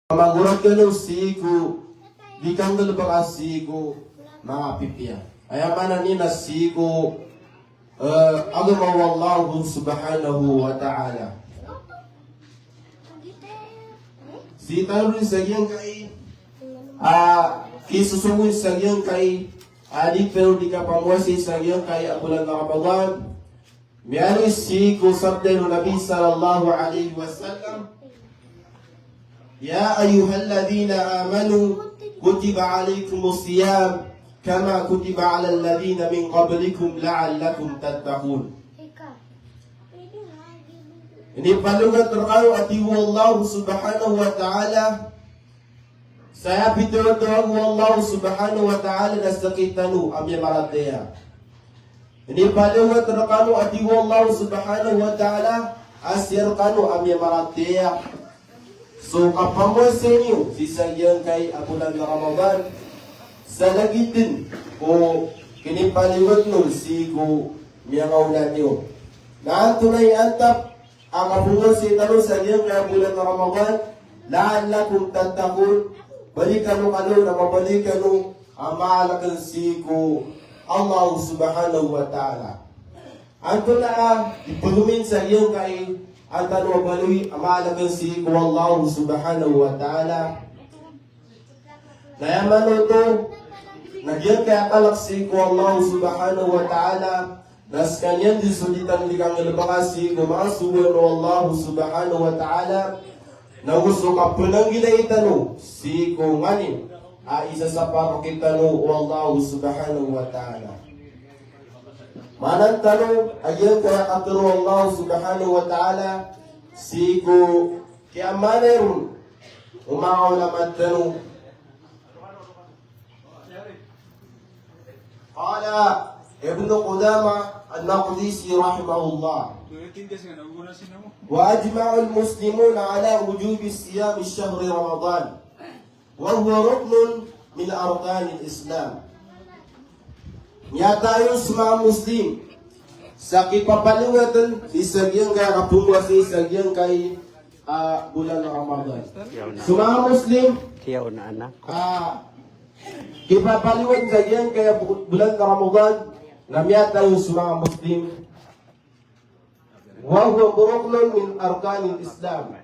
Mangurot ka ng sigo, di kang nalabang sigo, mga pipya. Kaya mana ni na sigo, Allahu subhanahu wa ta'ala. Si tanong sa iyang kay, isusungon sa iyang kay, di pero di ka pamuasi sa iyang kay bulan na Ramadan. Miyano sigo sabda ng Nabi sallallahu alaihi wasallam, يا أيها الذين آمنوا كتب عليكم الصيام كما كتب على الذين من قبلكم لعلكم تتقون. Ini palungan terkau ati Allah subhanahu wa ta'ala. Saya bicara dengan Allah subhanahu wa ta'ala na sakitanu amya marataya. Ini palungan terkau ati Allah subhanahu wa ta'ala asyar kanu amya marataya. So kapamwa sa inyo, sisayang kay bulan na Ramadan, sa lagitin o kinipaliwag nun si ko miyangaw natin. Naan tunay antap, ang kapamwa sa inyo sa iyang kay bulan na Ramadan, laan lang kung tatakon, balikan nung na mabalikan nung maalakan si ko Allah subhanahu wa ta'ala. Anto na ipulumin sa iyong kay at ano baloy amalagan si Allah subhanahu wa ta'ala. Nayaman ito, nagyan kaya kalak si Allah subhanahu wa ta'ala, nas kanyan disulitan likang ilabakasi kumasuwan o Allah subhanahu wa ta'ala, na gusto ka punang ginaitan si kunganin, isa sa papakitan o Allah subhanahu wa ta'ala. Manang tanong, ayan kaya katuro Allah subhanahu wa ta'ala, sigo kaya manerun, umakaw naman tanong. Kala, Ibn Qudama al-Maqdisi rahimahullah. وأجمع المسلمون على وجوب الصيام الشهر رمضان وهو ركن من أركان الإسلام. Niya tayo sa mga Muslim sa kipapaliwatan isagyang kay kapungwasi isagyang kay bulan ng Ramadan. Sa mga Muslim kipapaliwatan isagyang kay bulan ng Ramadan na niya tayo sa mga Muslim wa huwa ruknun min arkanil Islam.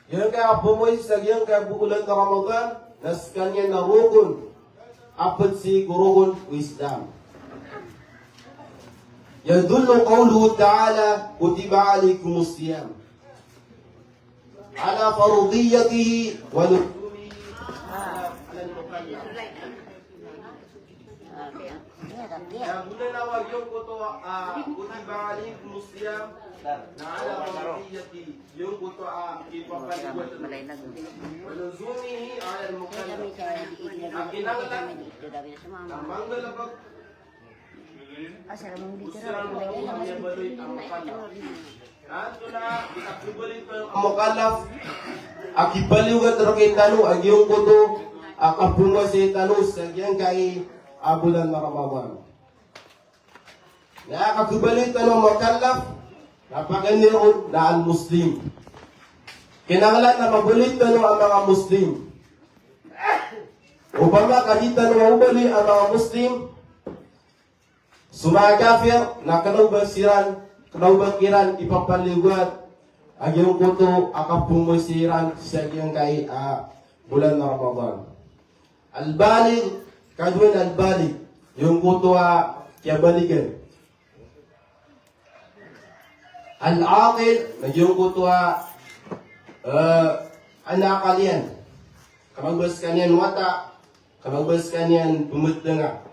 Yan kay kapungwasi isagyang kay bulan ng Ramadan na kanya na rukun apat si gurun Islam. Yadullu qawluhu ta'ala kutiba alaykumus siyam ala farudiyatihi wa luzumihi ala al-mukallaf. Ya bulan awal yung kuto kutiba alaykumus siyam na ala farudiyatihi yung kuto ipapaliwat wa luzumihi ala al-mukallaf. Ang kinanglan ang manggalabag mukalaf akibaliwat rokin tanu agyong kuto akapunga si tanu sagyan kay bulan na Ramadan. Na akibaliwat tanu mukalaf napaganiron na al-Muslim. Kinanglan na mabulit tanu ang mga Muslim. Upama kahita na maubali ang mga Muslim, sumakafir na kanawbakiran ipapaliwat ang iyong kuto akapumusiran sa iyong kay bulan na Ramadan. Al-balig, kadwan al-balig, yung kuto kiyabaligan. Al-aqil, na yung kuto anakalian. Kamagbas kanyan wata, kamagbas kanyan pumutdanga.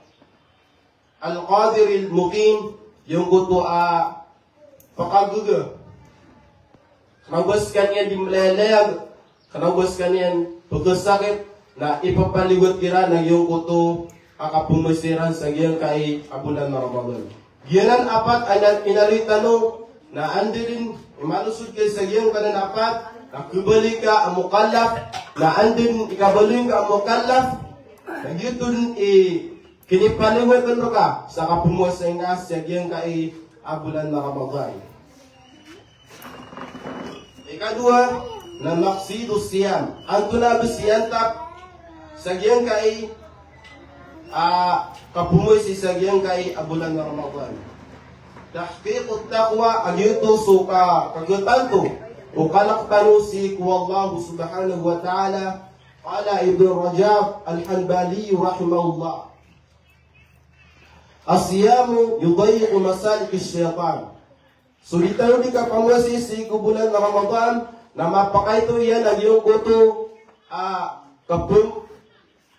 Al-qadir al-muqim, yung kuto pakaguga. Kamagbas kanyan dimlayag, kamagbas kanyan pagkasakit, na ipapaliwat kira ng yung kuto akapumasiran sa iyang kay bulan na Ramadan. Giyanan apat ay inalitanong na andin malusod kay sa iyang kanan apat, nakibalik ka ang mukallaf, na andin ikabalik ka ang mukallaf, nagyutun kinipaliwatan mo ka sa kapumuasay nga sa iyang kay bulan na Ramadan. Ikadua, na maqsidu siyam. Ang tunabi siyantap sagyan kay kapumoy si sagyan kay bulan ng Ramadan. Tahqiqut taqwa ang yuto suka kagutanto o kalaktano si kuwallahu subhanahu wa ta'ala qala Ibn Rajab al-Hanbali rahimahullah. As-siyamu yudayiqu masalik syaitan. Sulitan di ka pamusi si bulan ng Ramadan na mapakaito yan ang iyong kuto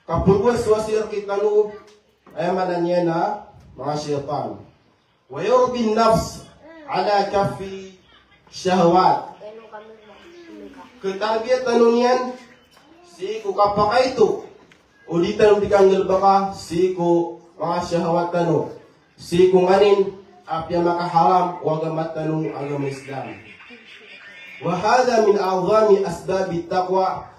kapulwas wasir kitanu ay manan niya na mga syaitan. Wa yurbi nafs ala kafi syahwat. Ketarbiyat tanong yan si ku kapakaito ulitan di kang baka si ku mga syahwat tanong si ku nganin apya makaharam wa gamat tanong agama Islam. Wa hadha min a'zami asbab at-taqwa.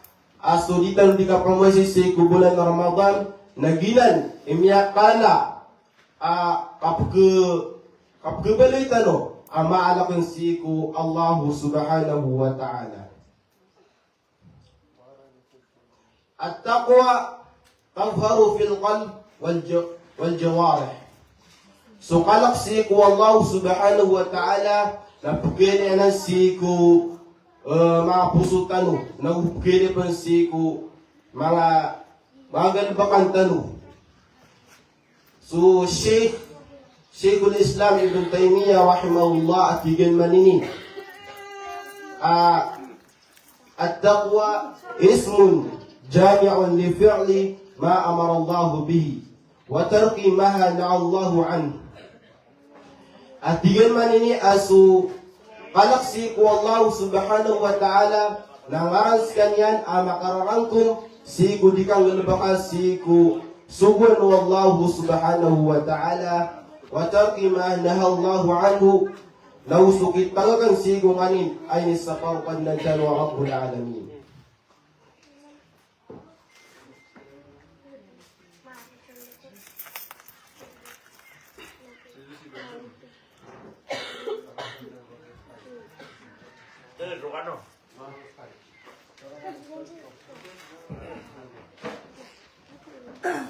Asulitan di ka pamusi si bulan ng Ramadan naginan imyakala kapagbalay tano maalakan si ku Allah subhanahu wa ta'ala. At-taqwa tadhharu fil qalb wal jawarih. So kalak si ku Allah subhanahu wa ta'ala napugili na si ku mga puso tano, napugili pa si ku mga galbakan tano. So Sheikhul Islam Ibn Taymiyyah rahimahullah at higyan manini. At-taqwa ismun jami'un li fi'li ma amara Allah bihi wa tarki ma naha Allah anhu. At higyan manini asu kalaksi ku Allah subhanahu wa ta'ala nangarans kanyan makararangkong si ku dikang galbakan si ku sugun wallahu subhanahu wa ta'ala wa tarki ma naha Allah anhu nausukit talagang si ku nganin ay nisapaw pandantan wa rabbul alamin.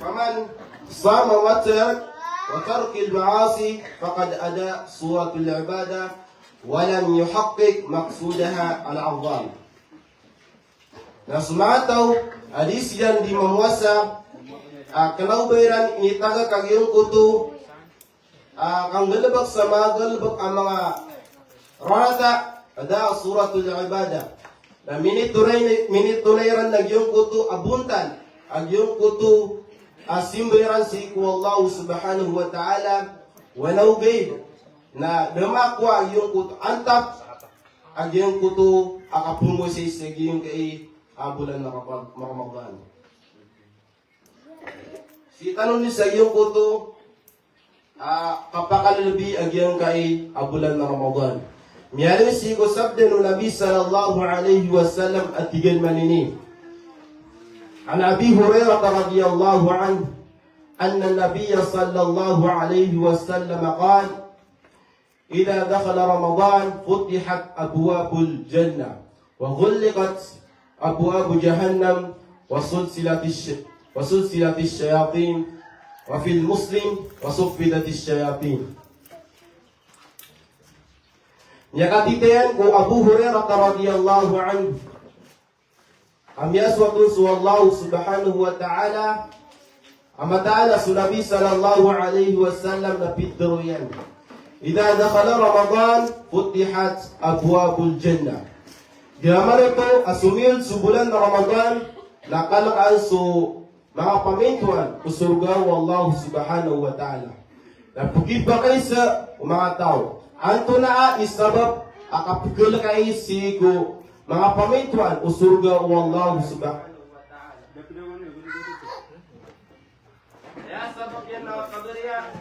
Faman sama wa tark al-ma'asi faqad ada suratul ibadah wa lam yuhaqqiq maqsudaha al-'azam. Nasmataw hadis yan di mamuasa kanaubayran initaga kagiyong kuto kang galabak sa mga galabak ang mga rata ada suratul ibadah. Na minitunayran nagyong kuto abuntan agyong kuto simbayran si ku Allah subhanahu wa ta'ala wanaugay na damakwa agyong kuto antap agyong kuto akapumo sa isagiyong kay bulan na Ramadan. Si tanong ni sa agyong kuto kapakalalbi agyong kay bulan na Ramadan. Miyali si ko sabda ng Nabi sallallahu alayhi wa sallam at tigan manini. An Abi Hurairah radhiyallahu anhu anna an-nabiy sallallahu alayhi wa sallam qala idza dakhala Ramadan futihat abwabul jannah wa ghulqat abwabu jahannam wa sulsilatish shayatin wa fil muslim wa suffidatish shayatin. Nyakatitayan ko Abu Hurairah radhiyallahu anhu amyaswatun suwallahu subhanahu wa ta'ala amatala su Nabi sallallahu alayhi wa sallam na pitro yan. Idha dakhala Ramadan futihat abwabul jannah. Ginaman ito asumil su bulan na Ramadan nakalakaan su mga pamintuan usurga wallahu subhanahu wa ta'ala. Napugib ba kayo sa mga tao? Anto na isabab akapigil kay sigo mga pamintuan usurga wallahu subhanahu wa ta'ala. Ya sabab yan na kagariya.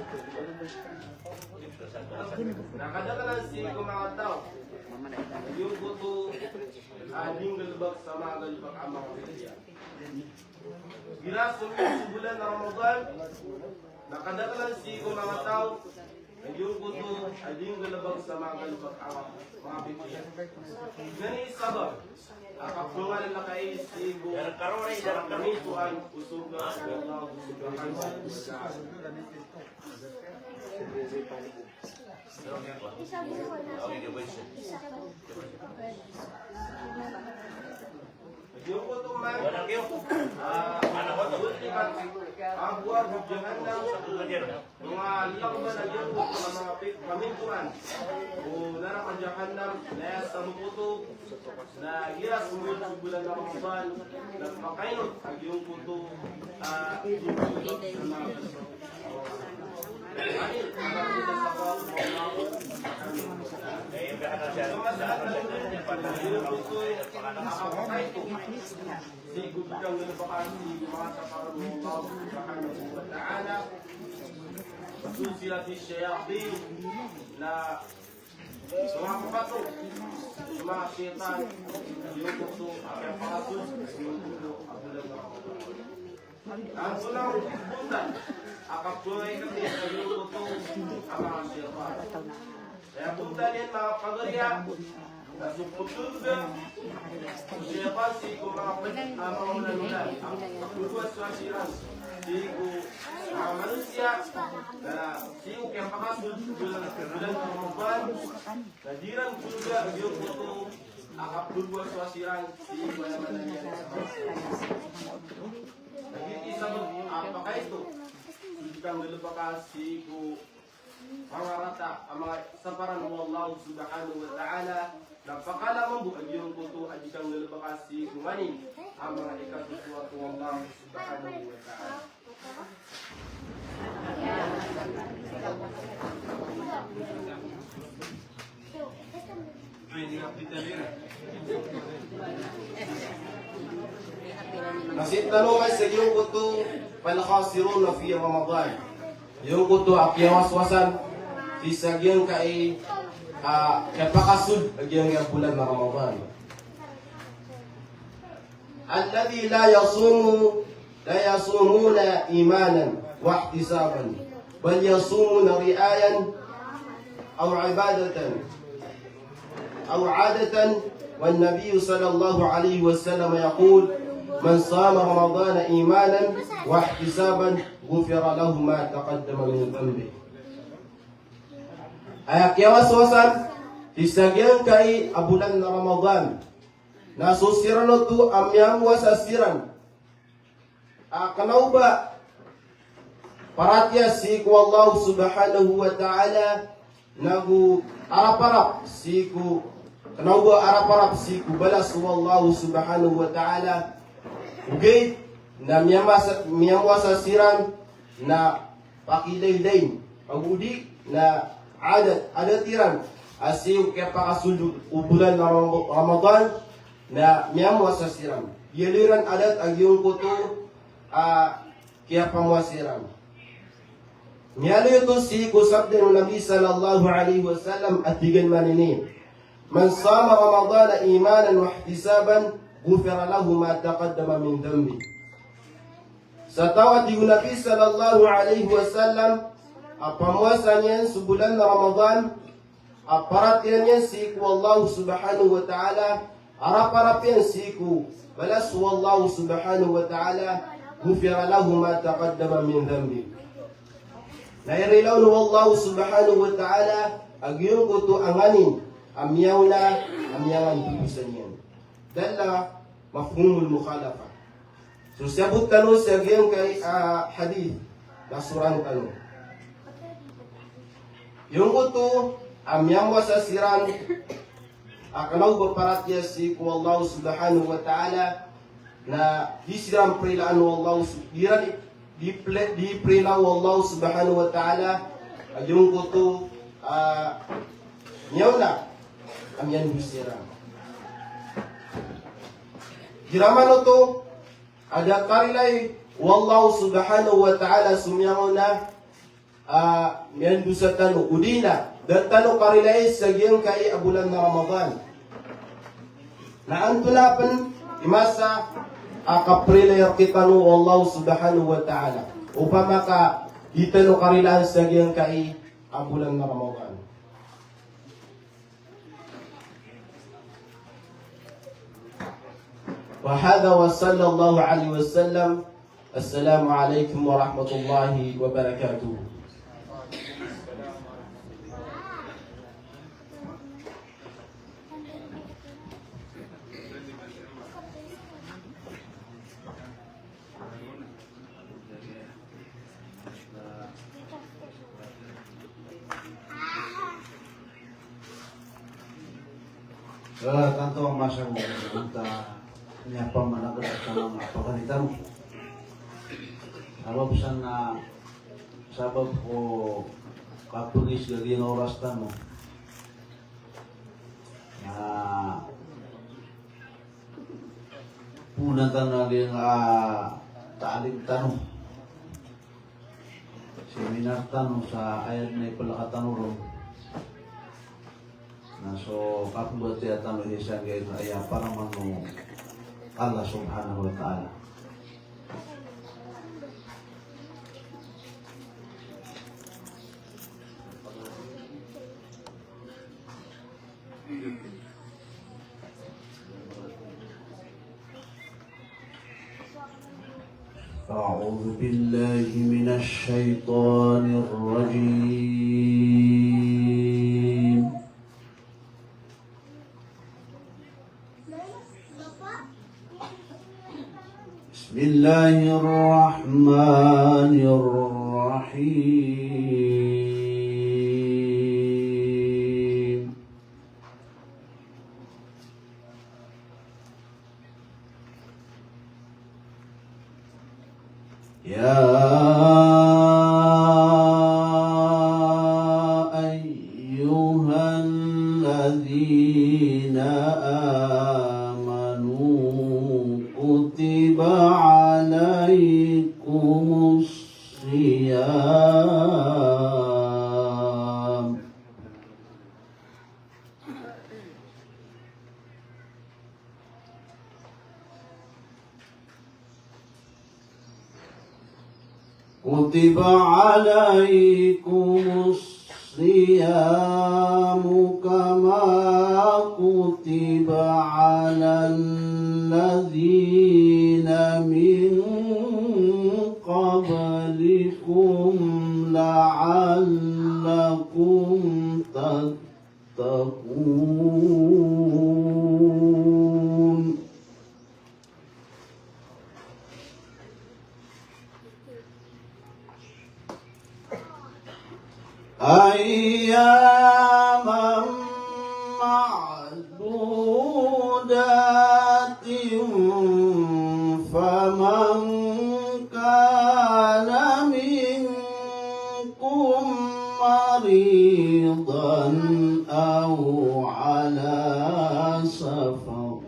Nakadatalan sigo mga tao. Yung buto aling galbak sa mga galbak ang mga kagariya. Gila subulan na Ramadan nakadatalan sigo mga tao Yung kuto, ading galabag sa mga galabag mga bitiya. Gani sabab, akapungan na kay sigo, kami tuan usog na Allah subhanahu wa ta'ala. Yung kuto man, ang buwan ng Jahannam, mga lakban na yun, mga pamintuan, o narakang Jahannam, na sa muputo, na giras mo yung bulan ng Ramadan, na makainot ang iyong puto, susilat syaitan na mga kapato, mga syaitan, yung puso, ang pakaso, yung puso, ang bulan ng Ramadan. Ang sulang bundan, akapuloy kasi sa yung puso, ang mga syaitan. Kaya punta niyan mga pagarya, nasuputulog syaitan, sigo mga ulalulan, ang pagkuwas sa siran, sigo mga manusia, na sigo kaya pakaso, bulan ng Ramadan, na dirang pulga, yung puso, akapulwa sa siran, sigo naman na niyan sa pakaso. Nag-iisabot apaka ito. Ikang lulubakas sigo pangarata ang mga saparan ng Allah subhanahu wa ta'ala. Napakalamang buag yung kuto at ikang lulubakas sigo manin ang mga ikasusuat ng Allah subhanahu wa ta'ala. Nasib tanungan sa iyong kuto palakasirun na fi Ramadan. Yung kuto akyawaswasan di sa iyong kapakasud ang iyong bulan na Ramadan. Alladhi la yasumuna imanan wa ihtisaban bal yasumuna ri'ayan aw ibadatan aw 'adatan wan nabiy sallallahu alaihi wasallam yaqul man sama Ramadan imanan wa ihtisaban ghufira lahu ma taqaddama min dhanbi. Ay kiawaswasan tisagyan kay abulan na Ramadan. Nasusiran tu amyam wasasiran. Kanauba paratya si ku Allah subhanahu wa ta'ala nagu araparap si ku kanauba araparap si ku balas Allah subhanahu wa ta'ala. Ugay na miyamwasa siran na pakidaydayn pag-udi na adatiran asiw kaya pakasulog ubulan na Ramadan na miyamwasa siran yaliran adat ang iyong kuto kaya pamwasiran miyalo ito si kusabda ng Nabi sallallahu alaihi wasallam at digan manini man sama Ramadan imanan wa ihtisaban ghufira lahu ma taqaddama min dhanbi. Sa tawad di Nabi sallallahu alaihi wasallam pamuasa niyan sa bulan na Ramadan aparat niyan si ku Allah subhanahu wa ta'ala arap-arap yan si ku balas wallahu subhanahu wa ta'ala ghufira lahu ma taqaddama min dhanbi. Nairilaw no Allah subhanahu wa ta'ala agyong kuto anganin amyaw na amyangan tubusan niyan. Dala mafhumul mukhalafa. So sabut tanu sa gayong kay hadith na surang tanu. Yung kuto amyang wasasiran akalaw baparatya si ku Allah subhanahu wa ta'ala na disiram prilaan wallahu subhanahu di prilaw Allah subhanahu wa ta'ala yung kuto nyawna amyan disiram. Giraman ito, ada karilay, wallahu subhanahu wa ta'ala sumyango na miyan dusa tano, udina, dan tano karilay sa giyang kay abulan na Ramadan. Naantulapan, imasa, kaprilay kita no wallahu subhanahu wa ta'ala. Upama ka, itano karilaan sa giyang kay ang bulan na Ramadan. وهذا وصلى الله عليه وسلم. السلام عليكم ورحمة الله وبركاته. Tanto ang masa mo punta niya pa managat sa mga pagalitan. Sabab na sabab ko kapulis gagawin oras mo. Punatan na rin taaling tanong. Seminar tanong sa ayat na ipalakatanong. So, kapag buat siya tanong isang gaya ay parang mano Allah subhanahu wa ta'ala. أعوذ بالله من الشيطان الرجيم. بسم الله الرحمن الرحيم. يا أيها الذين آمنوا كتب عليكم الصيام كتب عليكم الصيام كما كتب على الذين من قبلكم لعلكم تتقون. أياما معدودات فمن كان منكم مريضا أو على سفر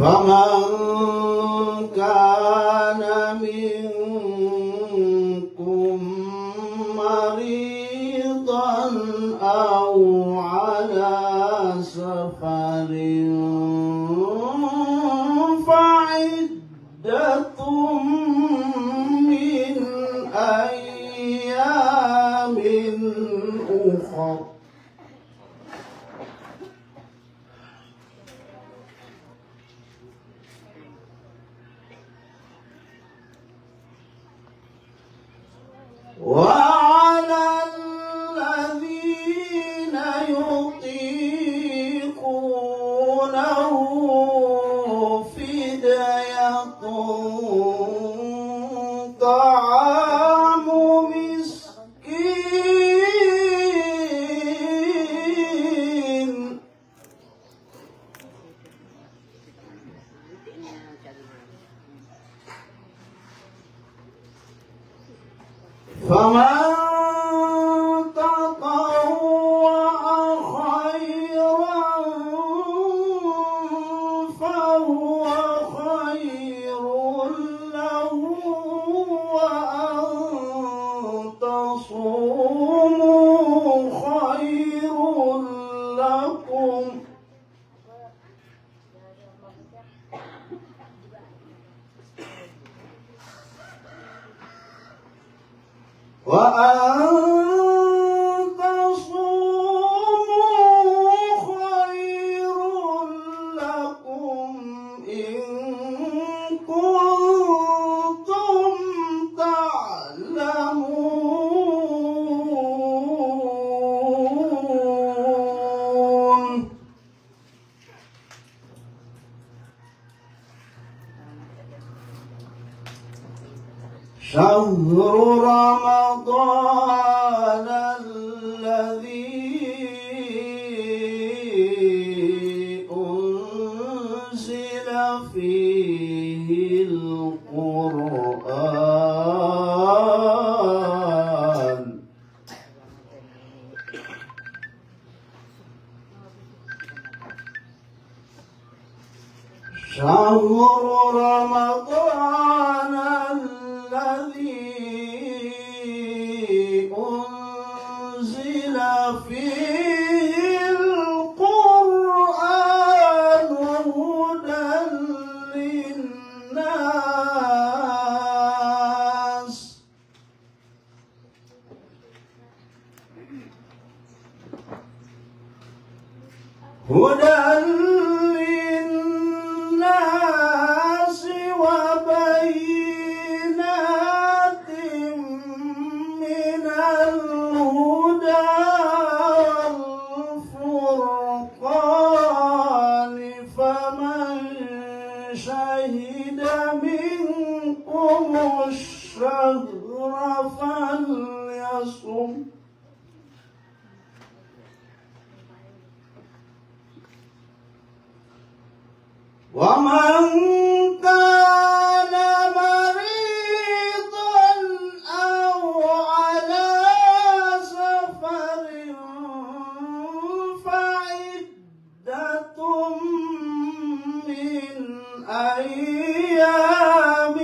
فمن كان منكم مريضا أو على سفر فعدة من أيام أخر. وعلى الذين يطيقونه فدية طعام مسكين فمن تطوع خيرا شهر رمضان الذي أنزل فيه القرآن شهر رمضان الذي أنزل فيه القرآن هدى للناس وبينات من الهدى والفرقان فمن شهد منكم الشهر فليصم ومن كان مريضا أو على سفر فعدة من أيام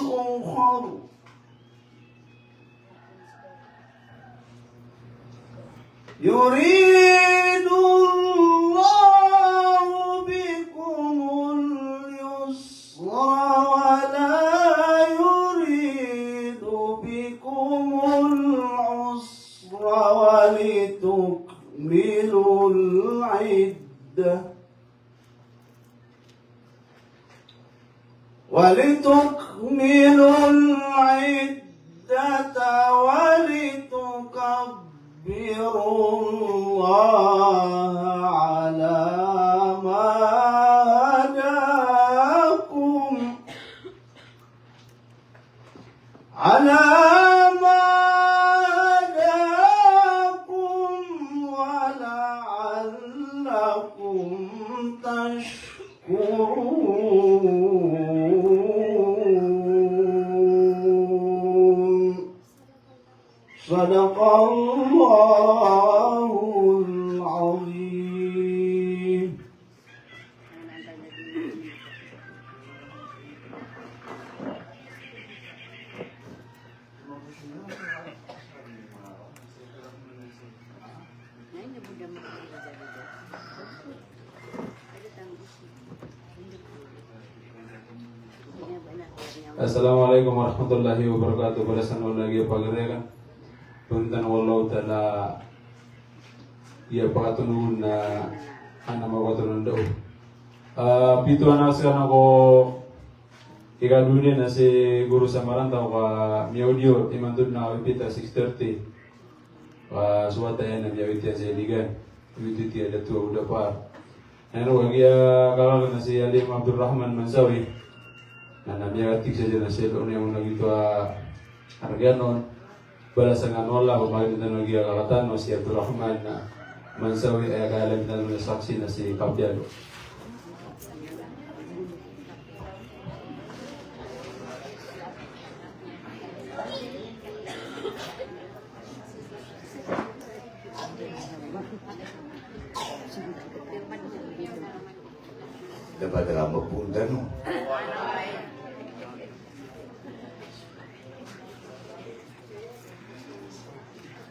أخر يريد الله بكم اليسر ولا يريد بكم العسر ولتكملوا العدة ولتكبروا الله على ما هداكم ولعلكم تشكرون صدق الله العظيم. Assalamualaikum warahmatullahi wabarakatuh. Balasan lagi pagregan. Puntan wallahu taala ya pakatun na ana mawatun ndo. Pitu anak sekarang ako ikadunin na si Guru Samaranta ka miaudio imandun na ipita 6:30. Suwata yan na miawiti sa ligan. Ipiti ada tua udah par. Ano kaya kalau na si Alim Abdul Rahman Mansawi. Nah, namanya atik saja nasi lo yang lagi tua harganon balasan anola pemain dan lagi agakatan nasi Abdul Rahman Mansawi agalan dan saksi nasi Kabialo. Dapat lama pun dan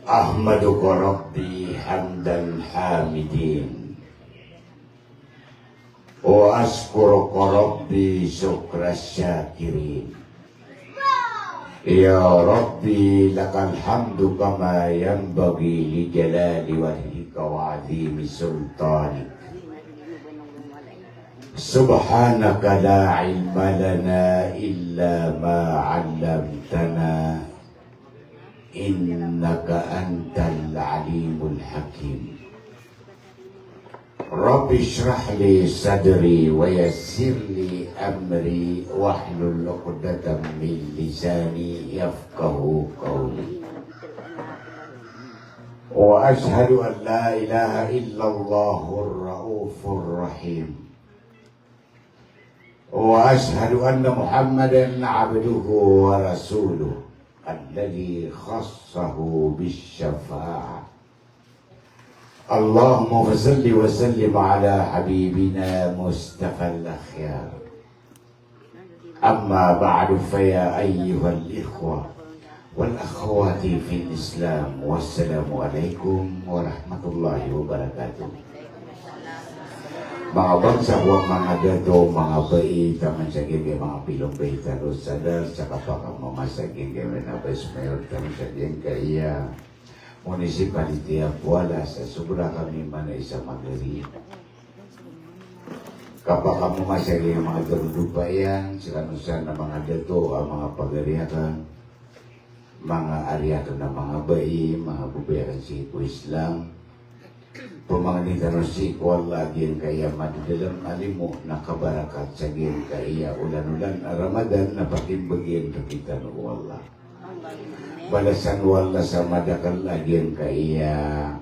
Ahmaduka Rabbi hamdan hamidin wa ashkuruka Rabbi syukras syakirin. Ya Rabbi lakal hamdu kama yanbaghi li jalali wajhika wa azimi sultanik. Subhanaka la ilma lana illa ma 'allamtana innaka antal alimul hakim. Rabbi shrah li sadri wa yassir li amri wahlul 'uqdatam min lisani yafqahu qawli. Wa ashhadu an la ilaha illallahur raufur rahim. Wa ashhadu anna Muhammadan 'abduhu wa rasuluh alladzi khassahu bisyafa'ah. Allahumma salli wa sallim ala habibina Mustafa al-akhyar. Amma ba'du fa ya ayyuhal ikhwah wal akhwati fil Islam. Wassalamualaikum warahmatullahi wabarakatuh. Mga bangsa huwag mga dato, mga bai, taman sa gigi, mga pilong bai, talos sadar, sa kapakang mamasagin, gawin na basmayor, taman sa gigi, kaya municipality Apuala sa sobra kami man ay sa magari. Kapag kamu masagin ang mga garudupayan, sila nusan na mga dato, ang mga pagariakan, mga ariakan na mga bai, mga bubayakan si Islam, Pemanggitan si kuala gin kaya madidalam alimu nakabarakat sa gin kaya ulan-ulan Ramadan na pakimbagin kita no wala. Balasan wala sa madakal lagin kaya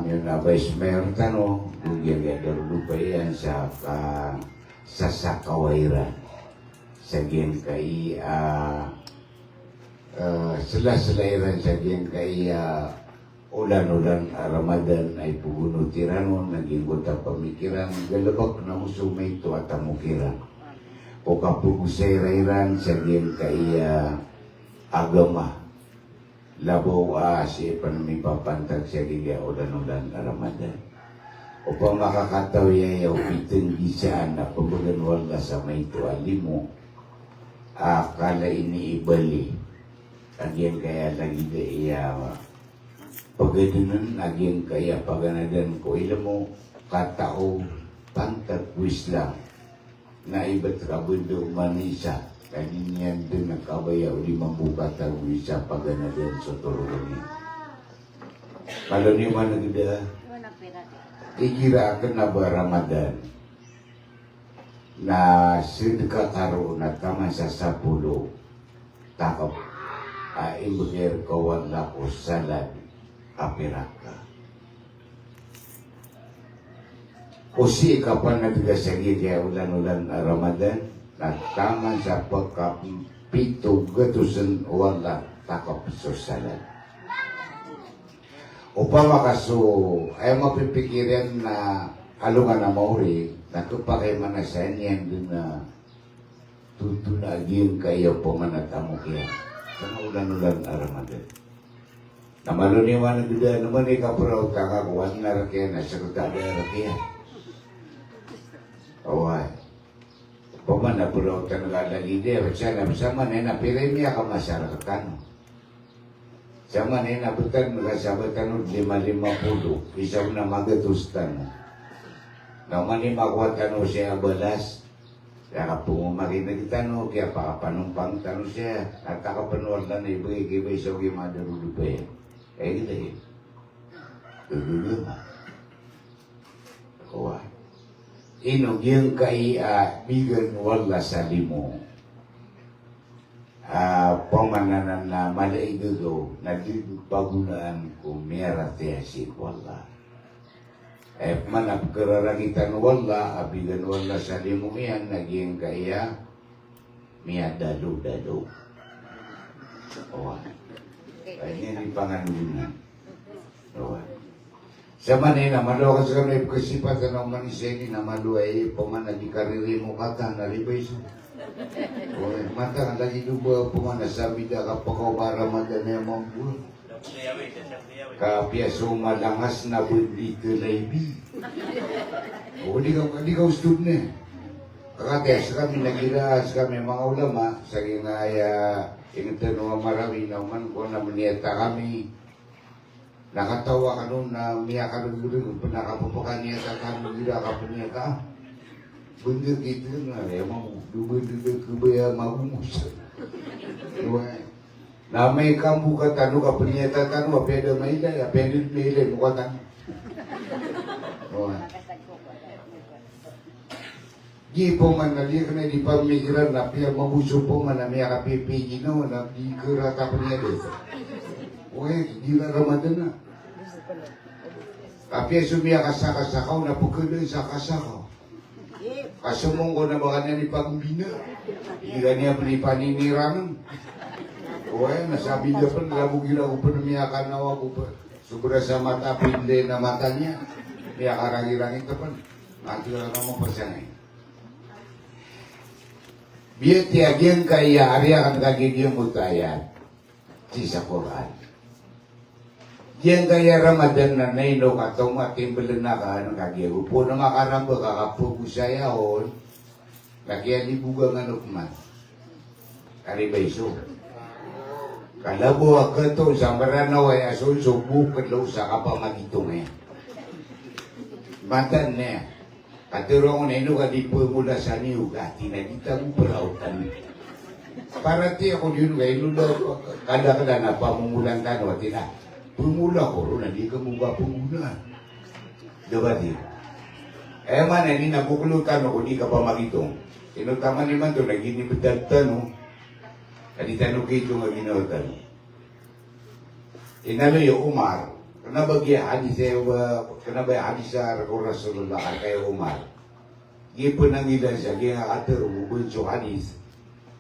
yun na vice mayor tano bugyan ya darudupayan sa sasakawairan sa gin kaya sela-selairan sa gin kaya ulan-ulan Ramadan ay puguno tirano naging gota pamikiran galabak na musumay ito at amukiran o kapugusay rairan sa diyan kaya agama labaw si panami papantag sa giga ulan-ulan Ramadan upang makakataw yayaw pitong gisaan na pambagan wala sa may ito alimo akala ini ibali ang kaya lagi da iya pagdanan naging kaya paganadan ko ilan mo katao pantagwis lang na iba't kabundo manisa kaninyan din nagkabaya o di mambuka tagwisa paganadan sa turugan niya. Kalau ni mana geda ikira akan na ba Ramadan na sedekah karo na taman sa 10 takap imbagir kawan lako salad apiraka. O si kapan nagdasagi kaya ulan-ulan Ramadan na taman sa pagkapito gatusan wala takap sosalan. Upang makaso ay mapipikiran na alungan na mauri na kapakay manasan yan din na tutunagin kayo pumanatamo kaya sa ulan-ulan Ramadan. Namalo ni mana geda naman ni kapuraw kakakuan na rakyat na serta ada rakyat. Awai. Paman na puraw tanaga lagi dia bersama bersama nena piremia ka masyarakat kanu. Sama nena betan nagasabat kanu 550 isaw na magatustan. Naman ni makuat kanu siya balas. Kaya pumumagin na kita no kaya panumpang kanu siya at kakapanuwalan na ibigay isaw yung madarulupa gitu ya. Dulu mah. Kuat. Ino yang kaya bigan wala salimo. Pamananan na malaigo na pagunaan ko merate si wala. Manap keraragitan wala abigan wala salimo yan naging kaya miadalu-dalu. Kuat. Ini di panganunan. Sama ni nama doa sekarang kesempatan nama manusia ini nama doa pemana di kariri mo kata nari besu. Mata lagi dua pemana sabida kapakau Ramadan yang mampu. Kapiaso malangas na bundi kelaibi. Di kau studne. Kakates kami nagira kami mga ulama saging aya ingin tanong marami naman ko na manieta kami nakatawa ka nun na miya ka nun gudun pinakapapakan niya ka kami gira ka po niya ka bunda gitu na emang dubay-dubay kubaya magumus na may kamu ka tanu ka po niya ka tanu apeda mailay apeda mailay mo ka tanu Oh. Di po man na di ka na di pamikiran na piya mabuso po man na miya kapipigin no na di kerata pa niya dito. Uy, di na Ramadan na. Tapi sumiya kasakasakaw na pagkala sa kasakaw. Kasumong ko na baka niya ni pagbina. Di ka niya panipaninirangan. Uy, nasabi niya pa nalabugin ako pa na miya kanawa ko pa. Sobra sa mata, pinde na mata niya. Miya karangi-rangi pa. Nanti ka naman pasanay. Biar tiagin kaya Arya akan kagiging mutayat sa Quran. Diyan kaya Ramadan na naino katong atimbalan na ka ng kagiyago. Po na makaramba kakapugo saya hon. Kaya libugang anukman. Karibaiso. Kalabo agato sa maranaw ay asul subukad lo sa kapamagitong eh. Matan niya. Katurong na ino ka di po mula sa niyo ka, tinagita mo parautan. Para ti ako yun kay lula, kada na pamumulan ka no, tina. Pumula ko ro, hindi ka mong pumula. Diba di? Eh man, hindi nabukulutan ako, di ka pa magitong. Tinutaman naman to, naginibitag tanong. Kadi tanong kayo nga ginawa tanong. Inalo yung Umar, kanabagya hadis sa Rasulullah kay Umar. Gipon nang ilan siya, kaya atero bubun sa hadis,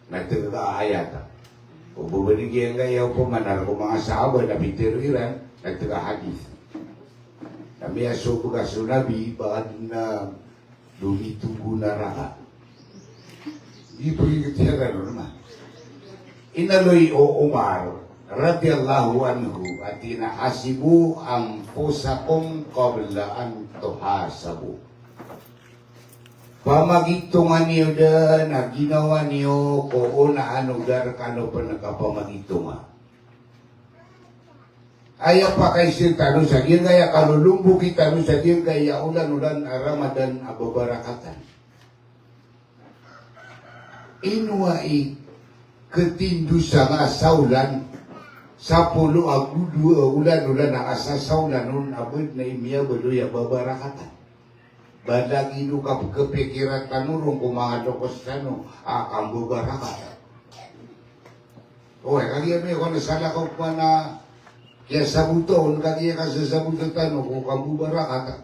nagtagka ayat. O bubun kaya ngayaw po manar ko mga sahabat na bitiruiran, nagtagka hadis. Kami aso pagka sunabi, bakit na lumitubo na raka. Di po yung kaya naman. Inaloy o Umar, radiyallahu anhu at inahasibu ang pusakum qabla an tuhasabu. Pamagitungan niyo da na ginawa niyo ko na ano dar kano pa nagkapamagitungan. Aya pa kay sirtano sa diyan kaya kalulumbo kita no sa diyan kaya ulan-ulan Ramadan ababarakatan. Inuai ketindu sa nga saulan sa pulo agudu ulan-ulan ang asasaulan nun abad na imiya baluya babarakatan. Badag inu ka kepikiran tanurong kung mga dokos tano akang babarakatan. Oy, kaya may ko nasala ko pa na kaya sabuton, kaya ka sa sabuton tano kung kang babarakatan.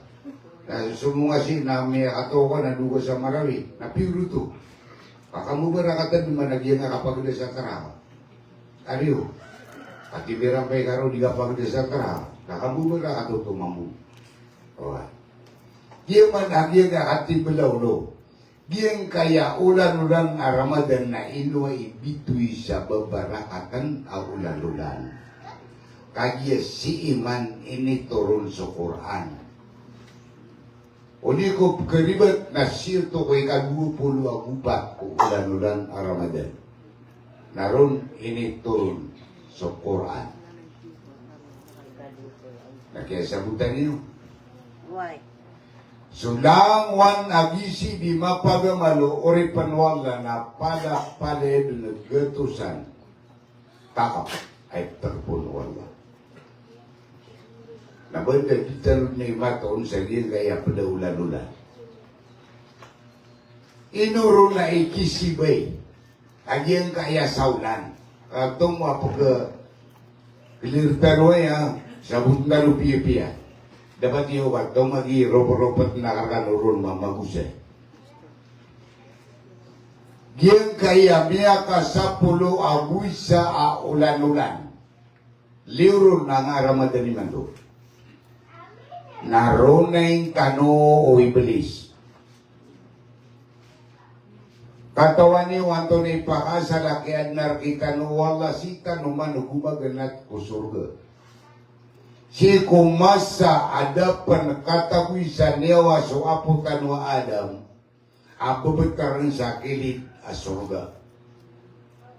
Na sumungasi na may ato ka na dugo sa Marawi, na piro to. Pakamubarakatan naman nagyan nga kapag sa taraw. Ariyo. At ibirang pa'y karo di kapag sa taraw. Kakamubarakatan tumamu. Owa. Diyan man nagyan nga katibalaw lo. Diyan kaya ulan-ulan Ramadan na inuwa ibituy sa babarakatan a ulan-ulan. Kaya si iman initurun sa Quran. Uni ko keribat na sirto ko ika-20 agupat kung ulan-ulan Ramadan. Naroon initurun sa Quran. Nakiasabutan niyo. Why? Sulang wan agisi di mapagamalo ori panwala na palak-paled na gatusan. Takap ay terpunwala. Nabanda kita ni maton sa diyan kaya pada ulan-ulan. Inuro na ikisibay. Agian kaya saulan. Atong apa ke kilirtarwaya sa bunta lupiya-piya. Dapat iyo ba itong magi robot-robot na kakanurun mamagusay. Diyan kaya miya ka sa pulo aguy sa ulan-ulan. Liuro na nga Ramadan ni Mando. Naroon na yung kano o iblis. Katawan ni wanto ni pakasalakian narkita no wala sita no manugubaganat ko surga. Si kumasa adapan katawi sa newa so aputan wa Adam ababataran sa kilid a surga.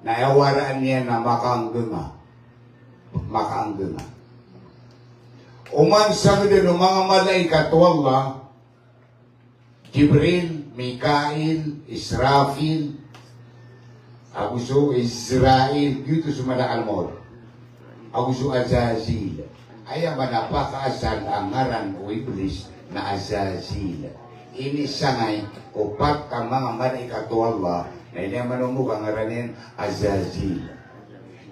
Nayawaraan niya na makaanggenga. Uman sabi din ng mga malaikat wallah, Jibril, Mikail, Israfil, Aguso, Israel, gitu sumalakal mo. Aguso Azazil. Ay ang manapakaasan ang ngaran o Iblis na Azazil. Ini sangay upat ang mga malaikat Allah na ini manumuk ang ngaranin Azazil.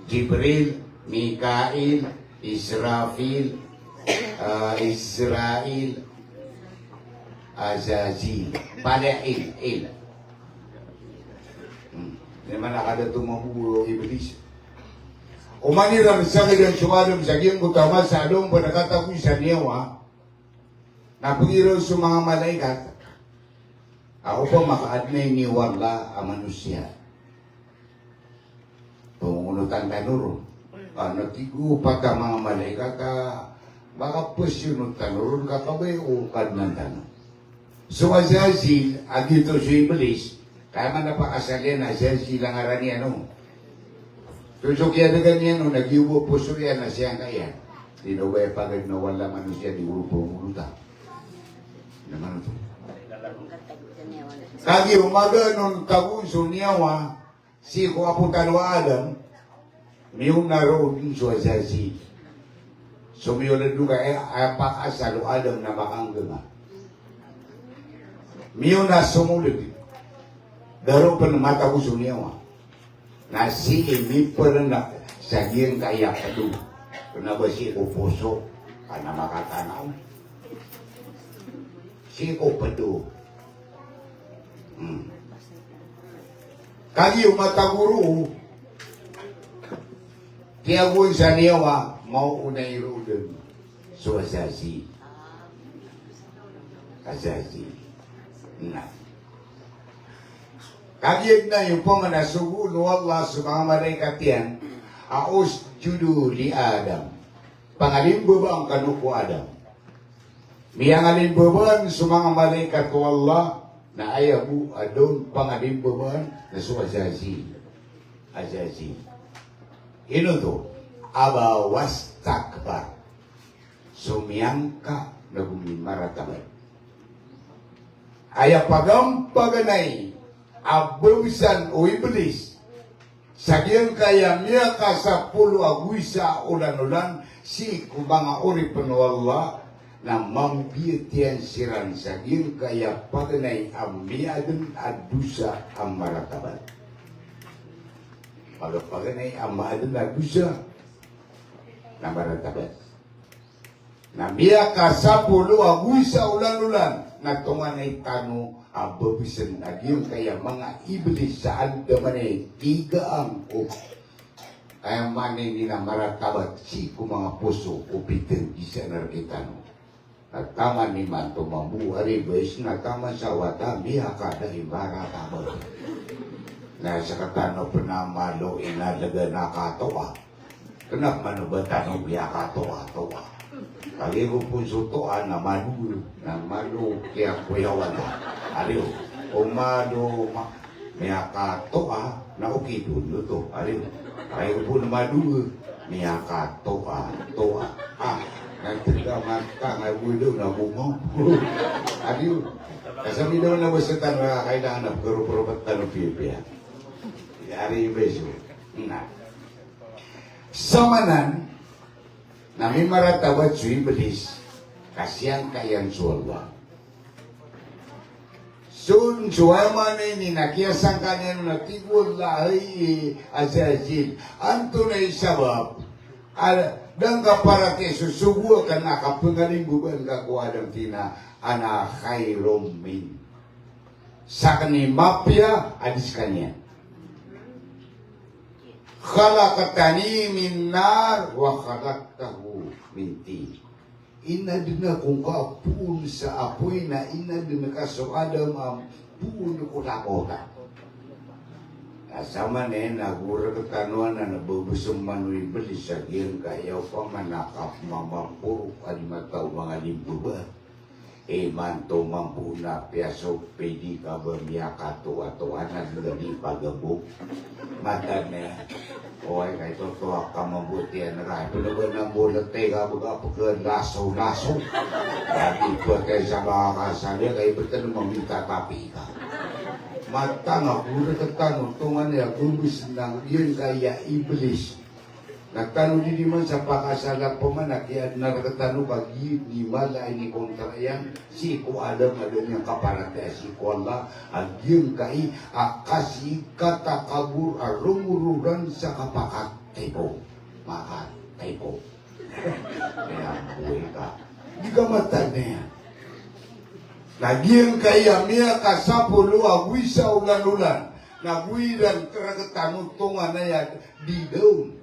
Jibril, Mikail, Israfil, Israel, Azazil, Palail. Hindi man nakada tumamulo iblis. Umaniram sa kanyang sumadom sa giyang utama sa along panakatakoy sa niyawa na pangiraw sa mga malaikat. Ako pa makaadnay ni wala ang manusia. Tungunutan tanuro. Natigupat ang mga malaikat baka pasyunod tanuro kakabay o kadnantan. So Azazil, agito si iblis, kaya man napakasalyan Azazil ang arani ano. Tusok yan na ganyan, nag-iwo po surya na siyang kaya. Tinubay pagod na wala manusia di grupo muluta. Naman ito. Kagi umaga nung tagun niyawa, si ko apuntan wa Adam, miyong naroon din sa Azazil. So miyo na duga, apakasalo Adam na makangga. Miyo na sumulid. Daro pa na mata ko niyawa. Nasi ini pernah saging kaya kadu. Kenapa si puso karena makatanaw. Si pedu. Kagi mata guru. Tiagun sa niyawa mau unay rudeng. So Azazil. Nah. Kagiyag na yung pamanasugun ng Allah sa mga malaikat yan, aos judu li Adam. Pangalimbo ba ang kanuko Adam? Miyangalimbo ba sa mga malaikat ko Allah na ayabu adon pangalimbo ba na sa Azazil? Ino to? Aba was takbar. Sumiyangka na gumimaratabat. Ayapagampaganay abusan o iblis sagyan kaya miya ka sa pulo aguisa ulan-ulan si kumanga ori Allah na mambiyatian siran sagyan kaya paganay amiyadun adusa ang maratabat paganay amadun adusa na maratabat na miya ka sa pulo aguisa ulan-ulan na tunganay tano ababisan agyung kaya mga iblis saan naman tiga ang kaya manay nila maratabat si kung mga puso upitin isa narkitano at tama ni manto mabuhari bes na tama sa wata miha kada imbara tabat na sa katano panamalo inalaga na katoa kenapa manubatan ng miha katoa kali ko po sutoan na malu kaya kuyawan ariyo umado miyakato na ukidun to ariyo kaya ko po na madu miyakato toa nagtiga mata nga bulo na bumo ariyo kasami daw na wasatan na kailangan na puro-puro tanong pipiya ariyo beso na samanan na may maratawad sa iblis kasiyang kayang suwalwa. Sun suwama na ini nakiasang kanya na tigol lahi Azazil. Anto na isabab dan kaparate susubuh kan nakapangaling buban kakuadang tina anak khairum min. Sa kani mapya adis kanya. Khalaqatani min nar wa khalaqtahu min tin. Ina din kung kaapun sa apoy na ina din ka so Adam ampun ko lakota. Asama ne nagura katanuan na nabubusong manuy belis sa giyan kayaw pa manakap mamapuro kalimataw mga limbuba. Manto mampuna piaso pedi ka ba miyakato ato anak gani pagabok. Mata na oy kay totoo ka mabuti na ray pero ba nang bulat tega baga pagkan laso dati pa kay sa mga kasali kay betul mamita tapi ka mata nga pura ka tanong tungan niya gumis nang yun kaya iblis Nagtanong di man sa pakasala pa man, nagtanong pagi di mala ini kontrayan, si ko alam niyang kaparate, si ko Allah, agyang kai, akasi katakabur, arumururan sa kapakatay po. Makatay po. Kaya buhay ka. Di ka matan na yan. Nagyang kaya miya kasapulo, agwi sa ulan-ulan, nagwiran karagatanong na yan, di daw.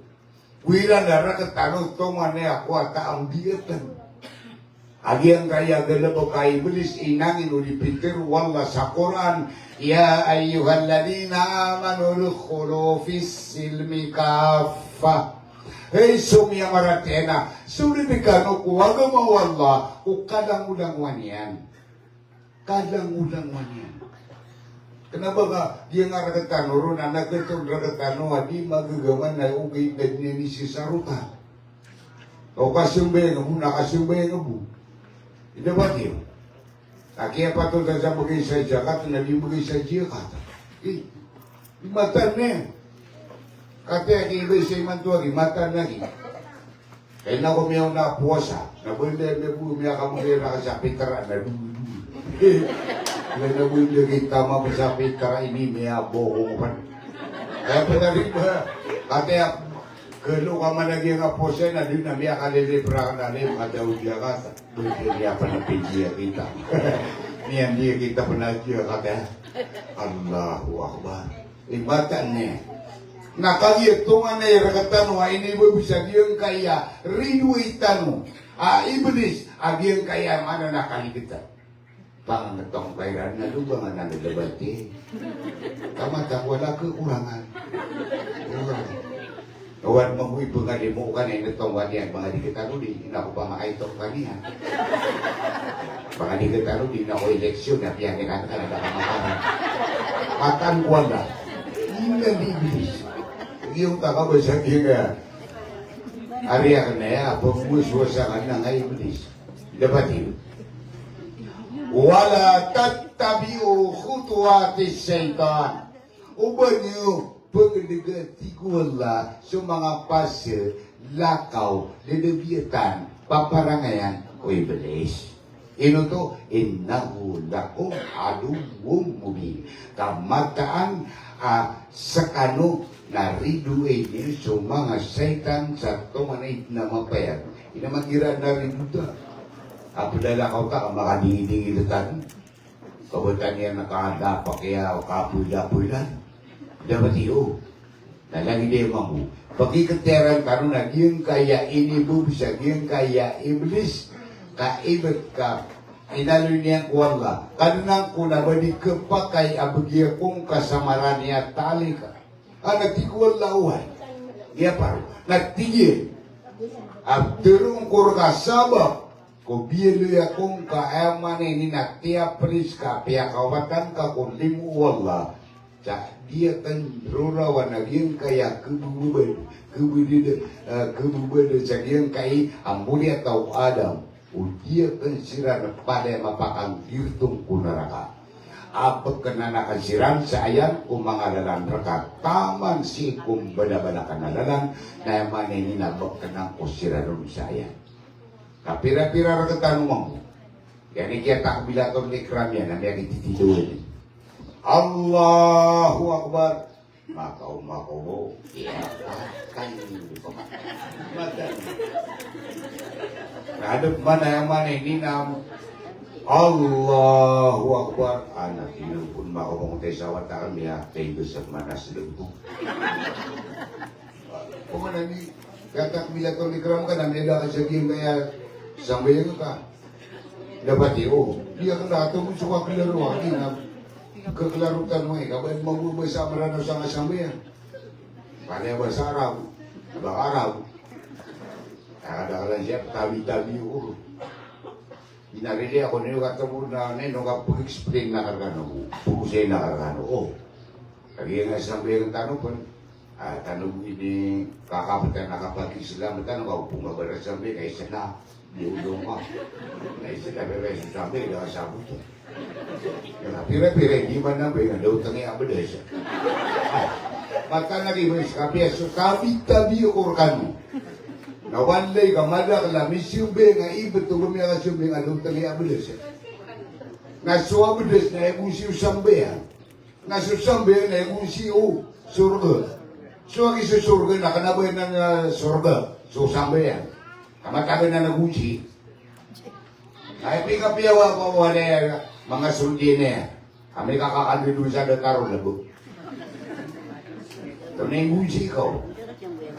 Wiran darah ketanut tomane aku ang diatan. Agi ang kaya galabo kay iblis inangin uli pintir wala sa Quran. Ya ayyuhalladzina amanu dukhulu fis silmi kaffa. Hey sumya maratena. Suribikano kuwaga mawalla ukadang-udang wanian. Kadang-udang wanian. Kenapa ka dia ngarakatan urun anak itu ngarakatan adi magagaman na ugay na ni si sarutan. O kasumbe nga muna kasumbe nga bu. Ida ba dia? Aki apa tu sa bagay sa jakat na di bagay sa jakat. Matan na. Kati aki ibay sa iman tuwagi matan lagi. Kaya na kumiyaw na puwasa. Nabunda na bu miya kamulira ka sa pitara na Kaya nabunda kita mapasapit kara ini miya bohong pan. Kaya panarin ba? Kaya kalau ka man lagi nga po siya na din na miya kalilipra na rin mga daw diya ka. Doon niya pa na pijiya kita. Niyan diya kita pa na diya kaya. Allahu Akbar. Ibatan niya. Nakalitungan na irakatan wa ini bisa diyang kaya rinuitan mo. Iblis agiyang kaya mana nakalikitan. Pangatong bayaran na lubang na nagdabati. Kamatang wala kekurangan. Kawan mengui pengadimukan yang netong wadian pengadi kita rudi, nak upah makai tok kanian. Pengadi kita rudi nak eleksyon nak yang dikatakan ada kamataran. Makan kuala. Ini di iblis. Yung taka besar dia. Area kena ya, pengus suasana nang iblis. Dapat itu. Wala tattabi'u khutuwatis syaitan. Ubanyo pagdegati ko Allah sa mga pasir, lakaw, lalabiatan, paparangayan o iblis. Ino to, innahu lakum aduwwum mubin. Kamataan sa kano nariduay niyo sa mga syaitan sa tumanay na mapayag. Inamagira na rin ito. Apodala kau tak makadingi-dingi letan. Kabutan niya nakahadapak kaya kapuy-dapuy lang. Dapat iyo. Nalagi dia mahu. Pagi keteran karena giyang kaya ini bisa giyang kaya iblis. Kaibet ka. Inalo niya kuwala. Karena kuna badi kepakai abagia kong kasamaran niya tali ka. Nagtikuwal lauhan. Iya paru. Nagtigil. Abderung kurga sabab. Ko bielo ya kung kaeman ini nak tiap periska pihak kawatan ka kung limu wala cak dia kan rurawan nagian kaya kebububan cak dia kai ambulia tau Adam dia kan siran pada mapakan dirtung kunaraka apa kenana kasiran sayang kumangadalan reka taman si kum bada-bada kanadalan na eman ini nabok kenang kusiran sayang. Pira-pira reketan uang. Yani kia tak bila kau nikram ya nanti yang ditidulin. Allahu Akbar. Makau ya kan mata. Ada mana yang mana ini nam Allahu Akbar. Anak ini pun makau ngomong tesawat tak ya tenggu semana sedebu. Pemana ni kata bila kau nikram kan nanti ada kesedihan kayak sampai itu kan dapat dia kena atau suka keluar lagi nak kekelarutan mereka kapan mau besar merana sangat sampai pada bahasa Arab ada orang siap tabi inari dia aku ni kata puna ni nggak pergi spring nak kerana buku saya nak kerana lagi yang sampai yang tanu pun tanu ini kakak betul nak bagi Islam betul kau bunga bersampai kayak sana di ujung mah, nah istilah beres sampai dah sabut. Ya, pira-pira di mana be ada utangnya apa dah sih? Mata lagi mas kapi so tabi korkano. Nawalay kamada kala misyumbe nga ibeto kami nga syumbe nga tali abeles. Nasuwa bedes na egusi usambe ya. Nasusambe na egusi u surga. So ang isa surga na kanabay ng surga. So sambe ya. Kamatagan na nagusi. Ay pikapiyawa ko wala mga suldi na ya. Kami kakakandun sa dataro labo. Ito na yung uji ko.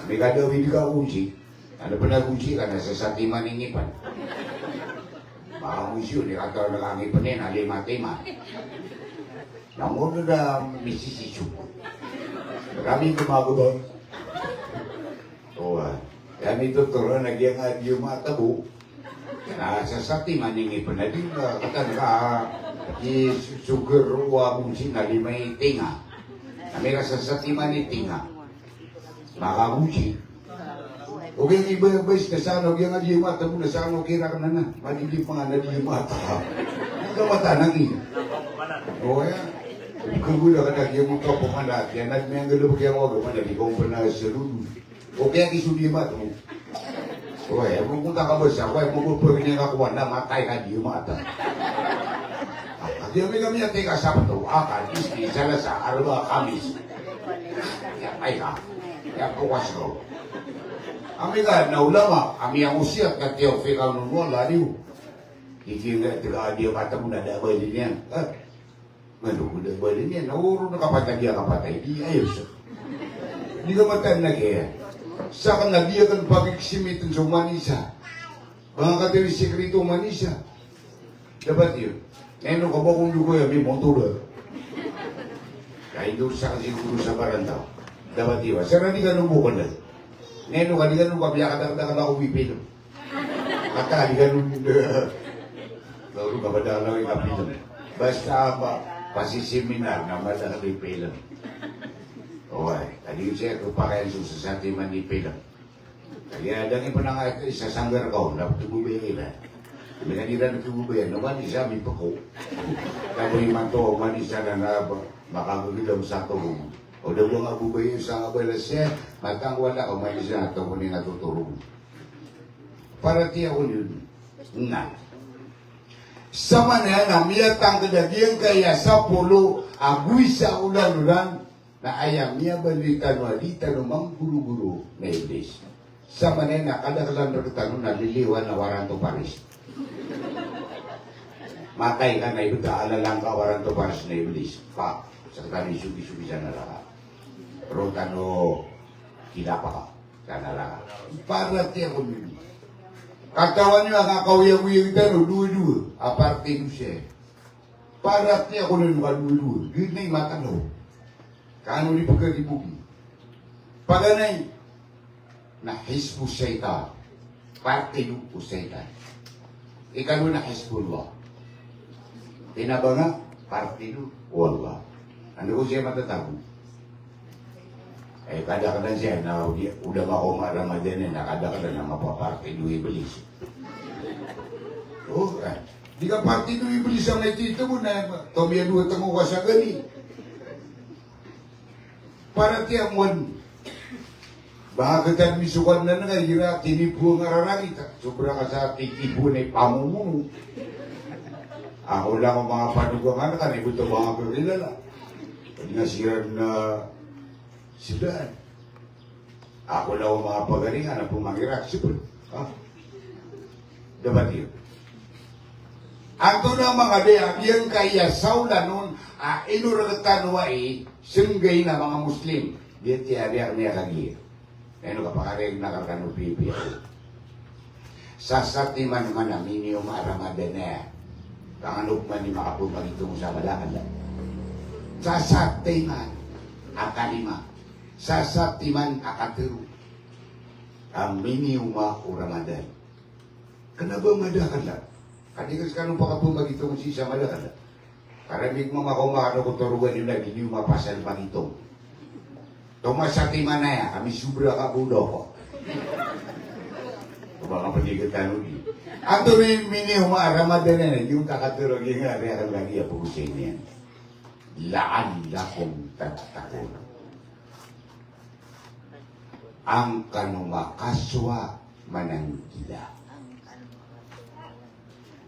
Kami kadawin ka uji. Ano pa nag-uji ka na sa satiman ng ipan? Baka uji yun, ikataw na kang ipan yun, alima-tima. Namun na misisisu. Maraming gumagawa. O, kami tuturo, nagyang yung matabo. Na sa satiman ng ipan na din, katan ka, sugar wa uji na limay tinga. Kami ka sa satiman ng tinga. Baka uji. Huwag yung iba-ibais na sana, huwag yung aliyumata mo na sana, kira ka na na. Malilip mga naliyumata ka. Ang kamata nang iya. O kaya, kagula ka na, yung mga kapumanat, yan at may ang galubag yung wag, manali kong pa na sa ludo. O kaya kisuliyumata mo. O kaya, pupunta ka ba siya, kaya mugulpagin niya kakuha na, matay ka liyumata. At yung may kami natin kasapato, akan, iski, salasa, arba, kamis. Kaya ay ka, kaya pukas ko. Kami ka na ulama, kami ang usiat na teofi ka nung wala niyo. Hindi nga, tiga dia mata mo na dabay din yan. Ano ko dabay din yan? Nauro na kapatay dia kapatay. Di ayos. Di ka matan na kaya. Sa kan na dia kan pagkiksimitin sa umanisa. Mga katiri sekreto umanisa. Dapat yun. Ngayon ka ba kung dugo yan, may motor. Kahit doon sa kasiguro sa barantaw. Dapat yun. Sana di ka nung na. Neno ka, di ganun ka, biya kadang-kadang ako wipil. Kata, di ganun. Lauro ka ba dalang yung kapil. Basta ba, pasiseminar na madang wipil. Okay, tadi siya ko pa kayo sa sati manipil. Kaya adang ipa na nga isasanggar ko, napatububay ila. Minanira na tububay, naman isa may pako. Kaya man to, man isa na makagagilaw sa tulong. O daw yung abubay yung sa abalas siya, matang wala o may isa ito kung natutulong. Para tiya ko yun. Na. Sama na yan, miyatang kadagyan kaya sa pulo, aguy sa ulan-ulan, na ayam niya balitan no mangguru-guru na iblis. Sama na yan, kadakalan na kita na liliwan na waranto Paris. Matay ka na ibigkaala lang ka waranto Paris na iblis. Pa, sa kami sugi-sugi sa nalaka. Pero tano, kilapa ka. Sana lang. Para tiya ko yun. Katawan nyo ang kakawiyang-wiyang tano, dua-dua. Aparte mo siya. Para tiya ko nun dua-dua. Yun na yung matanaw. Kano ni pagkatibugi. Paganay, na hisbu syaitan. Parte nyo po syaitan. Ikano na hisbullah. Tinabanga, parte nyo, wallah. Ano ko siya matatago? Eh, kadang-kadang siya na udah ako Ramadan na kadang-kadang na mapaparte do iblis. Oh, di ka parte do iblis ang naitito mo na tomya dua tango ka sa gani. Para tiya mo, baka tan misukan na nga, hira, tinipo ang ararangit. Sobra ka sa titipo na ipamumuno. Ako lang ang mga panugang anak, ibuto mga kakilala. Pag nasiran na Sudan. Ako lang ang mga pagalingan na pumangirak. Sipun. Dapat yun. Ato na mga deyang, yung kaya saula nun, inuragatan wai, singgay na mga Muslim. Diyan tiya niya kagir. Ano ka pakarig nakarkano pipi. Sasati man amini yung Ramadan na panganok man ni makapumag itong sa malakan. Sasati man akalima. Sasati man akatiru. Amini yung Ramadan. Kenapa madakan lang? Kadikas kanong pakapumag itong si sa malakan. Karabig mo makumakano kung turugan nila, hindi yung mapasal pang itong. Tumasati man na yan, kami subra ka budo ko. Baka patigatan ulit. Ang tuloy mini Ramadan na yung kakaturog yung ariyakan lagi ang pugusin niyan. Laan lakong tatakon. ang kanumakaswa mananggila.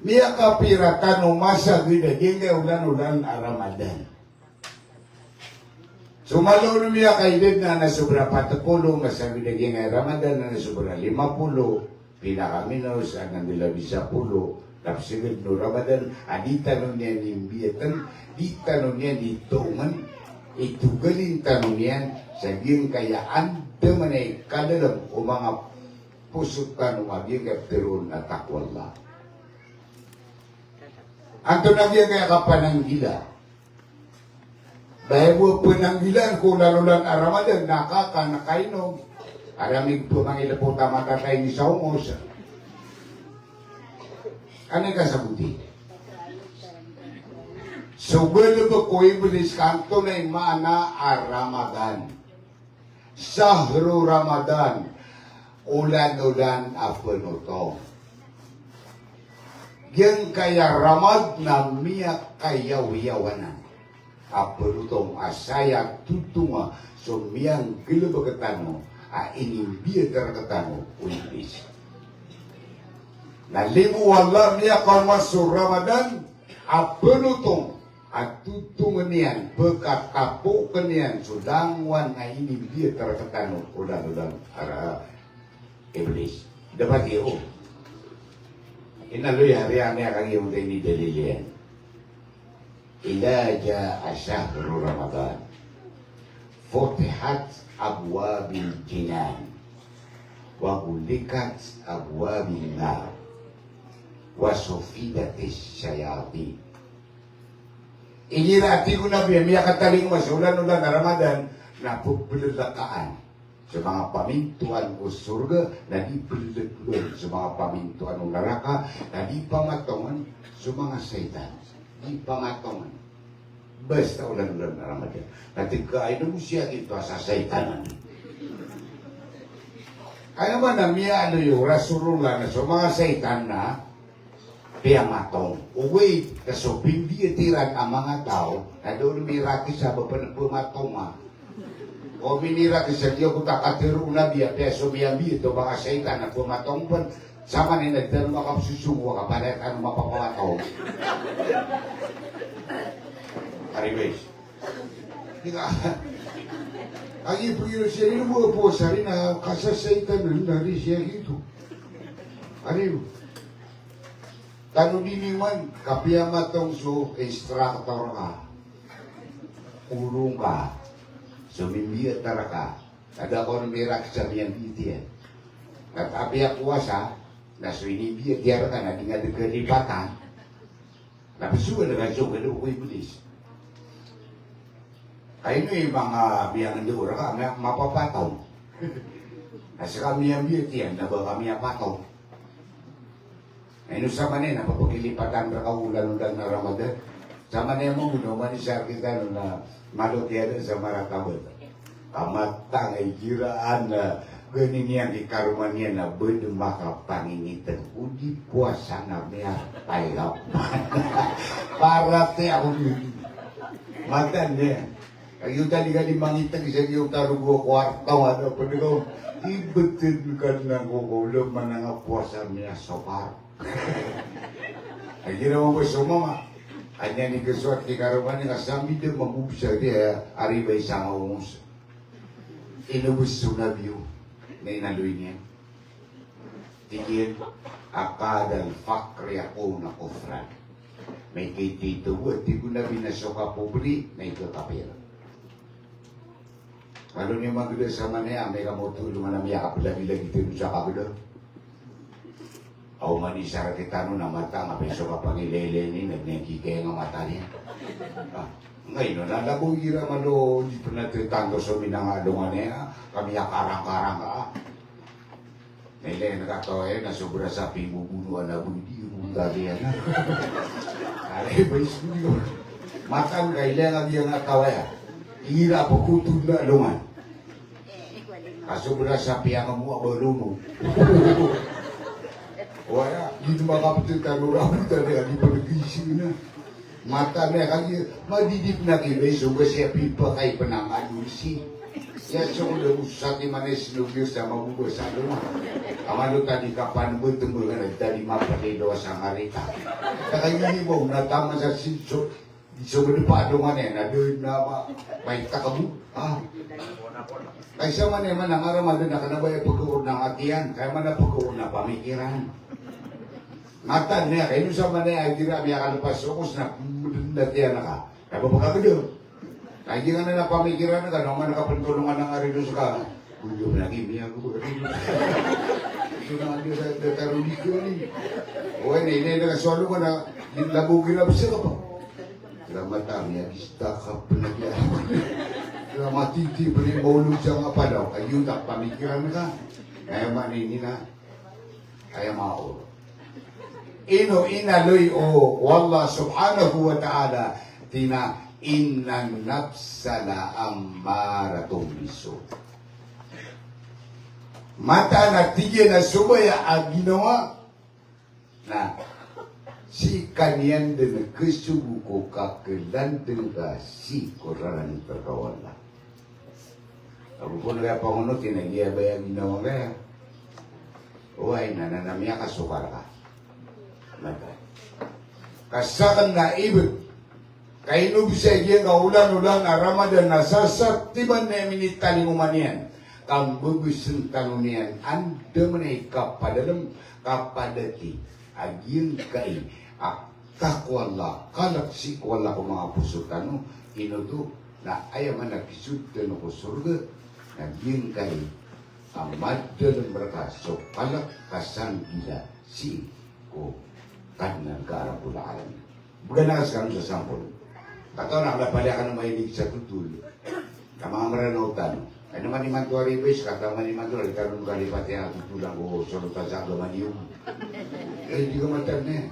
Miya kapira kanumasa gidaging kay ulan-ulan a Ramadan. Sumalo na miya kaidid na nasubra 40, masabi daging ay Ramadan na nasubra 50, pinakaminos ang nandilabi 10, tapsigad no Ramadan, adita no niya nimbiyatan, di tanong niya dituungan, itugalin tanong niyan, saging kayaan, damanay kadalam o mga pusot tanong aging kapteron at takwala. Ang tunagyan kaya kapananggila, dahil mo pananggilan kung lalulan a Ramadan, nakakanakainog, aramig po mga ilapunta matatay ni Saumos. Ano yung kasabuti? So, bueno po ko ibulis kanto na yung mana a Ramadan. Sahru Ramadan, ulan-ulan a penuto. Yan kaya ramad na miyak kayaw-yawanan. A penutong asaya tutunga so miyang gilabagatan mo a inimbiya karakatan mo uibis. Nalimu wala miyak kamasur Ramadan a penutong at tutungan niyan pagkatapukan niyan sudangwan na inimbiya karakatan mo ulan-ulan ara iblis. Dapat iyo. Inaloy harian niya kang iyong ni Dalilian. Ila jaa syahru Ramadan futihat abwabil jinan wa ghulikat abwabin nar wa sufidatis syayatin. Inirati ko na biya kataling masulan-ulan na Ramadan na pupulalakaan sa mga pamintuan o surga na di pululuan sa mga pamintuan o naraka na di pamatongan sa mga saitan. Di pamatongan. Basta ulan-ulan na Ramadan. Natigkain mo siya ito sa saitanan. Kaya naman na miya yung Rasulullah na sa mga saitan na piyamatong. Uwi, kaso pinditiran ang mga tao na doon miraki sa pumatong o minira kasi diyo ko takatiro na biya peso miyambi ito mga saitan na pumatong pun sama ni nagtanong makapsusungo ka palit ano mapapawataw. Anyways, ika ang ipagiro siya rin mo po sa rin na kasasaitan na rin siya ito. Ano tanong din naman, kapiyamatong so instructor ka, ulong ka, sumimbiya taraka, ada ko ng mirak sa miyang bitiyan. At apiyak kuwasa, na suinimbiya tiyara ka na tingad kalipatan, napisuwa na ganso, gano'n ko ibulis. Kayo yung mga biyang ndura ka, mapapataw. Nasa kami ang bitiyan, na ba kami apataw. Ayun sa manin, napapagilipatan na kaulan-ulan na Ramadan. Sa manin mo, naman siya kita na malutyan sa Maratabot. Amatang ay giraan na ganin niya di karuman niya na bedo makapangingitan. Udi puasa na niya ay lapan. Para te ako yun. Matan niya. Kayo tali ka di mangitang isa yung tarugo kwartaw. Ano pa nito? Ibatid ka na kukulog man nga puasa niya sopar. Ay ginawa ko sa mama. Kanya ni Kaswat ni Karuman ni kasami din magubsa dia aribay sa maungus. Inubos sunabiyo na inaloy niya. Tigil akadal fakri ako na kufran. May kay tito ko, di ko na binasoka publi na ito kapira. Ano niya magula sa manaya, may kamutulong na may akapilag-ilag ito sa kabila. Aw manisara kita no na mata nga peso ka pangilele ni nagnengkikaya nga mata niya. Ngayon na labong ira malo di pa natitando sa minangalungan niya kami karang-karang ka. Nile nagatoy na sobra sa pimubunuan na budi bundali yan. Ay ba isyo. Matan kailangan diya nga kawaya. Ira po kutod na alungan. Kasobra sa piyang mo abalunong. Wala, hindi makapatid ka nurang talaga, di pa nag-isip na. Mata na kaya, madidip na kibay, so kasi pipa kay panangalusi. Ya sudah usah di mana sinugyo sa mabubuhay sa ano. Amano tadi kapan mo tumbuhan tadi mapalido sa marita. Kaya ni mo natama sa sinso. Iso mo pa adungan na doon na may takabu. Kaysa man naman ang Ramadan na kanabay pagkuon ng atiyan. Kaya man na pagkuon na pamikiran. Matan niya, kayo sa man ay gira biya kalpas ukos na datiyan na ka. Kaya pa ka doon. Kaya nga na napamikiran na ka, nung man nakapantulungan ng arido sa ka. Uyo lagi biya ko arido. Ito na ang datarulik ko ni. O ini na solo ko na labugin na siya ka pa. Selamat ya kita kapelnya. Selamat titi beri maulud siya nga pa daw. Ayun tak pamikiran ka. Kaya man ini na. Kaya mau. Ino inaloy o wallah subhanahu wa ta'ala tina innan nafsala ammaratong biso. Mata na tigil na sumaya ang ginawa na si kanyan din kesubu ko kakelantin ka si koraran terkawala. Ako po na kaya pangunot, tinagiya ba yung ginawa kaya? Uway, nananamya ka, sukar ka. Mata. Kasakan na ibig. Kainu bisa dia kaulan-ulan na Ramadan na sasaktiban na minitali mo man yan. Kang bubusin tanunian, anda menaik kapadalam kapadati. Agin kai, takwala, kalak si kwala ko mga puso tanu, inuto na ayaman nakisud tanu ko surga, agin kai, amad dalam mereka, so kalak kasan gila si ko kanan ke arah pula alam. Bukan sekarang sa sampul. Kataon nakapalya ka ng mahilig sa tutul. Kamang maranautan. Ano man ni Mantuari Bes, kata man ni Mantuari, karun kalipat yang tutulang ko solutan sa agamaniyong. Di ko matan na.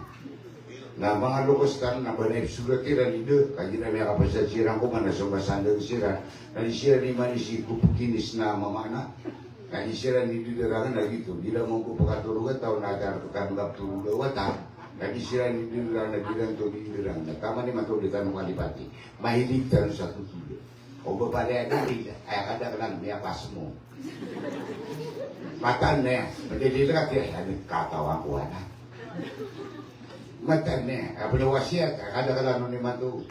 Na mga lokos tan na banay surat tira ni de, kaya na may kapasad sirang ko man na sumasandang sira. Nani sira ni manisi kupukinis na mamana. Nani sira ni diderangan na gitu. Bila mo ko pakaturugan, tao na agar tukang turugawa Lagi sila ni dirang na bilang to dirang na tama ni matulitan ng kalipati. Mahilig tayo sa tutulo. O babalaya na rin, ay kadang-kadang may apas mo. Matan na yan. Madililat yan. Ano katawa ko na. Matan na yan. Apos na wasyat, kadang-kadang ni matu.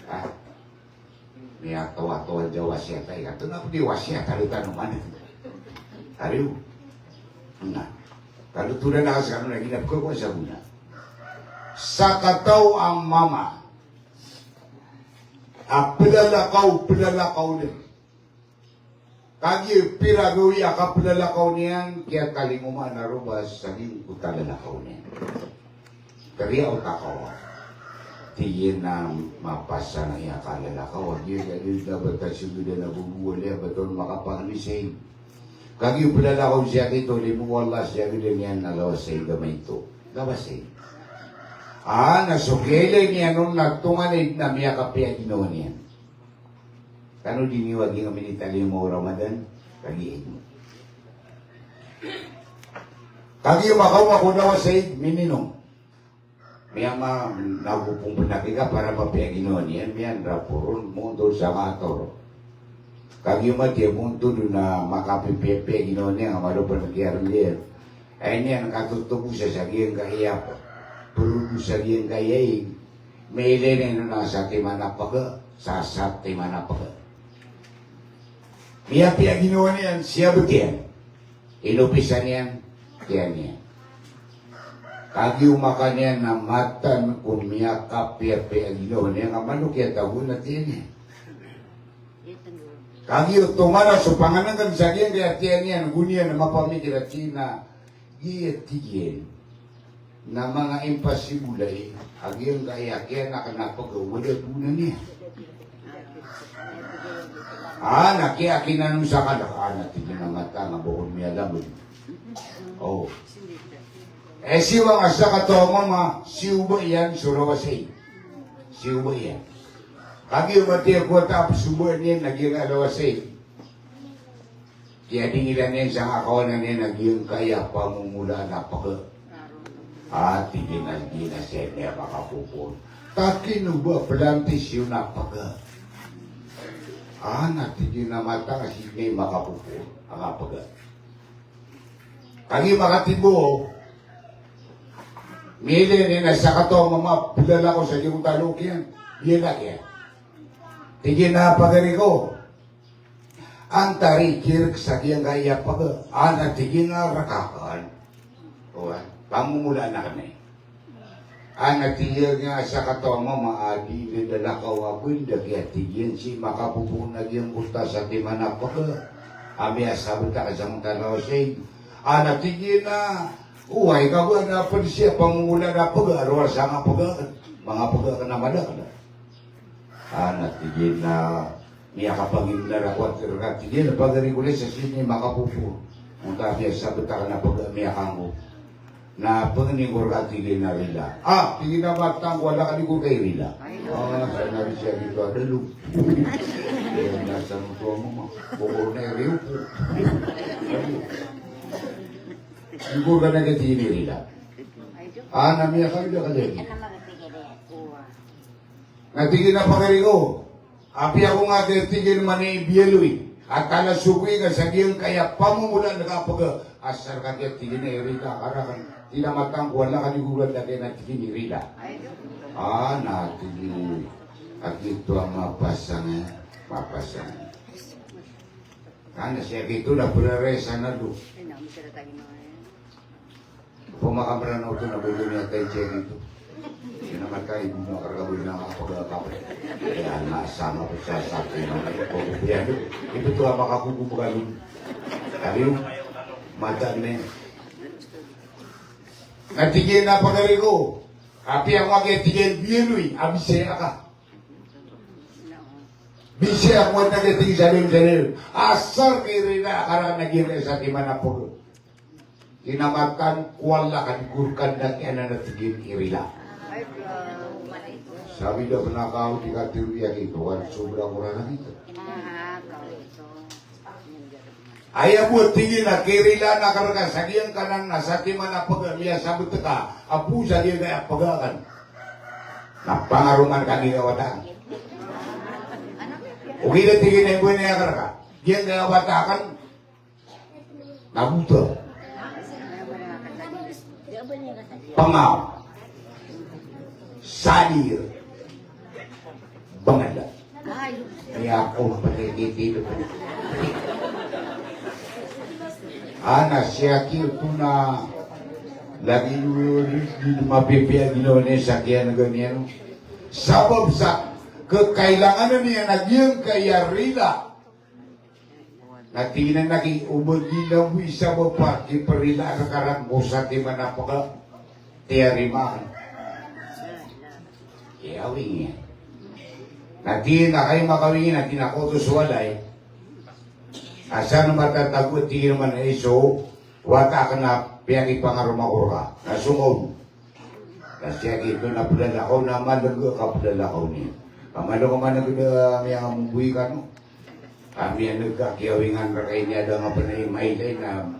May tawa-tawa dyan wasyat. Ay, ito na po di wasyat. Halutan naman ito. Haliw. Nga. Kalutunan na kasi kano na ginap ko sa muna. Sakataw ang mama. Pelalakaw din. Kagi piragawi pelalakaw niyan, kaya kalinguma na rubas sa lingkod talalakaw niyan. Kaya o takaw. Tiyin na mapasa na iya kalalakaw. Yung dapat kasyudo na bubuwali, baton makapanglisay. Kagi pelalakaw siya kito, limuwala siya din yan nalawas sa gamay ito. Labasay. Nasukele niya nung nagtunganid na miya kapya ginawa niya. Kano diniwagi nga minitali mo Ramadan? Kagiin mo. Kagi makaw makunawa sa mininong. Miya nagupong panakiga para mapya ginawa niya. Miya rapuron mo doon sa mator. Kagi mati mundo doon na makapipepe ginawa niya nga malupan nagyaran niya. Ay niya nakatutubo siya sa giyang kahiyap. Perusahaan kaya may lenen na sa timanapaga, sa timanapaga. Miya ginawa niyan, siya butihan. Inupisan niyan, tiyan niyan. Kagi umakan niyan na matan kung miya kapya ginawa niyan, ang manok yan tagun na tiyan niyan. Kagi tumara sa panganangan sa diyan, kaya tiyan niyan, guniyan na mapamikir at sina, giyatigyan. Na mga impasibulay, agyan kaya nakanapagawa na niya. Nakiakin na nung sa kalakaan natin yung mata nga bukod may alam. Oh. Siwa nga sa katoma nga, siuba yan, surawasay. Siuba yan. Kagi umatir ko tapos suba niya, naging alawasay. Kaya dingilan niya sa akawanan niya, naging kaya pamumula napaka. Tingin na siya niya makapupon. Takin ba, plantis yun napaga. Natigin na mata kasi may makapupo. Ang apaga. Kagi makatibo. Mili ni nasa kato mama pudala ko sa yung talukian. Yan lagi. Tigin na pagari ko. Ang tari kirk sa kiyang gaya paga. Tigin na rakakan. Pamumula na kami. Tigin nga sa kato mama adi dala ka wapun dagya tigin si makapupo na yung buta sa timana paga. Ami asabot ka sa mga tanaw siya. Tigin na. Uway ka ba na pa siya pangungula na pag-arwar sa mga pag na malak na. Tigil na niya kapagin na rakwat ka tigil na pag-ariguli sa sini makapupo. Kung tabi sa ka na pag-amiyakan ko. Na panginigor ka tigil na rila. Tigil na matang wala ka ligor kay rila. Sana rin siya dito adalo. Kaya nasa mutuwa mo bukor na iriw po. Siguro ka nagatigil nila. Namiya ka nila kalegi. Natigil na pagari ko. Api ako nga tigil mani biyeloy. At talasukwi ka sa giyang kaya pamumulan nakapag asar ka kaya tigil na irita. Karakan tinamatang wala ka nigulat na kaya natigil ni Rila. Natigil. At ito ang mapasang. Siya ito na puraresa na do. Pumakamera na ito na bulo niya tayo siya ito. Sinamatay, bumakaragawin na kapag-kapag. Kaya nasama ko siya sa akin. Ito ito ang makakukubugalun. Kaliw, matan na yun. Natigil na pagari ko. Api ang magatigil biyeloy, abisaya ka. Bisaya ako at nagatigil salim. Asar kay Rina, karang naging sa timana po. Kinamatan, wala kanigurkan na kaya na natigil irila. Sabi daw penakaw di katiruya gitu, kan sobra kurang itu. Ayah buat tinggi na kirila na karga sagiang kanan na sa timana pagamiya sabut teka, apu sagiang kaya pagakan. Napangaruman kami kawatan. Ugi na tinggi na ibu niya karga, dia kaya watakan, nabuto. Pengaw, sadir, bangada. Kaya ako patigil ko. Siya kito na lagi di mapipia ginawa niya sa kaya na ganyan. Sabab sa kekailangan niya nagyang kaya rila. Natinan naging ubod nilang wisa mo pa kiparila ka karang busa di manapaka tiarimahan. Kaya wingi. Natin na kayo makawingin na tinakotos walay. Asa na matatagot di naman na iso wata ka na piyagi pangarumahor ka. Nasungod. Kasi ito na pudalakaw na malaga ka pudalakaw niya. Pamalo ka man nagmiyang amumbuy ka no. Kami ang nagkakiyawingan na kayo niya daw nga pa na imailay na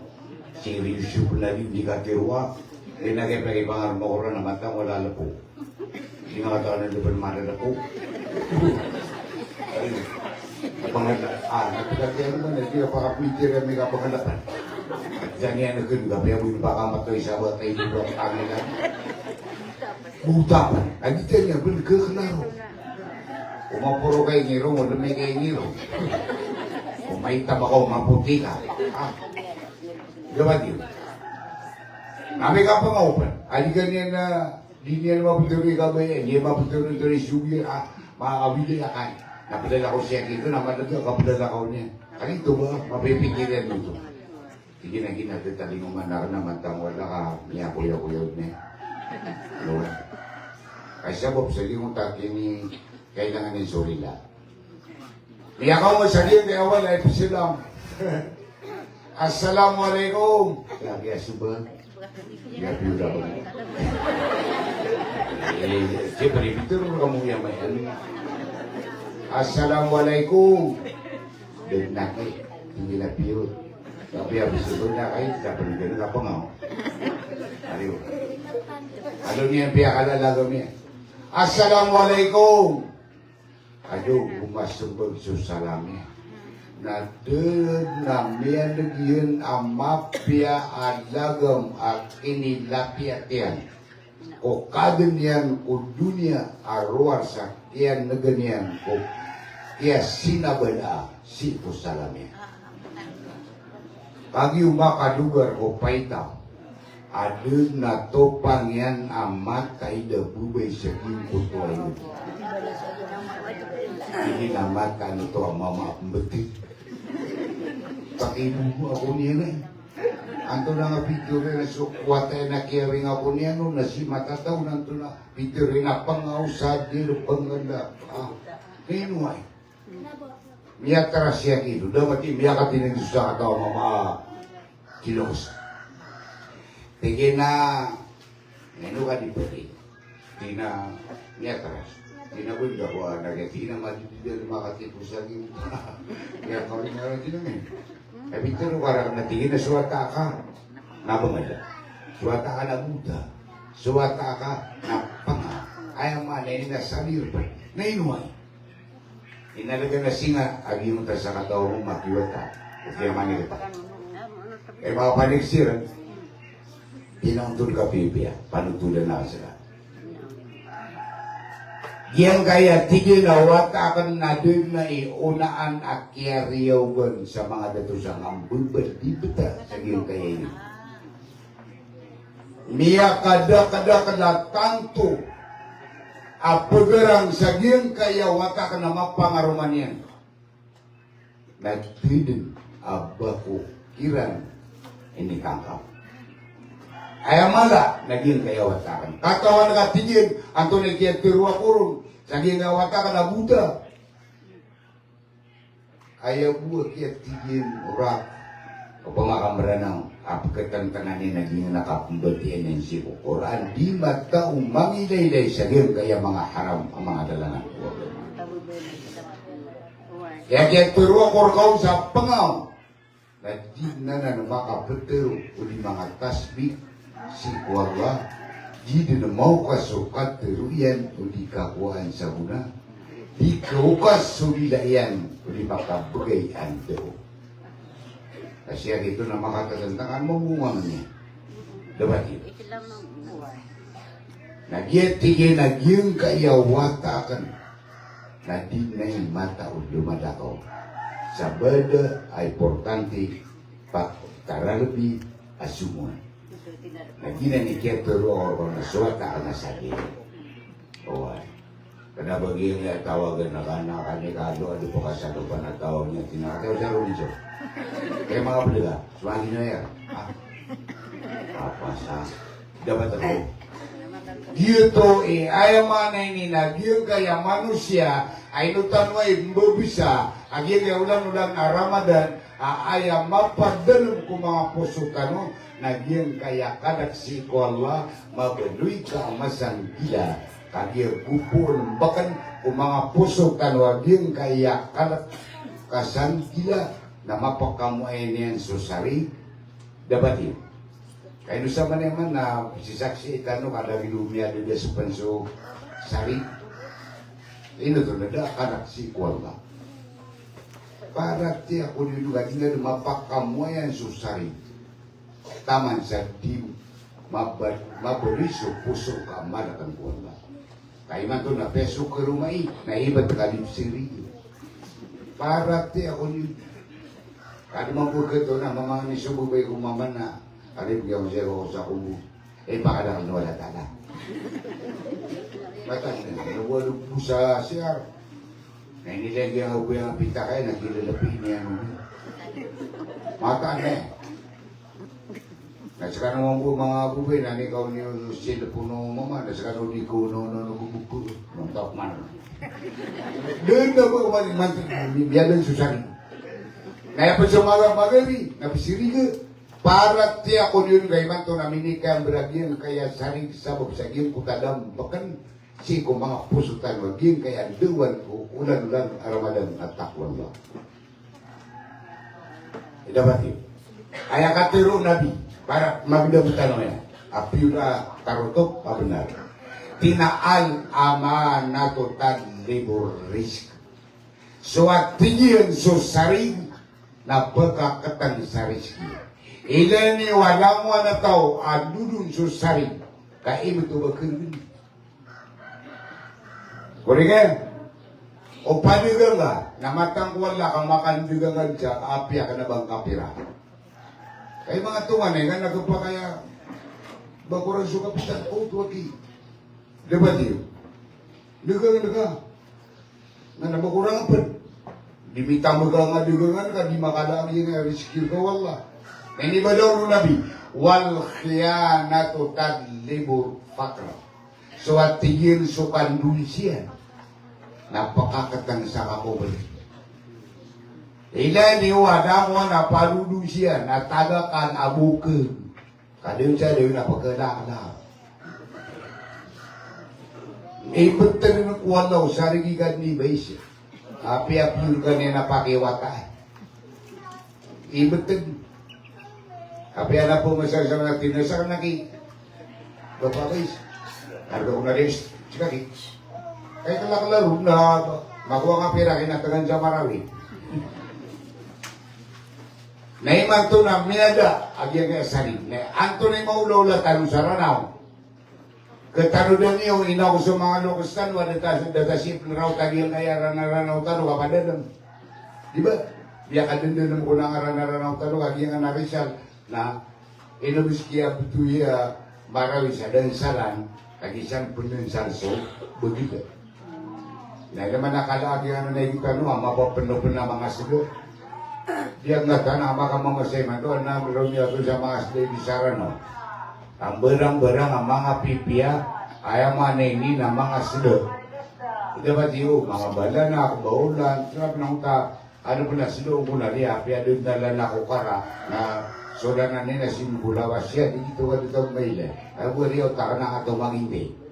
seryoso po na rin di katirwa. Hindi na kayo pag-ipangar mo na matang wala na po. Hindi nga katawa na lupan mara na po. Nagkakiyawin naman na hindi ka pakapitir at may kapagalapan. At dyan yan nagkakiyawin kaya mo yung pakamatoy sa bata yung dito ang tangilan. Butapan. At dito niya, nagkakalaro. Umapuro kay ngiro, wala may kay ngiro. May tabako, maputi ka. Gawad yun. Kami ka pa maupan. Ali ganyan na, di niya maputuri ka ba yan? Hindi maputuri ito rin sugi, makakabili ka kain. Napadala ko siya dito, napadala kapadala ko niya. Kanito ba? Mapipikiran dito. Sige na ginatataling umanar naman tang wala ka, niya kuya-kuya niya. Ano? Kasi sabab sa limong takin ni kailangan ni Surila. Niya ka mo sa liyan kaya wala ipisilang. Assalamualaikum. Lagi asuba. Gabi udah ba? Siyempre, bitur kamu yang mayan. Assalamualaikum. Dan naki, hindi na piyot. Tapi habis itu na kayo, dapat ganun ka pa nga. Aliw. Ano niya yung piyakala lagaw niya? Assalamualaikum. Aduh, umasembag susalami. Na namian nagiyan amapya alagam at inilapiatian. O kaganyan ko dunia arwar sa kiyan na ganyan ko kaya sinabala si Pusalami. Pagi umakadugar ko paitaw. Adun na to pangyan amat kaida bubay sa kingkutuay nito. Ini namat kan ito ang mama betik. Pakibubo ako niya na eh. Anto na nga picture na sukwatay na kiyaring ako niya no na si matataw nanto na picture na pangausad nilo panganda. Kinuay. Miya tarasya kito. Damati miya ka tinagis sa kataw mama kilos. Tingin na ngayon ka di pati. Tina miya taras. Tinabod ka po, nagati na matitidil makatipo sa aking kaya ka rin nga natin namin. Eh, Victor, parang natingin na suwata ka, nabangala. Suwata ka na Buddha. Suwata ka na panga. Ayaw manay na salir pa. Nainuay. Inalaga na singa, agi mo ta sa kataw mo makiwata. O kaya manigata. Eh, mga paniksiran, pinangtul ka pipiya, panutulan na sila. Yang kaya tigil na wata akan nadun na iunaan at kiariyawan sa mga datusang ambulbad di beta sa giyong kaya ini. Miya kada tanto apagarang sa giyong kaya wata ka na mapangaruman yan. Nagtidin abako kiran ini kangkap. Ayamala naging kayawatakan. Katawan ka tigil, anto nagkiyat pirwa kurong, saging kayawatakan na Buddha. Ayaw buwa kiyat tigil, urak, o pangakamaranaw, apakatantanan naging nakapumbatian ng sipo. Quran, di mata umangilaylay saging kaya mga haram ang mga dalangan. Kaya kiyat pirwa kurong sa pangaw, na di na makapetero o di mga tasbih, si Allah di na mau kasukat teruyan o di kakuan sa una di kaukas sulilayan o di makabagayan tero kasi ito na makatatantangan mamungang niya dapat ito nagyetigin nagyong kayawatakan na di na yung mata o lumadakaw sa bada ay importante pagkaralabi asumuan. Nagina ni Ketero o nasuwata ka na sabi. O kada bagay nga tawagan na kana ni Kado, ano po kasado pa na tawag niya, tinakataw sa rin siya. Kaya mga palaga, sumagi na yan. Papas ha. Dapat ako. Dito ayaw manay ni nagyong kaya manusia, ay nutanway mbubisa, agyan kaya ulan-ulan na Ramadan, ayaw mapadalong kung mga pusutan mo, nagyang kaya kadaksi ko Allah mabeluy ka masang gila kagir kupur bahkan kung mga puso kanwaging kaya kadak kasang gila na mapakamu ay niyan susari dapat yun kaya doon sa maneman na si saksi itano kada gilumya doon sa panso sari ino doon na kadaksi ko Allah para ti ako dito gagina mapakamu ay susari taman sa di maberiso puso ka malakan ko Allah. Kaya man to na peso ka rumay, naibat ka din siri. Para ti ako ni kada mapurka to na mamang ni sububay ko maman na alip yung zero sa kubo. Eh baka na wala tala. Matan na nawalo po sa siya. Na inilagyan ako yung pitakay, nagkilalapin niya nung. Matan na Nasaka naman po mga bubay na ikaw niyo sila po nung mama. Nasaka naman di ko nabubugpuro. Nung tawag man. Doon na po kumalimantag. Biyalan susari. Kaya pa sa mga magari. Napisiri ka. Para tiya ko yun kay manto namin ikang beragyan. Kaya saring sabab sa gim ko talam. Bakan si ko mga pusutan wagin. Kaya duwan ko ulan-ulan Ramadan at takwan ba. Dapat yun. Kaya katiro nabi. Para magdabutan mo yan. Apyura tarutok, pabenar. Tinaal ama natutan libur risk suatiyan susaring na pagkakatang sa riski. Ilan ni walang na tao adudun susaring kaimot ba kagin. Kurigan, o panigang nga, namatang wala kang makandigangan siya, apya ka na bang kapira. Kaya mga tungan eh, nga nagpa kaya, bakurang sukapitan, o tuwagi. Diba diyo? Liga. Nga nabakurang apad. Dimitang mga digangan ka, di makalaang yung riskil ka, wala. Ini ba daw nung nabi? Wal khiyanatu tadlibur fakra. So at tigil sukan dulsiyan. Napakakatang sa kakubal. Ilan ni wada mo na paludu siya na tagakan abuken. Kadang siya din napagkalala. Ibetan ng kuwalaw sa rigigan ni Baisya. Api-api ka niya napakiwata. Ibetan. Api anak po masasama natin. Nasa ka naki. Bapak Baisya. Harga ko na rin. Sikaki. Kaya kalak-laro na makuha nga pira kinatagan sa Marawi. Naiman to na minada agyan kaya sarin. Anto na maulaw tanong sa ranaw. Katano na niyo ina ko sa mga lokastan wala datasip na raw tagil kaya ranaw tanong kapadadam. Diba? Biya ka din din ko na nga ranaw tanong agyan nga narisal na inubis kaya butuya Marawi sa dansalan kagisan punin salso begitu. Nah, naman nakalagi ano na yung tanong, mapapanopon na mga sigo. Diyan nga ka na makamangasay man doon na meron niya doon sa mga sigo di Sarano. Ang berang-berang ang mga pipia, ay ang mga naini na mga sigo. Ito ba diyo, mga bala na ako baulan, sarap nang ta, ano po na sigo ko na riya, pia doon dala na ako kara, na soda na nila simbulawas siya, di dito ka dito maila. Ay po riyo, taka na ka tumangindi.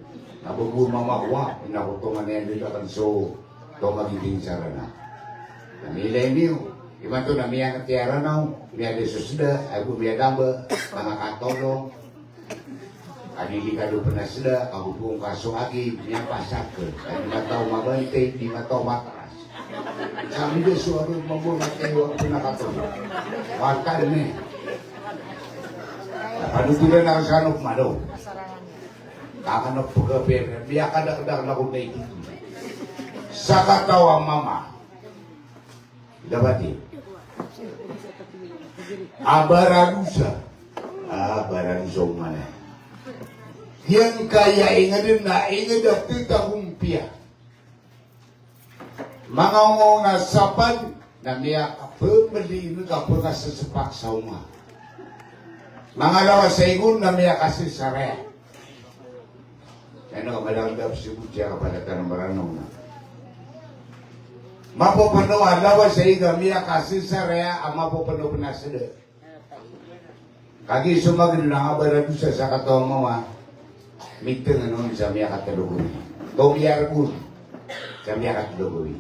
Nabugo mamakuha, inakutungan na yan dito kan so ito magiging sarana. Namilay niyo, iman to namiyang tiara na, miya de susda, ay bumiya damba, mga katolong, adilikado pa na sila, kabubong kaso agi, miya pasak ke, ay di mataw mabante, di mataw matras. Sabi de suaro mabulat kayo ang pinakatulong. Wakal ni. Panutulan na sa anok malo. Kakanap po ka pera, biya ka na kung naikit. Sa katawang mama, dabati, abaradusa, mana. Yang kaya ingadin na ingadap kita kumpia. Mga na sapan, na miya pemeli ka po sa sepak sa uma. Mga lawa sa ingon na miya kasi saraya. Ano malangdap si Butya kepada tanah meranong na. Mapopano alawa sa iga miya kasih saraya mapopano penasada. Kagi sumagin na ngabarado sa katawang mama. Miteng ano sa miya kataluguri. Tomiyar pun sa miya kataluguri.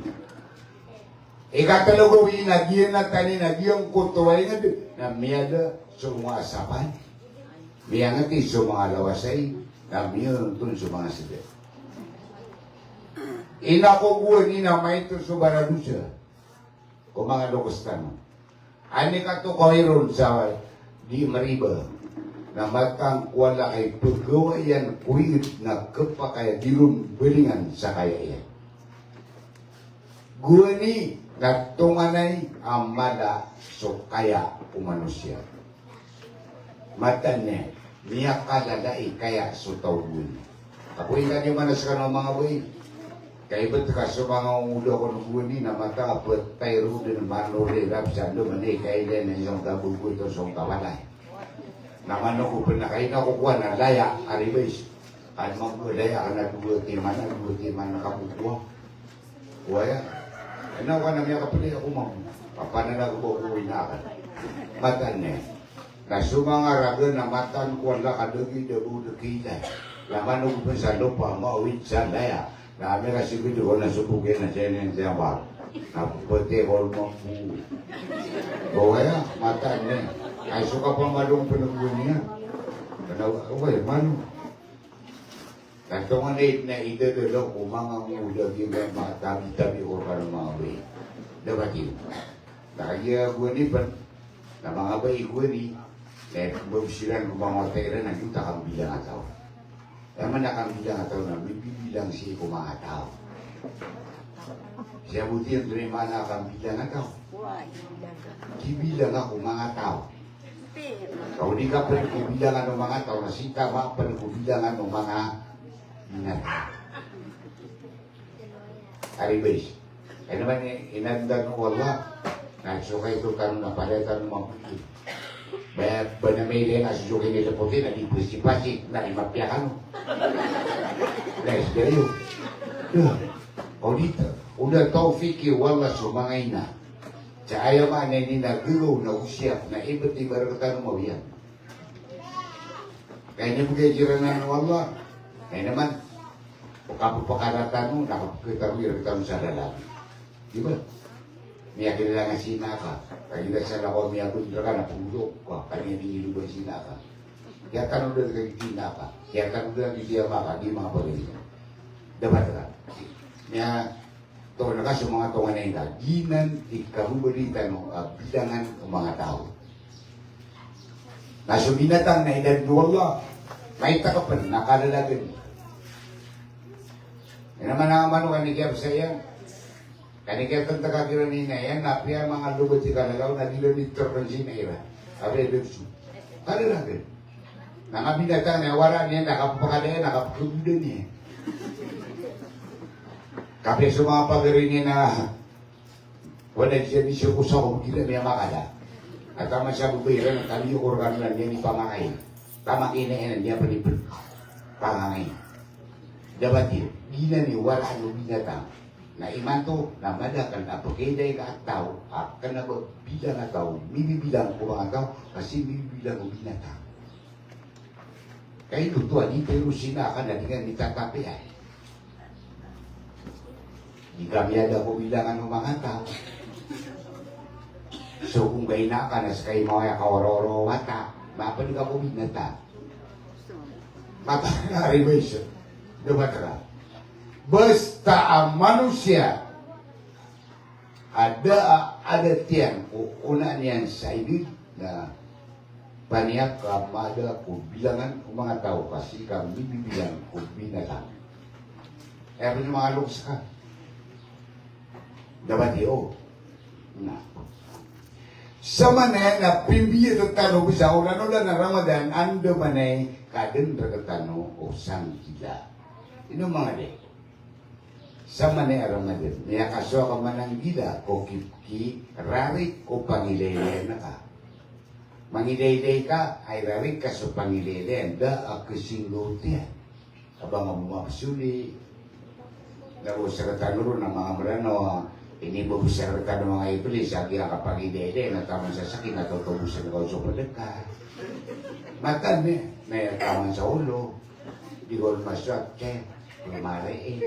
Ikataluguri nagiyan na tani nagiyang kutuway nga na miya da semua asapan. Miya nga ti semua alawa sa iga. Kami yun sa mga sila. Inakuguan ina may ito sa baradusa. Kung mga lokostan. Ani ka to kairon sa di mariba. Na matang wala kay paggawayan kuwit na kapakaya dirun belingan sa kaya yan. Guani na tunganay ang mala so kaya umanusya. Matan niya kalalai kaya sutawun. Apoy ka niyo manas ka ng mga buhay. Kaibat ka sa mga ulo ko ng buhay na mata apot tayro din manore rapsando mani kailan na isang gabugo ito sa kawalay. Naman ako pinakain ako kuha na laya aribes. At magulaya ka na duguti man nakabukuha. Kuya, ano ka na miya kapili ako ma'am. Papanala ko po na ka. Matan niya. Na sumangaraga na matan ko wala kadagi dabu dekita. Laman ko sa lupa mawit sa laya. Na kami kasi ko na subugin na siya ng siyawag. Na puti ko mo po. O kaya matan niya. Ay suka pa malong pinagbuhin niya. Okay, mano. Kanto nga na idadalo ko mga mulag yung mga tabi-tabi ko para mga way. Dapat yun. Nakagaya gue ni pan, na mga bayi gue ni, dahil babusiran ko mga tera na yung takang bilang ataw. Yaman nakang bilang ataw na, may bibilang siya ko mga tao. Siya buti ang terima na akang bilang ataw. Kibilang ako mga tao. Kau di ka pwede kubilangan ng mga tao na sita ba pwede kubilangan ng mga binatang. Aribes. Kaya naman inandan ko wala. Nagsukay ito tanong na palitan ng mga puti. Bayak ba na may rin nasusukay nila puti na di pwesi-pasi na imapiakan mo. Dahil kayo. O dito. Una taufiki wala sumangay na. Sa ayaw man na ninaguro na usyap na iba't iba rin ka mo yan. Kaya niya bugay jiranan ng Allah. Kaya naman, kapapakaratan mo, nakapagkita mo yung sa lalaki. Diba? Miya kailangan sinaka. Kaya sa lako miya kundra ka na pulok ka. Kanya nilubay sinaka. Kaya tanong doon kay sinaka. Kaya tanong doon kay siya maka, di mga pagkakas. Dapat ka. Miya, ito na ka sa mga tungan na ina, ginan ikabubalita ng bilangan ng mga tao. Nasa binatang na edad ni Allah, may takapan, nakalalagan. Yan naman ang amano kanikiyap sa yan. Kanikiyap ang tagakiran nina yan, napiya mga lubot si kalalaw na dilo nito ng sinaira. Abre duksu. Kalalagan. Nang binatang na wara niya, nakapapakalayan, nakapakubudan niya. Kapag sa mga pagarinig na wala siya ni siya kusa kung gila niya makala. At tama siya bubayran ng kaliyo kurgan lang niya ni pangangay. Tama kinainan niya palipin. Pangangay. Dapat yun, gila ni wala ano binatang. Na imanto na madakan na pagkaiday ka at tao, akan na bilang at tao, bibilang ko mga tao, kasi bibilang ko binatang. Kaya tutuan, di pero sinakan na dengan nitatapi ay. Di kami ada ko bilangan ng mga tao. So kung kaina ka na sa kayo mga kawaroro wata, mapan ka ko binata. Mata nga revision. Dapat ka. Basta ang manusia ada tiyan o una niyan sa ibig na paniyak ka mada ko bilangan ng mga tao kasi kami bibilang ko binatang. Kaya pa yung mga luksa. Dapat iyo. Na. Sa manay na pimbiya ito tanong sa ulan na Ramadan, ando manay kadang terketano o sangkila. Ino mga de. Sa manay Ramadan, niya kaswa ka manang gila o kipki, rarik o pangilele na ka. Mangilele ka, ay rarik ka sa pangilele, da akasinglotian. Abang ang mamasuli, laro sa katanuro ng mga marano, ini bubusarkan ng mga iblis, lagi ang kapag-idede, nataman sa sakit, natutubusan ko sa pagdaka. Matan niya, may nataman sa ulo, di ko maswag, pamari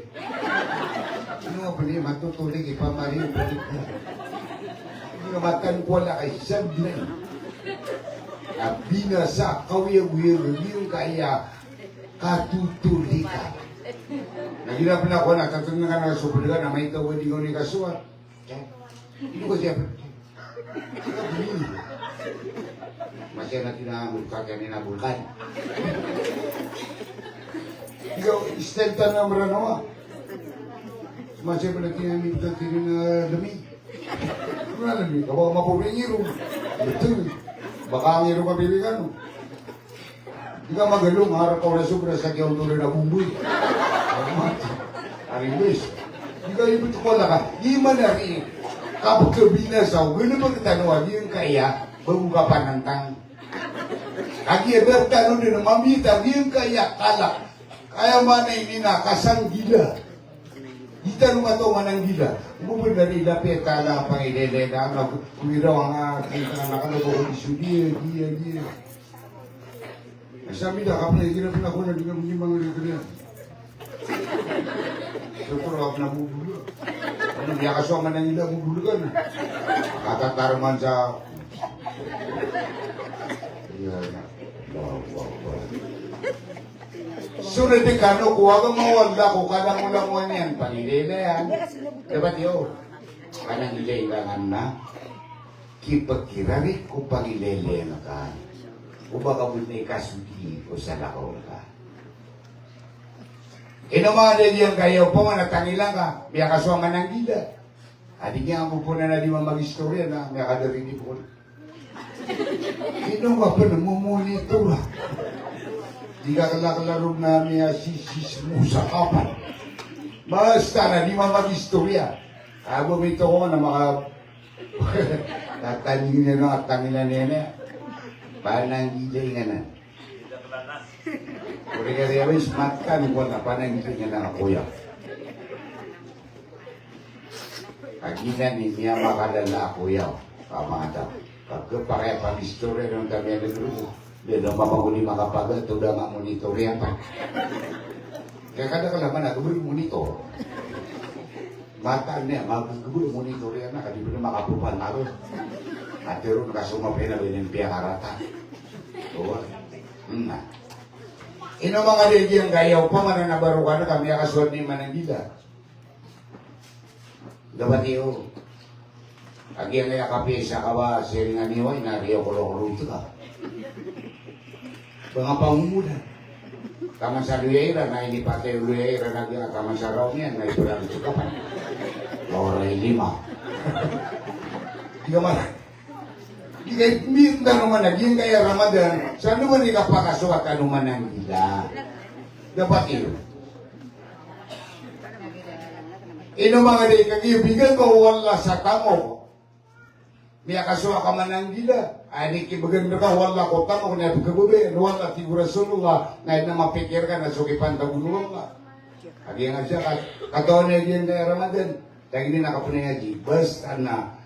Ano nga pala, matutulig, ipamari yung pagdaka. Hindi nga matan ko wala kay sablay. Binasa, kawiyag-wiyag, yung kaya katutulikan. Nagila pala ako na, tatang na ka na supulga na may tawad ko ni kasuat. Hindi ko siya. Masya na tinamulkan ka ni nabulkan. Ikaw, istenta na maranawa. Masya pa na tinamulkan ka ni lamig. Ano na lamig? Kapag mapupingiro. Betul. Baka ang iro kapilikan. Hindi ka magalong, harap ka na sobra sa kiyong tuloy na bumbuy. Aribes. Hindi ka ibig ko na ka. Di man na rin. Kapag kabina sa ulo na magtanong, di yung kaya, bago ka panantang. Kagi ada tanong din, mamita, di yung kaya kalak. Kaya man na hindi nakasang gila. Di tanong ito manang gila. Umubod na rin lapit, tala, pangilele, na kumiraw ang aking nakalabo ko iso, dia. Sabi na, kapag ginapin ako na dengan mga rin. Syukur ako na bubulu. Ano, biya kasama na nila bubulu ka na. Katatarman sa... Sunod din ka, no? Kuha kang mawala ko, kadang ulang mo yan. Pangilila yan. Dapat yun. kanang ilaylangan na kipagkirari ko pagilele na ka. Ubagabot na ikasudi o sa lakaw ka. Mga dali ang kayaw pa manatangilang ka, may akaswaman ng gila. Adi nga mo po na di mag-istorya na may akadarini po. Nga pa namumonitor ha. Di ka kalakalaro na may asisis mo sa kapan. Basta na di mag-istorya. Abo may ito ko na maka... Tatanyin niya nung at tangilan niya na. Panang gila nga na. Kuri ka rin smart ka, nung na panang gila nga na kuya. Agina ni niya makalala kuya. Pamata. Pagkapakaya pag-istorya ng kami ang grupo. Di na mamaguli makapagal, ito na mga monitorya pa. Kaya kada kalaman na, gawin monitor. Mata niya, magagawin monitorya na, kasi na makapupan na rin. At yun, nakasumapin na binimpiya karata. Tuwa. Mga legiyang gayaw pa, mananabaro ka na kami akaswad ni Manangila. Dapat iyo. Agi ang kape sa kawa, siringan niyo ay nariyaw kulo-kulo ito ka. Mga pangumulan. Taman sa Luyeira, na hindi pati Luyeira na diyan, taman sa Romian, na ito lang ito ka pa. Oray 5. Di ka man. Di ka minta naman naging kaya Ramadan, saan naman di ka pakasuat anuman ang gila. Dapat iyo. Mga di kagibigan ko wala sa tamo. Miya kasua ka man ang gila. Ani kibagan ka wala ko tamo na pagkabubi. Wala tigurasun nga na mapikir ka na sukipan tagunulong ka. Agi nga siya kataon na yun kaya Ramadan. Lagi din nakapunay haji. Basta na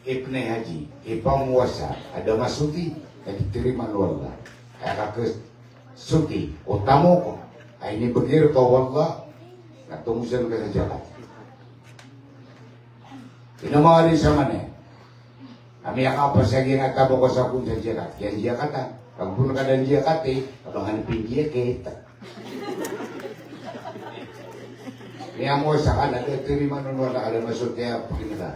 ipnay haji. Ipamuwasa. Ada masuti. Nagtiriman wala. Kaya kakasuti. O tamo ko. Ay nibagir ka wala. Natumusan ka sa jalan. Mga rin sa man Kami apa sa ginatabo ko sa kung sa jakat. Yan jakatan. Pag puno ka ng jakat abang hanapin jakat. Niya mo sa kanan, ito rin man nun wala ka na masod kaya pakinala.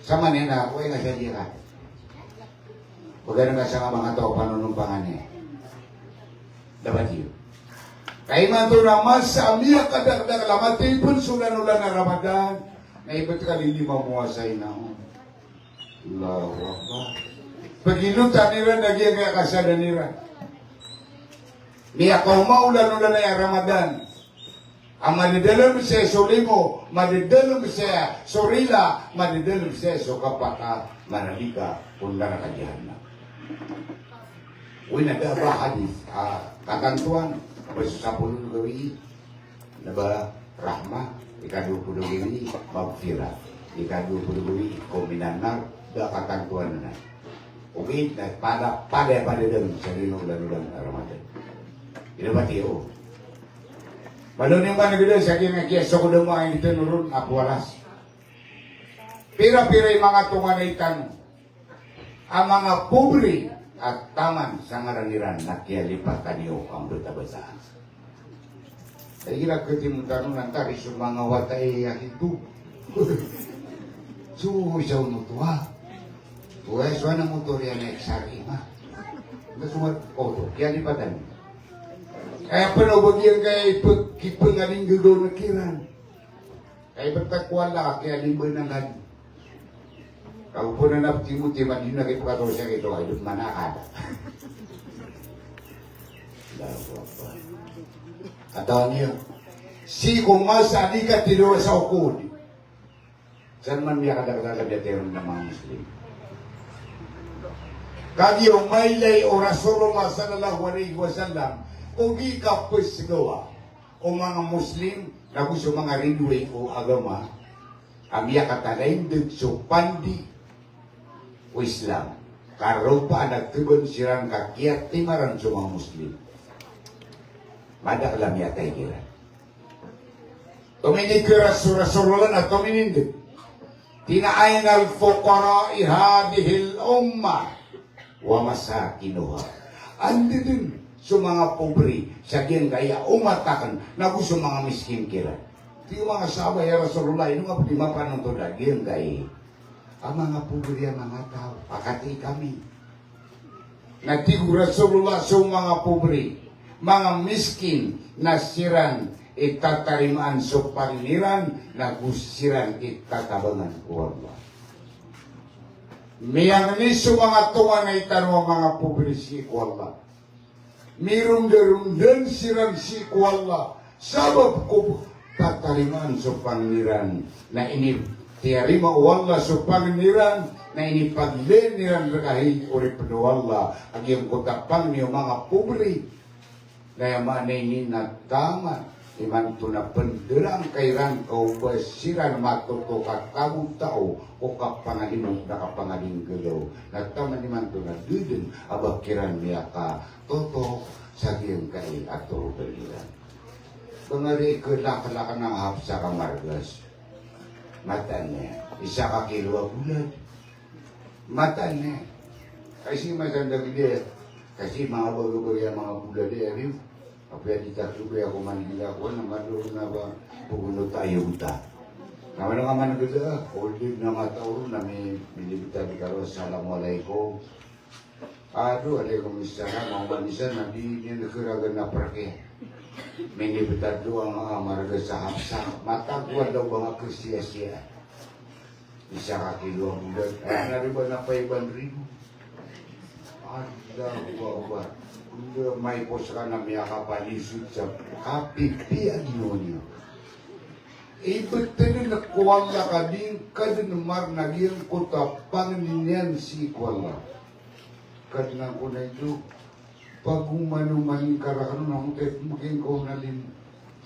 Sa man na, huwag nga sa jakat. Huwag nga sa mga tao panunumpangan niya. Dapat yun. Kaya man ito naman sa amiyak kadagdag lamatay pun sulan-ulan na Ramadan na iba't kalili mamuasay na ako. Lawa ba? Pag-inutan nila, nagyang kaya kasada nila. Niya kung maulan-ulan na yung Ramadan, ang madidalom siya sulimo, madidalom siya surila, madidalom siya sukapaka, manalika, punla na kadyahan na. Uy, nagaba hadis, kakantuan, Beso sa pulong gawi, naba rahma, ikadupulo gawi, magfira, ikadupulo gawi, kominanar, kakantuan na. Okay, pada doon sa rinong-lanulang Ramadan. Inabati o. Balon yung managulong sa kinagkiyaso ko mo ay ito nurun, apwalas. Pira-pira yung mga tunganaitan, ang mga pobre, at taman sa ngaraniran na kialipatan niyo ang betabasaan. Ay ginagkatim tanong ng tari sa mga watay yakitu. Suho siya umutuwa. Tuwa siya ng motor yan na eksari ma. Nasumat oto, kialipatan. Kaya panawagyan kaya ipangaling gagaw na kiran. Kaya batakwala kaya limban ng hadi. Kalau pun nak timuti mandi nak kita kata saya itu hidup mana ada. Katanya si kumasa di ka tidur sa ukod. Saan man niya kadagdagan dia terong ng mga Muslim. Kadi umaylay o Rasulullah sallallahu alaihi wasallam ugi ka pesgawa o mga Muslim na gusto mga rinduay o agama amya katalain din so pandi o Islam. Karo pa nagtubon sirang kakiat timaran sa mga Muslim. Madak lang yatay kira. Tuminig kira sa Rasulullah na tuminindig. Tinaayin al-fuqara'i hadihil umma wa masakinuha. Andi din sa mga pobre sa kaya umatakan na gusto mga miskin kira. Di mga sahabat ya Rasulullah ini nga di mapanonton lagi ang kay. Ang mga pubri ang mga tao, pakati kami. Natigo Rasulullah sa mga pubri, mga miskin na siran itatarimaan sa pangliran, nagusiran itatabangan ko Allah. Miyang ni sa mga tunga na itanong mga pubri si ko Allah. Mirumdarumdan siran si ko Allah. Sabab ko tatarimaan sa pangliran na ini tiarima wala sa pangliran na ini pagleniran kahit uri pedo Allah ang iyong kutapang niyo mga pubri na yaman ini nataman iman to na penderang kairan kau besiran matuto katabu tao o kapangalimong nakapangaling galaw nataman iman to na dudin abakiran niya ka toto sa iyong kay ato beliran pangari kelak-kelakan ng hapsa kamargas matanya isa ka kilo bulan matanya kasi masanda dia kasi mga bago-bago mga bulan dia rin apa yang ditaklubi ako manila ko na maduro na ba puguno tayo uta naman nga man gada olid na matawro na may bilibita di karo assalamualaikum aduh alaikumsalam mga manisa na di nakiragan na parke may nibitad doang mga marga sa hapsa matagwan daw mga kristiya-siya isa ka kilo ang bulan nariba na 5,000 ada buwa may pos ka na miyakapalisod sa kapipian nyo ibigtin na kuwala ka din kadinumar naging kutapang ninyan si kuwala kadinang ko na ito pag umanumanin karakano na mutet maging ko na din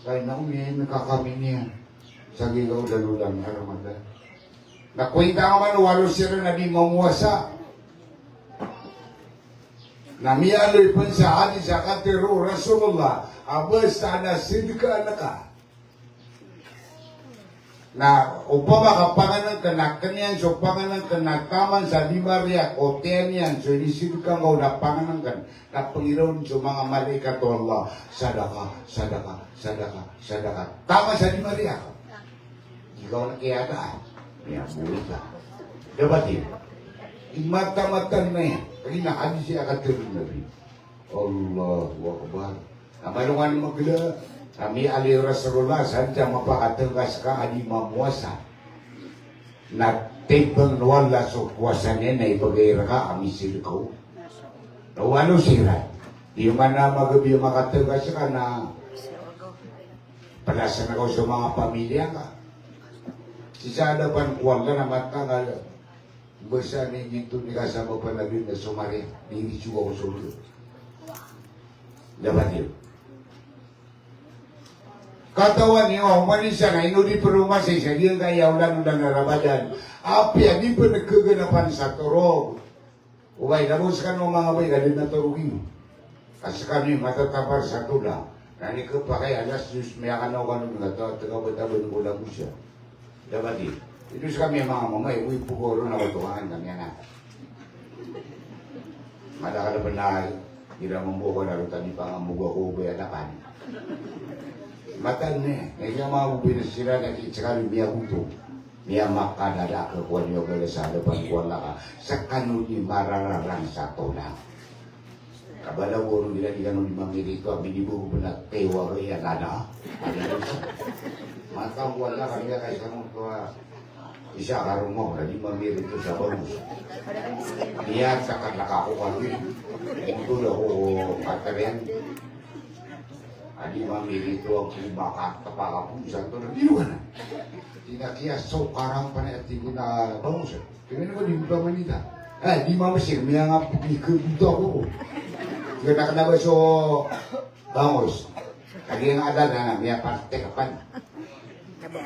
kaya na umihay nakakami niya sa gigaw dalulang haramada nakwenta ka man walo sila na di mamuwasa Namiyaloy pun sa hadis sa katiru Rasulullah abas sana sidka anaka na upama kapanganan ka na kanyan so panganan ka na taman sa limarya o tenyan so inisidka mo na panganan ka na Panginoon so mga malaikat o Allah sadaka, sadaka, sadaka, sadaka tama sa limarya ikaw na kaya ka niya buhay ka dabatin imata-matan na yan kaya nakadis siya katirin na rin Allahu Akbar namalungan magla kami ali Rasulullah sadya mapakatengkas ka adi mamuasa na tibang wala so kuasa niya na ibagay ka amisil ko nawalo sila di man na magabi makatengkas ka na palasa na ko sa mga pamilya ka sisada pan kuwala na matangal basa ni dito ni kasama pa na rin na sumari hindi siya ko solo dapat yun katawan niyo umalis siya na inudi perumah siya dia kaya ulan ulang na Ramadan api di pa nagkaganapan sa turog ubay namuskan mo mga bay galit na turugin kasi kami matatapar sa tula nani ko pa kay alas just may akanaw ka nung taga-batabon ko lang mo siya dapat yun itu kami mga mamay, uwi pugoro na matuhaan kami na. Madakala pa na, hindi naman buko na rin tani pa nga muga ko ubay anakan. Matan na ngayon mga ubay na sila na kitsakan biya kuto. Biya makadala ka kuwan yung galasada pang kuwan ka. Sa kanun ni marararang sa tola. Kabalaw ko nung ilan ilan nung mamirito, binibugo pa na tewa ko yan na. Matang kuwan na kanya kayo sa mga isa karong mo, hindi mamirito sa bangus. Niya sa kanlaka ko kami. Ito na ko katarin. Hindi mamirito ang kumakat kapakapusan. Ito na, dino ka na. Tinakiyas so karang panayati ko na bangus. Kaya naman, di ba manita? Di mamasir, may nga ikabuto ako. Kaya nakalabas so bangus. Kaya nga adal na may parte kapan.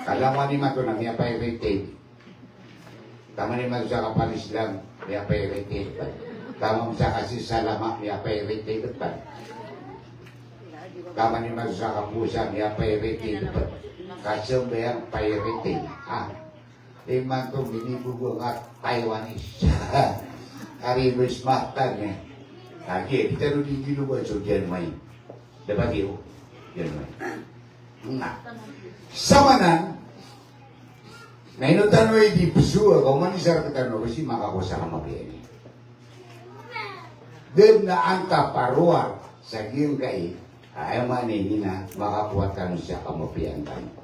Kalaman ni Mato na may pa-irritate. Tama ni Mato sa kapalis lang, may pa-irritate pa. Tama sa kasi salama, may pa-irritate pa. Tama ni Mato sa kapusa, may pa-irritate pa. Kasi may pa-irritate. Iman to, binibugo nga Taiwanese. Karibis matan eh. Lagi, kita rin giluwa so Jermay. Dapat yun, Jermay. Nah, samanan, na inutan mo di pusua, kung manisar ka tanong, kasi makakusa ka mabiyani. Dan na anta paruar sa giyong kai, ayaw manini na makakuha tanong siya kamapian tanong.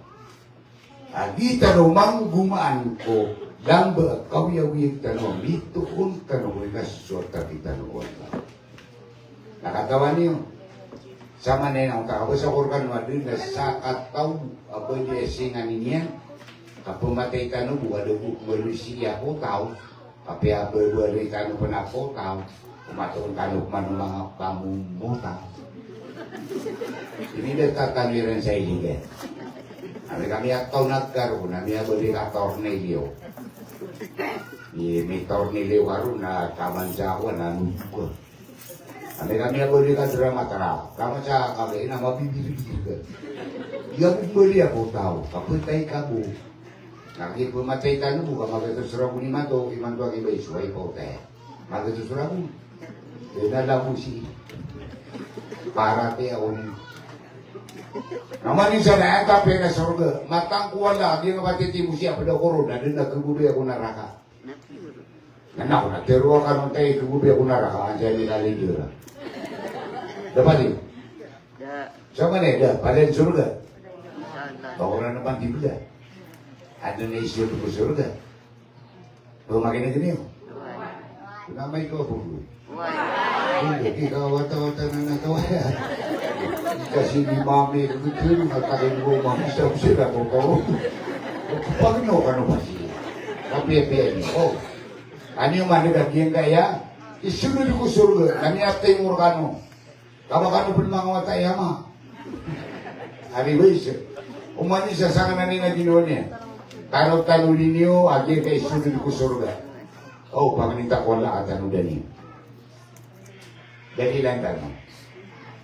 Adi tanong manggumaan ko, lamba kawiyawiyag tanong, dito kung tanong na susuota di tanong wala. Nakatawa niyo, sama na yun, ang kakabasa kurkan wadun na sa kataw, abo di esingan niyan, kapumatay tanong, buwado malusiya ko tao, kapi abo buwado tanong po na ko tao, kumataon tanong man mga pamumuta. Ini tataniran sa iligan. Kami atau nagkaroon, kami abali ka tornilyo. May tornilyo karoon na taman sa ako na nubuk. Kami abali ka drama tara. Tama sa kami na mabibili-bili ka. Iya bumili ako tao, kaputay ka po. Nakipumatay ka no, buka magatusura ko ni Mato, imanto ang iba isuay po tayo. Magatusura ko. Dinala mo si para tayo naman yung sana ata pera surga matang kuwala di nga matitimu siya pada korona din nagkububi ako naraka nanak na teruwa ka nung tayo kububi ako naraka ansaya ni kaligura dapat yun sama na yun palen surga bawala naman di bila ano na isyo ko surga pumakin na ganyan namay ko po hindi kawata-wata na natawaya kasi ni mami betul matakin ko mami sila ko ko pagno ka no pasti tapi ni oh ani yung manigagyan kaya isunod ko surga kami atay mo kano kabakano pun mga watay ama ari wis umani sa sangan na ginonya taro-taro ninyo agi kay isunod ko surga oh pamanita ko wala atano dani jadi lantaran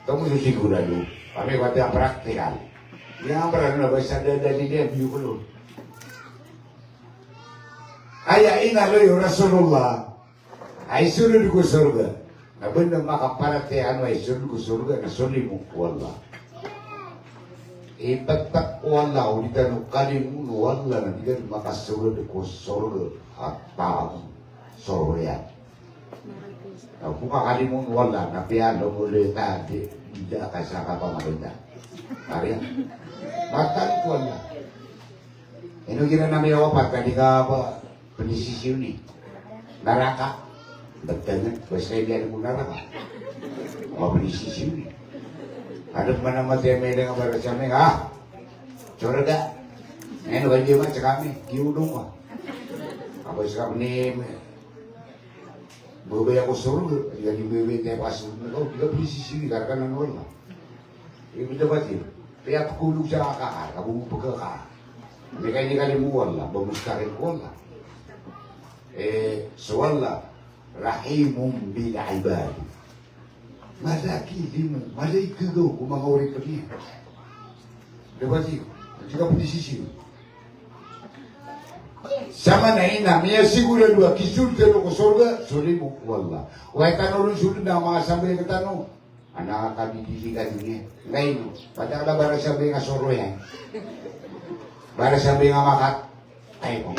kamu sigurado kami waktu yang praktikal yang pernah bahasa dari dia biukulun ayah ingat lo Rasulullah ay sunod ko surga na benda makaparate ano ay sunod ko surga na sulimu wallah ipatak wallah ulitan kalimu wallah na digan makasunod ko surga at tahu surga buka kalimun wala na piano muli tadi tidak kasaka pamarita karya matan ko wala ino gina namin awapat kadi ka apa penisisyon ni naraka bagtangan basta ilan mo naraka mga penisisyon ni adot man naman tayo may lang para sa amin surga ngayon ba diyo man sa kami giudong ka ako sa kami Bubay ako surga, yan yung bubay tayo pasunod na ko, di ka bilisisi, karka na wala. Ibig dapat yun, kaya pakulog sa kakakar, kabumupag ka. Hindi kayo nikalimuwan lang, bamustarin ko lang. So wala, rahimum bil'ibad. Malaki, limu, malay kagaw, kung mga uri pa niya. Dapat yun, hindi ka bilisisi. Sama na ina, miya sigurado kisulta ko surga, suri mo wala. Wai tanong sulod na mga sabi ng tanong, anak kami diligan niya. Ngayon, padala bara sabi nga soro yan. Bara sabi nga makat, ay mo.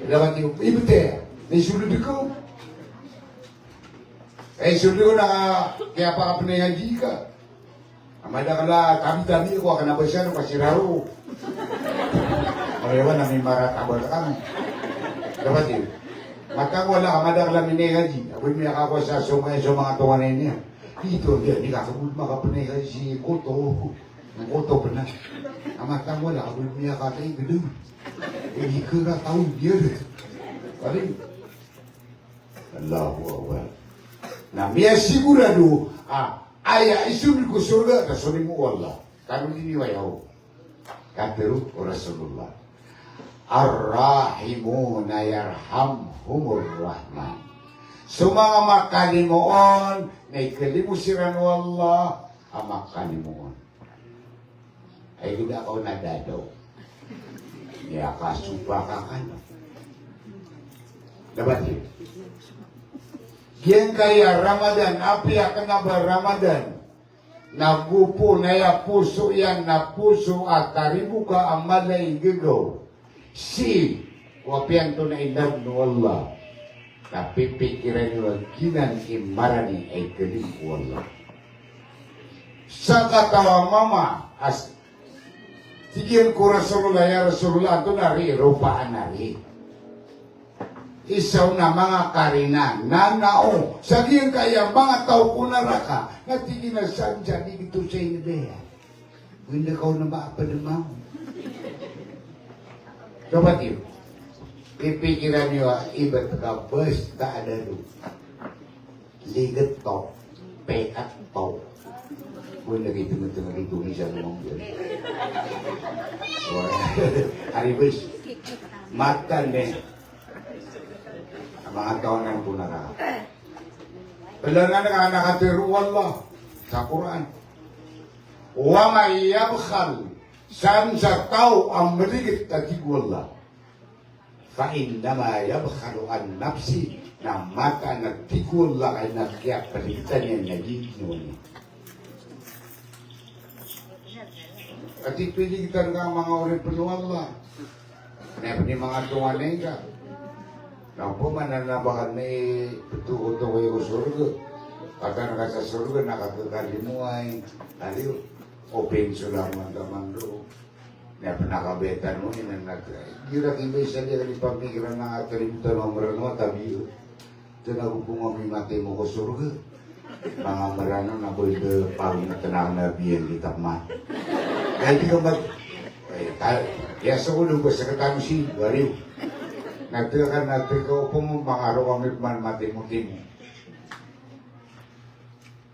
Dapat yung ibute, may sulod ko. Sulod ko na kaya pa ka pinayaji ka. Amada kala kami-kami ko akan nabasya ng pasiraro. Ewan na may maratabal kami. Dapat yun. Matang wala ka madaklang minengaji. Ako'y may akawa sa sumay sa mga tawanan niya. Dito, di kakabul makapanay si Koto. Ang Koto pa na. Ang matang wala, ako'y may akatay gano'n. Hindi ka na taon diyan. Paling. Allahu Akbar. Na miya sigurado, aya isunod ko surga, kasunod mo wala. Kano diniwayaw? Katiru o Rasulullah. Ar-Rahimuna yarhamhumur Rahman. So mga makalimuon, na ikalimusiran Allah, ang makalimuon. Ay hindi ako nadadaw. Niya kasupa ka ka na. Dapat yun. Yan kaya Ramadan, api akan ba Ramadan? nagupo na ya puso yan na puso at taribu ka ang malay gigaw. Si, wapianto na inag no Allah. Napipikiran nyo ang ginan imarani ay kalim ko Allah. Sa katawa mama, as tigil ko Rasulullah ya Rasulullah, ito nari, rupaan nari. Isaw na mga karinan, nanao, sabihin kaya mga tao ko naraka, natigil na saan dyan, dito sa inibaya. Hindi ka na maapadamaw. Kapatid, pipikiran nyo, iba't ka, basta ada doon. Ligat to, pekat to. Kung nagitungin-tungin ito ni siya naman yun. Aribus, matan din. Ang mga tawanan po na rahat. Kailangan nga nakatiru Allah sa Quran. Wa may yabkhal, saan sa tao ang maligit at Allah. Fa-innama yabkhalu an nafsi na mata nagtigol lang ay nagkiyak palitan niya nagiging niya. At ipiligitan ka mga ulit penuh Allah. Kenapa ni mga tuwanin ka? Nampu mananabakan ni betul-betul ko surga. Pagka nakasa surga nakakakali mo ay tadi open sudah teman-teman do. Na pinakabetan mo ina gira kimisa dia di pamikiran na atrimta nomor no tabi. Tinago ko mo mati mo ko surga. Mga marano na boy de paling tenang na biyen ditama. Jadi kamu, ya sebelum bersekatan sih, baru nanti kau pun mengaruh kami mati-matimu.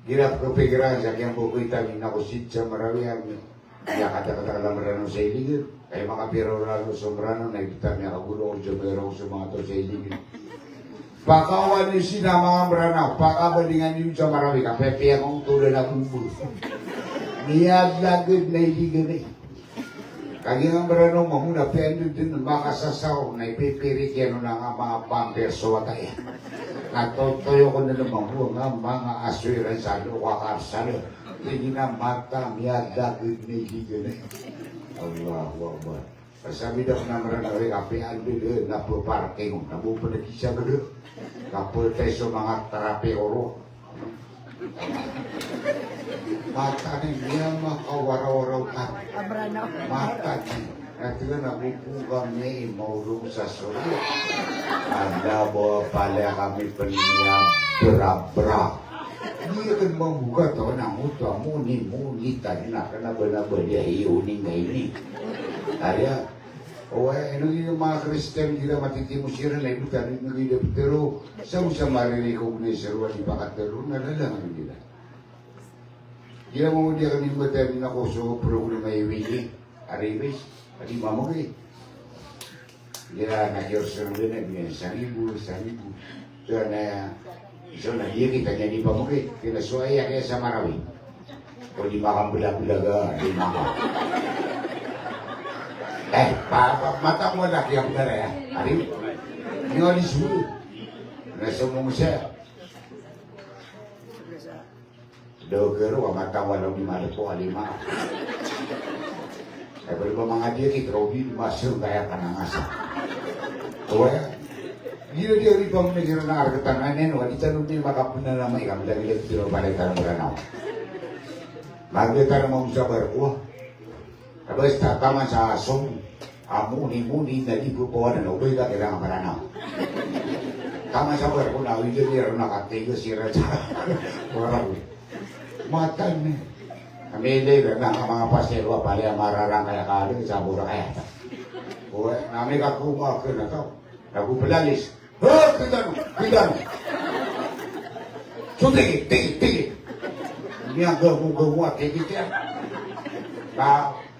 Kira kepikiran saya yang buku kita mina kusit Marawi ya kata-kata dalam merano saya ini, kayak maka biar sombrano naik kita mina kaburo jomero semua atau saya ini. Pakawan di sini nama merana, pakawan dengan ini Marawi, kafe yang kau tuh udah kumpul. Niad lagid na iligid. Kaya nga marano mo muna pendo din makasasaw na ipipirik yan ng mga pamperso at ay. Natotoyo ko na naman mo nga mga aswiran sa luwakarsalo. Hindi na mata niad lagid na iligid. Allahu Akbar. Sabi daw na marano rin kapi albil na po parking. Nabupunag siya ba doon? Kapultay sa mga terapi oro. Mata ni dia mah kawaraw-waraw ka. Mata ni. At yun, nabupugang niya imaurong sa surga. Anda bawa pala kami paninya berabra. Dia kan membuka tahu nak mutu muni tadi nak kena benar dia iuning ini. Arya, oh ini mga Kristen kita matitimu siya na ibu tadi ngi de pero sa mariri ko ni serwa di pakatero nalalang nila. Dia mau dia kan imbatin ako so problema iwili. Aribis, adi mamogi. Dia ngajar serwa na biyan 1,000. So na dia kita jadi pamogi. Kina suaya kaya sa Marawi. O di makang bulag-bulaga, di makang. Mata mo laki ang dara ya. Ari, ini oli suhu. Nasa mo siya. Dogero, mata walau di mana po alima. Pero mga dia kita robi masuk kaya kanangasa. O ya. Dia ri pang negara na argatanan no, di tanong ni makapuna na may kami lagi tiro balik tanong ranao. Magdeta mo sabar ko. Tapos tama sa asom, muni na libo po na ubay ka kailangan maranaw. Tama sa barko na, hindi nila nakatigo sira sa warang. Matan na. Kami hindi na mga pasero, pali ang mararang kaya kaling sa mura kaya. O, nami ka kumakir na to. Nagupalalis. Pidan! So, tigi. Ini ang gawa, tigi.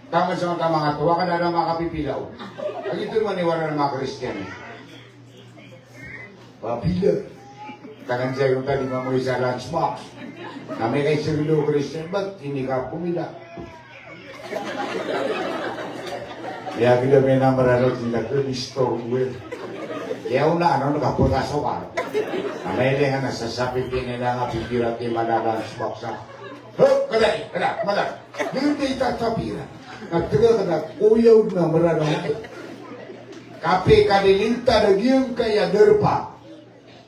Tama sa mga tuwa ka na mga kapipilaw. Ang ito maniwala ng mga Kristiyano. Papilaw. Tangan siya yung tali mamoy sa lunchbox. Kami kay Sirilo Kristiyano, ba't hindi ka pumila? Kaya kita may namaralot nila ko, store well. Kaya una, nakaputaso ka. Namailingan na sasabitin nila nga pipilat yung mga lunchbox sa Kada. Hindi tatapira. Nagtaga ka na, kuyaw na maranong. Kape kanilinta na giyong kaya derpa.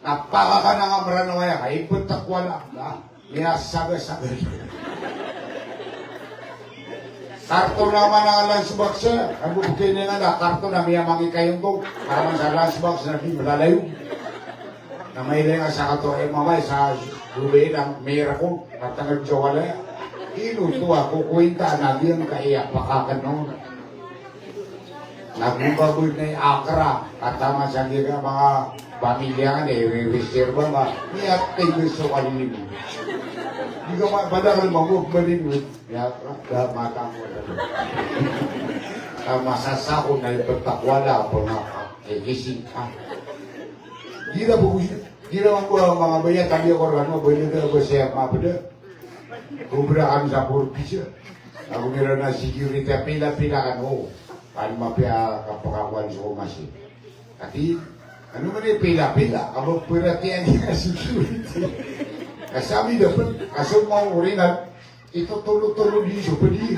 Napaka ka na nga maranong kaya, kaya ipuntak wala. Kaya saga-saga. Karto naman ang lunchbox siya. Ang bubukay niya nga, karto na miya mangi kayong kong. Para sa lunchbox na di malalayo. Na may nga sa kato, mamay, sa duloy ng mayra ko, at ang nagjawala. Inuto ako, kuwinta, nagyang kaya pakakan noon. Nagbubaboy na yung akra, at tama sa mga pamilya nga, reserva nga, niya gusto kalilin. Hindi ka madagal magbubalin, niya mata mo. Masasako na yung pagtakwala po nga, gising ka. Di naman po ang mga bayan, tabi ako rin, bayan na ba siya mapada? Kubra kami sa purpisa. Ako meron na security, pila-pila kan mo. Paano mapia kapakakuan sa kumasi. Ati, ano man yung pila-pila? Kapag piratian niya security. Kasami dapat, kaso mga uringan, ito tulo-tulo di siya pa di.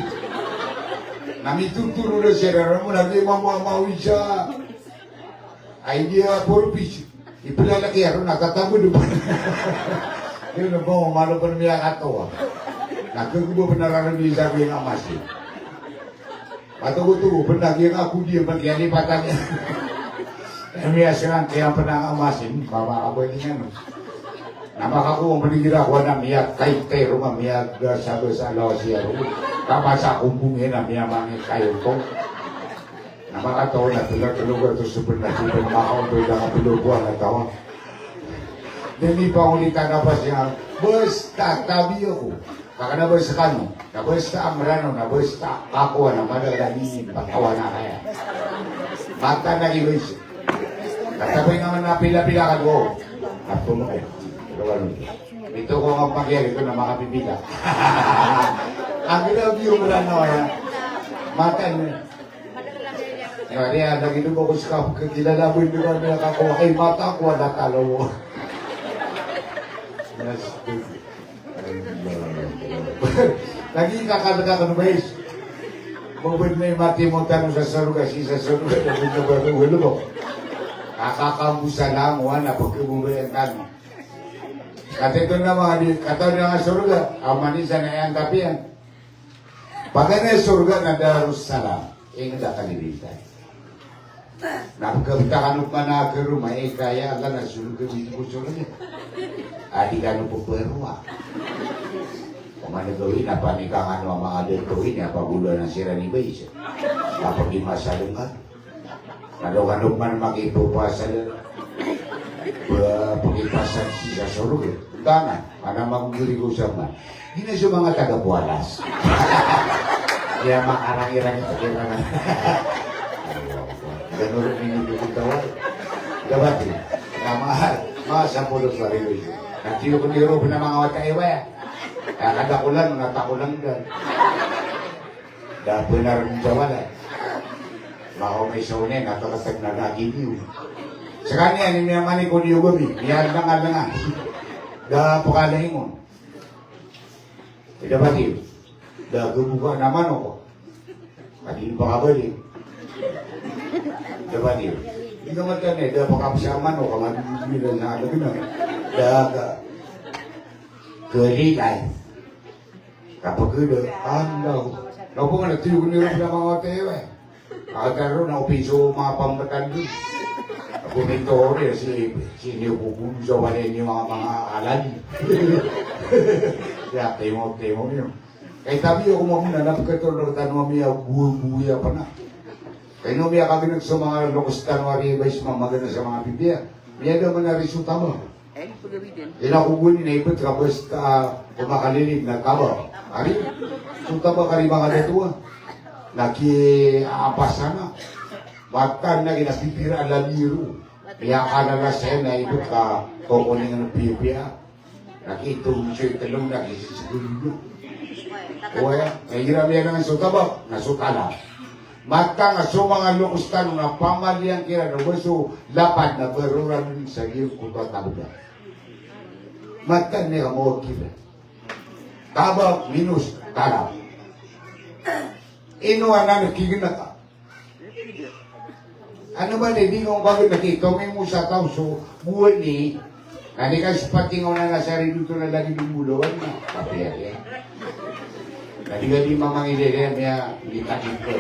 Namituturo na siya, naran mo, nagimamamawi siya. Ay dia purpisa. Ipilalaki ako, nakatamo doon. Yun na po, umalo pa namin ang ato. Nagkagubo pa nararamili sa akin ang amas. Patugo-tugo, panagyan ako diyan, pagyanipatan niya. Kami asiran, kaya pa na ang amasin, babakaboy niya. Namakakuha, manigira ko na miyak, kahit tayo, miyak, sabi sa alaw siya. Kapasa kumbungin na miyak mangin kayo ko. Namakatawa na tulog-tulog ito super na super makauntoy na kapilubuan na tawa. Hindi pa ulitan na pa siya, basta tabi ako. Kakanabay sa kano, na basta amrano, na basta kakuha na madalangin, pagkawa na kaya. Mata na iwis. Katabay naman na pila-pila ka ko. At tumukin. Ito ko ang pangyari ko na makapipila. Ang ginabi yung marano kaya, mata na. Kaya lagi nung ako sa kilalaboy nyo kami nakakuha, ay mata ko na talo mo. Lagi kakalaga ka numayos. Mabad na yung mati mo tanong sa sarugas, isa sarugas, na ito ba ito hulo mo? Kakakambusa lang, wala, pagkabubay ang tanong. At ito na mga, kataon na nga sarugas, ang manisa na yan tapian. Pagka na yung sarugas na darus salam, yung nakalilitan. Napagkabita ka nung manakir rumah, kaya ka na sulog ka dito po sulog niya. Adi ka nung puperwa. Kung ano gawin, napanika nga nung mga adertuin, napagulo ng sira ni Bays. Kapag imasalong ka. Nalong-along man makipupasal. Pagipasan siya sa sulog. Tangan, mana magugiri ko siya man. Hindi na siya mga taga-bualas. Kaya makarang-irang ito kira na. Ganun rin yung dukutawal. Dapat rin. Mga 10 sarili. Nagtiyo ko ni Ruben na mga wataiwa ya. Kaya kada ko lang, natako lang dyan. Dapo na rin sa wala. Baka may saunin, natakasag na lagi niyo. Sa kanya, nimiyamani ko niyo gabi. Iyan lang nga. Dapo ka lang ingon. Dapat rin. Dagubuka naman ako. Kadili pa kabalik. Dapat yun. Hindi naman ka na, dapat kapsaman o kamagbilan na alam na. Daga. Kalilay. Kapag gano'n, andaw. Naku nga, nagtiyog ni Rob na mga tewe. Nakagkaroon na opiso mga pambatan doon. Puminto ko rin, sinipupun sa walin yung mga alan. Kaya, temo yun. Kaya tabi ako mamuna, napagkatulog tanong miya, buya pa na. Kaya nung miya kami sa mga lokostan o aribay maganda sa mga Biblia, miya naman na resulta mo. Inakugunin na ibot ka basta kumakalilig na kaba. Ari, resulta ba kari mga datuwa? Naki-aampas na. Batan na ginapipira ang laliro. Miya ka na lasay na ibot ka kukunin ng Biblia. Nakitong siya yung talong na kisisiguro. Kaya, nahihirap yan ang sutabak, nasutala. Mata nga so mga lukustan nga pamaliang kira na waso lapad na baruran sa iyong kutat na buda. Mata niya mo kira. Tabak minus talab. Ino ana nakikita ka. Ano ba di kong bago nakita may musa tao so buwan ni nani ka sepating na nasari dito na lagi dumuluan na kapiyat ya. Kadi di mamang ide dia dia ditakit ko.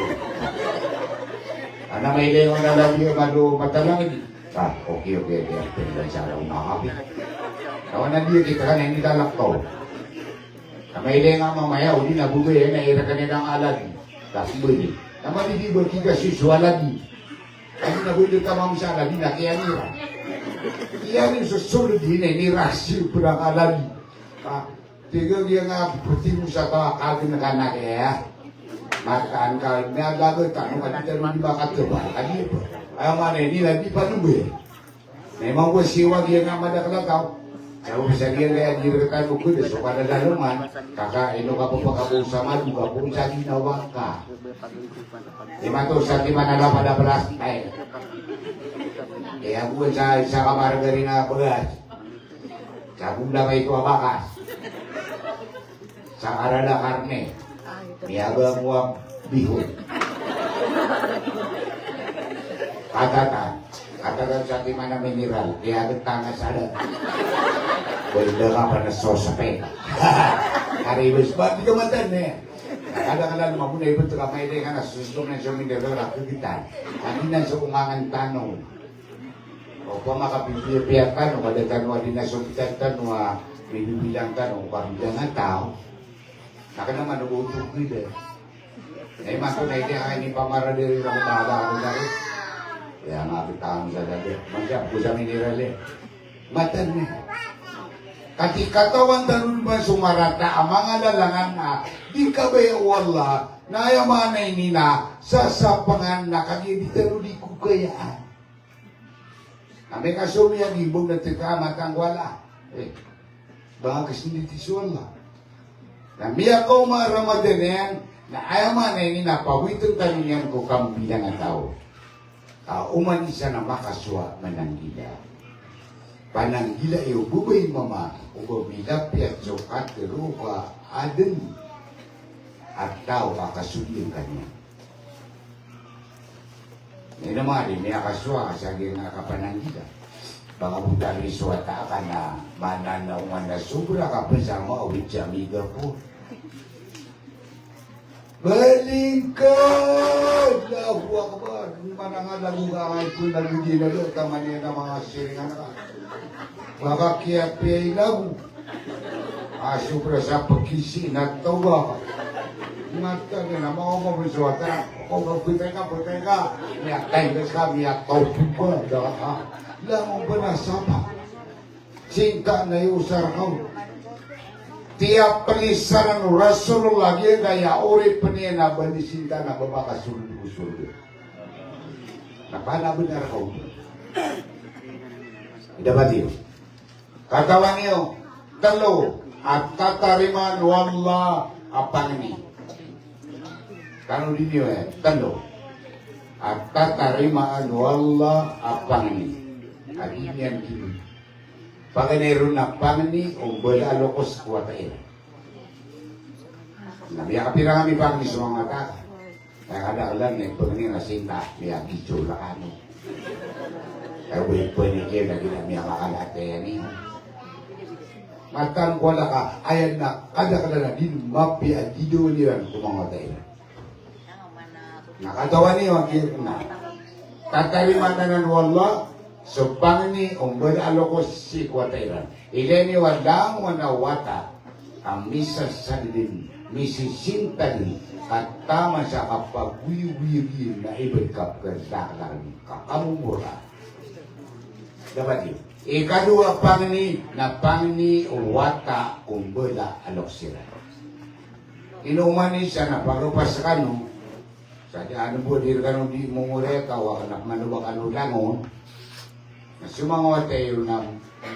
Ana may ide na lagi malu matalang di. Ah, okay dia pindah cara umakapi. Kawan dia kita kan yang ditalak tau. Kami ide nga mamaya uli na bugay na ira kanila ang alag. Kasi budi. Nama di bertiga siswa lagi. Kasi nabuli ka mamsa lagi na kaya nira. Kaya ni susunod din ni rasyo pura ka lagi. Tiga dia nga putih musa ka kagin na kanak ya. Makan ka na lagoy ka no kadito man di bakat ba. Kadi ayaw man ni lagi pa nubi. Memang gua siwa dia nga madaklakaw. Kalau bisa dia kaya direkan buku deh, so pada dalaman, kakak ino ka po pagkakusama, juga po sa ginawa ka. Lima to sa mana lang pada belas, ay. Kaya gue sa kamar garing na belas. Sa bunda ka ito abakas. Sa arada karne, miyaga mo bihon. Katakan sa mana mineral, kaya tangas ada. Benda ka pa na sosape. Karibus ba? Di ka matan eh. Kadang-kadang mabuna ibu tu kamay dia kan susum na siya mineral ako kita. Hindi na sa umangan tanong. O pa makapipiyat tanong, kada tanong di na sumitan tanong, bibilang tanong, pambilang tao. Naka naman ubutok kita. Eh mato na ito ni pamara diri na umaga ako dari. Kaya nga kita sa dati. Masya po sa mineral eh. Matan eh. Katawan tanun ba sumarata ang mga lalangan na di kabay wala na yamanay nina sa sapangan na kagibitaro di kukayaan. Kami kasumi ang ibog na tikamat ang wala. Baka kasinitis wala. Namiya ko maramadan yan na ayamanay nina pawitong tanun yan ko kambilang ang tao. Uman isa na makaswa mananggila. Pananggila iyo bubay mama ugo bilapyat so katirupa aden at tao kakasuliin kanya. Ngayon naman, may akaswa sa nga kapananggila. Baka butari suwata ka na mananaungan na sobra ka pa sa mga awit sa amiga po. Balingkod! Lahuwa ka ba? Manangalago ka ngayon kung nalugin na doon. Tama niya na mga siringan ka. Baka kiyapiyay lagu. Sobra sa pagkisi, nagtawa ka. Mata ka na, mga mamuswata. Kung putay ka. Miyakay ka, miyakaw pa. Lamang ba na sapa? Cinta na iusar ka. Tiap pelisaran Rasulullah dia gaya ori penia na bani cinta na babaka surga. Napana benar kau. Dapat iyo. Katawan iyo, talo at tatariman wallah apang ni. Kano din iyo talo at tatariman wallah apang ni. Aginian kini. Pagkanero na pangni o bala alokos kuwatain. Nabiya kapira kami pangni sa mga taka. Kaya kadakalan na pagkani na sinta, miya gicho lakano. Kaya pwede kayo na ginamiya kakalate yan niyo. Matan ko ka, ayan na kadakalan na din mapiya gido niyan kumangatay. Nakatawa niyo ang kira na. Tatarimatanan wallah, so pangni umbal alokos si kuwatairan. Ileni wadang wanawata ang misa sa din, misisinta din, at tama sa kapag-wiwiri na ibig kapagdakalan kakamumura. Dapat yun. Ikadua pangni na pangni wata umbala alok sila. Inuman siya na pagrupas kano, sa ano po dir kano di mumureka, wakanak manuwa kano langon, sumangwa tayo na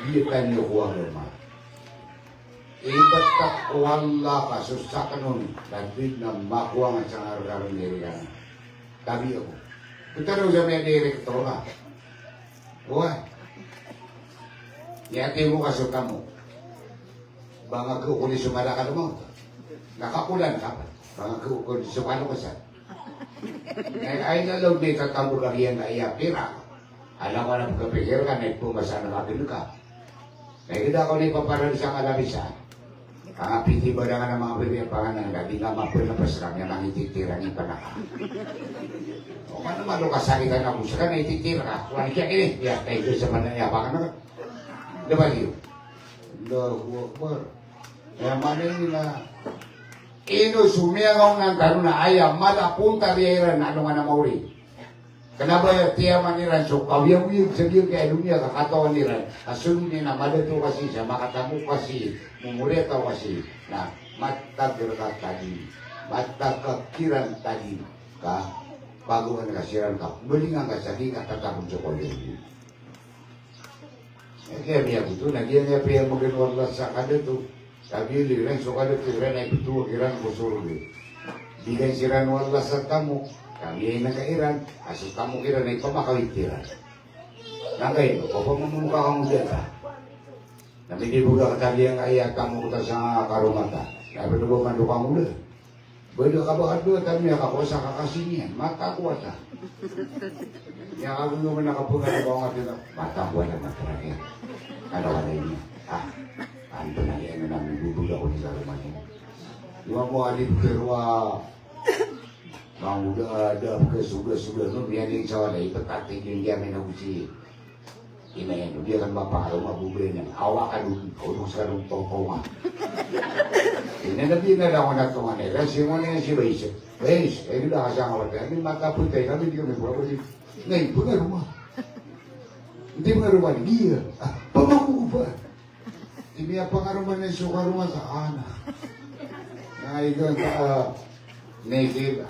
biyakan niyo kuha naman. Iba't wala ka susakan nun, labid na makuha nga sa araw-araw nila. Tabi ako. Ito na sa may direktor ka. Buhay. Yate mo kasuka mo. Bangag ko kung sumalakad mo. nakakulan ka pa. Mga kondisyon ano ka sa. Ay nalaw di tatambol ka riyan na iya pira. Alam ko na pagkapikir ka, na pumasa na kapil ka. Kaya kita ko na ipaparal sa kalabisa. Ang apiti ba na nga ng mga bibig panganan ka, di nga mapulapas lang yan ang ititirang yung panaka. O man naman, lo kasalitan na kung saka na ititira ka. Kung kaya kini, ya, tayo sa manaya, baka na ka. Diba niyo? Kaya manin na, ino sumiyagaw ng tanong na ayam, malapunta riyan na ano nga na mauri. Kenapa ya tiap maniran so kawiyang segil ke dunia kakatawan niran asun ni nama tu kasih sama katamu kasih mumure tau kasih nah mata berkat tadi mata kekiran tadi ka baguan kasiran ka melingang ka sadi kata kamu jokowi kaya dia itu nagian ya pria mungkin warga sakade tu tapi liran so kade tu liran itu kiran kusuru di digan siran warga satamu kami ay nagkairan, asus kamu kira na ipamakawitiran. Nangay, kung pamamumuka kang udeta, namidibuga katali ang kaya kamu kuta sa karumata, sabi na ba mandukang udah. Bada ka ba kadua, kami ako sa kakasinian, mata kuat ha. Yang ako naman nakapunga na ba ang atin, mata kuat na mataragyan. Ano ka na yun? Ano na yan na namidibuga ko ni karumata. Iwan mo alip kerwa, Bang udah ada ke sudah tu biar dia jawab lagi petati dia main uji. Ini yang dia kan bapak rumah bubrenya. Awak kan urus sekarang toko mah. Ini tapi ini dah orang tua ni. Rasi mana si Reis? Reis, ini dah asal awak. Ini mata putih kami dia main berapa sih? Nih punya rumah. Dia punya rumah dia. Pemangku apa? Ini apa rumah ni suka rumah sana. Nah itu Negi,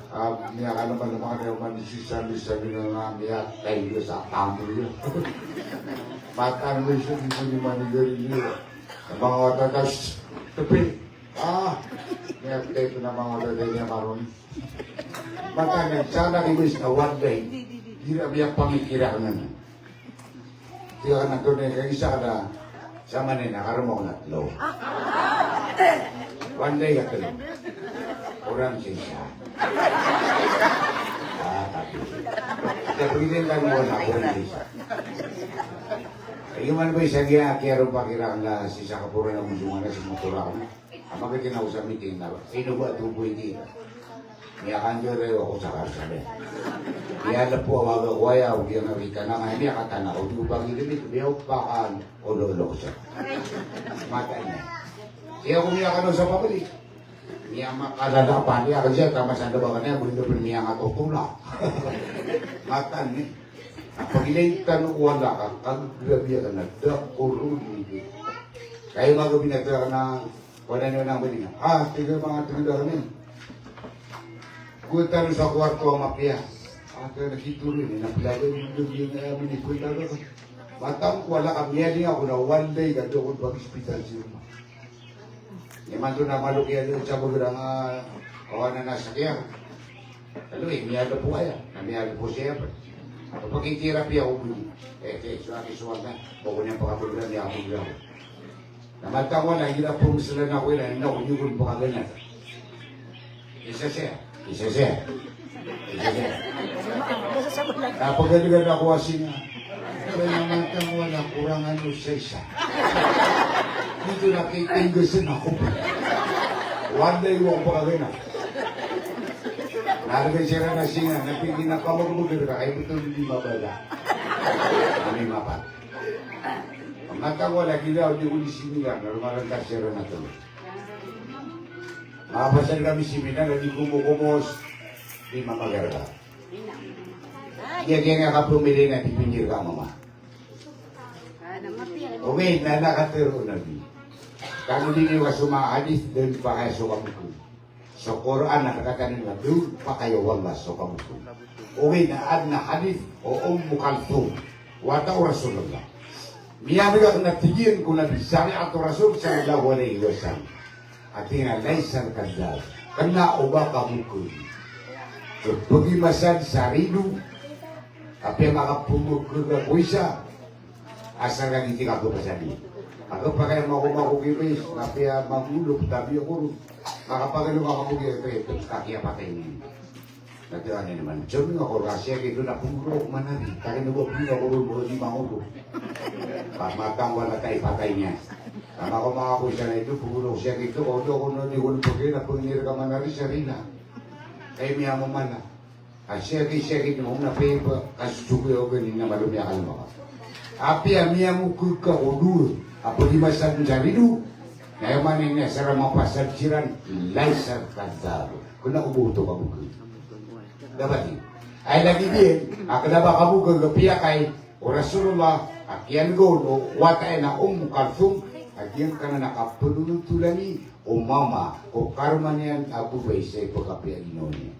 niya ka naman ng mga naman sabi nga niya tayo sa tamu niya. Matan mo siya dito ni manager niya. Ang mga otatas, tepi, niya tayo na mga otatas niya maroon. Matan, sana ibis na one day, hirap niya pamikira ka naman. Tiga ka na ito niya, kaya isa ka na, sama niya, nakaramo ko na, low. One day ka ito. Orang sisa. Tapi begini kan wala orang sisa. Gimana ba isa kaya ro pakirang na sisa kapuro na munjungan na si motorang. Ama ka kinausap meeting na. Sino ba tubo hindi? Niya kan jore ako sa kasale. Niya na po awaga waya o diya nakita na nga niya katana o di ubang ilimit biyaw pakan o lolo siya. Mata niya. Siya kumiyakan sa pabalik. Niya makadadapan niya kasi tama sa dabakan niya bulindo pa niya nga tutula. Matan ni. Pag ilaytan wala ka, kaglabiya ka na, dakurun hindi. Kaya mga binagdara ka na, wala niyo nang balinga. Tiga mga tingdara niya. Kutan sa kwarto ang mapya. Kaya nakituloy niya, napilagan yung na minikutan ka. Matang wala ka, niya niya ako na one day ka doon pag-hospital siya. Yaman doon na malukya doon sa bulan nga kawanan na sakyan. Ano miyado po kaya. Miyado po siya pa. Kapag itirapi ako po. Suwag na. Bako niya pakabulan niya ako lang. Namatang wala, hirap po sila na ako yun. Nakunyugun po kaganyan. Isa siya. Napagaligan ako kasi nga. Kaya namatang wala, kurangan mo sa isa. Dito nakitingasin ako. One day mo pa kagay na. Naragay siya na siya. Napigin na kamagmugir ka. Kaya ito hindi mabala. Kami mapat. Ang natawala, kilaw di ko disimilan. Narumarangkas siya na ito. Makapasan kami similan. Hindi kumukumos. Di mamagarga. Kaya nga ka pumili na dipinir ka, mama. Okay, nakatero na di. Kung hindi nyo sumahadis, doon pa kayo sa kamuko. Sa Quran, nakakatanin nila, doon pa kayo wala sa kamuko. Okay, naad na hadis o mukalto. Wata o Rasulullah. Miyabi ka natigyan ko na bisari at Rasul sallallahu alaihi wasallam. At nga, laisang kandal. Kana o ba kamuko. So, pagimasan sa rino, tapi makapumukul na puisa, asal kang hindi ka ko pasali. Ako pa kaya makumakukibis, tapi mangulog, tabi ako. Makapagano ka kabugi ito, kaki patay niyo. Nagdaan niya naman, Diyan nga ko, rasya kayo na pumuro man na rin. Kaya nabapin ako rin di mangulo. Pamatang wala tayo, patay niya. Tama ko mga ko siya na ito, pumuro siya ito, o do ko na di ko pagay na pangir ka man na rin siya rin na. Kaya miya mo man na. Siya kayo mo na pa, kasusukoy ako ganin na malumiyakal mo ka. Api miya mo ka o dulo. Apo di masyadong sa rido. Ngayon man niya, sarang mapasadsiran, laisar kadaro. Kung nakubuto ka mo dapat yun. Ay lagi din, akadaba ka mo gagapiya kay o Rasulullah, akian go, o watay na Kalthum, akian ka na nakapulunod tulani, o mama, o karma niyan, Abu Baisay, pagkapiya ino niya.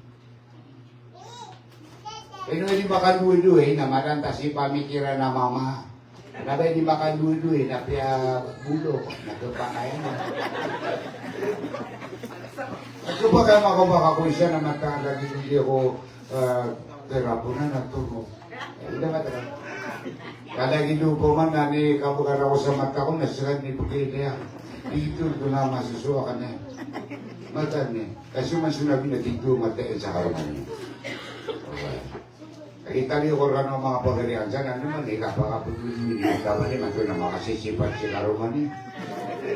Kaya hindi makaluwi-luwi, na maranta si pamikiran na mama. Nabay di makaluwi-luwi, na piya bulo, nagpapakayan na. At kapag makabaka siya na matangag, hindi ako terapo na natulog. Hindi ba tera? Kada ginupo man na ni kabukan ako sa mata ko, nasiran ni Pagkaya. Dito ko na masusuwa ka na. Mata niya. Kasi man sinabi na dito matain sa karuman niya. Kita niyo ko rin ang mga pagalian dyan. Ano man, kapag-pagpili. Dapat niya ito na makasisipat si karuman niya.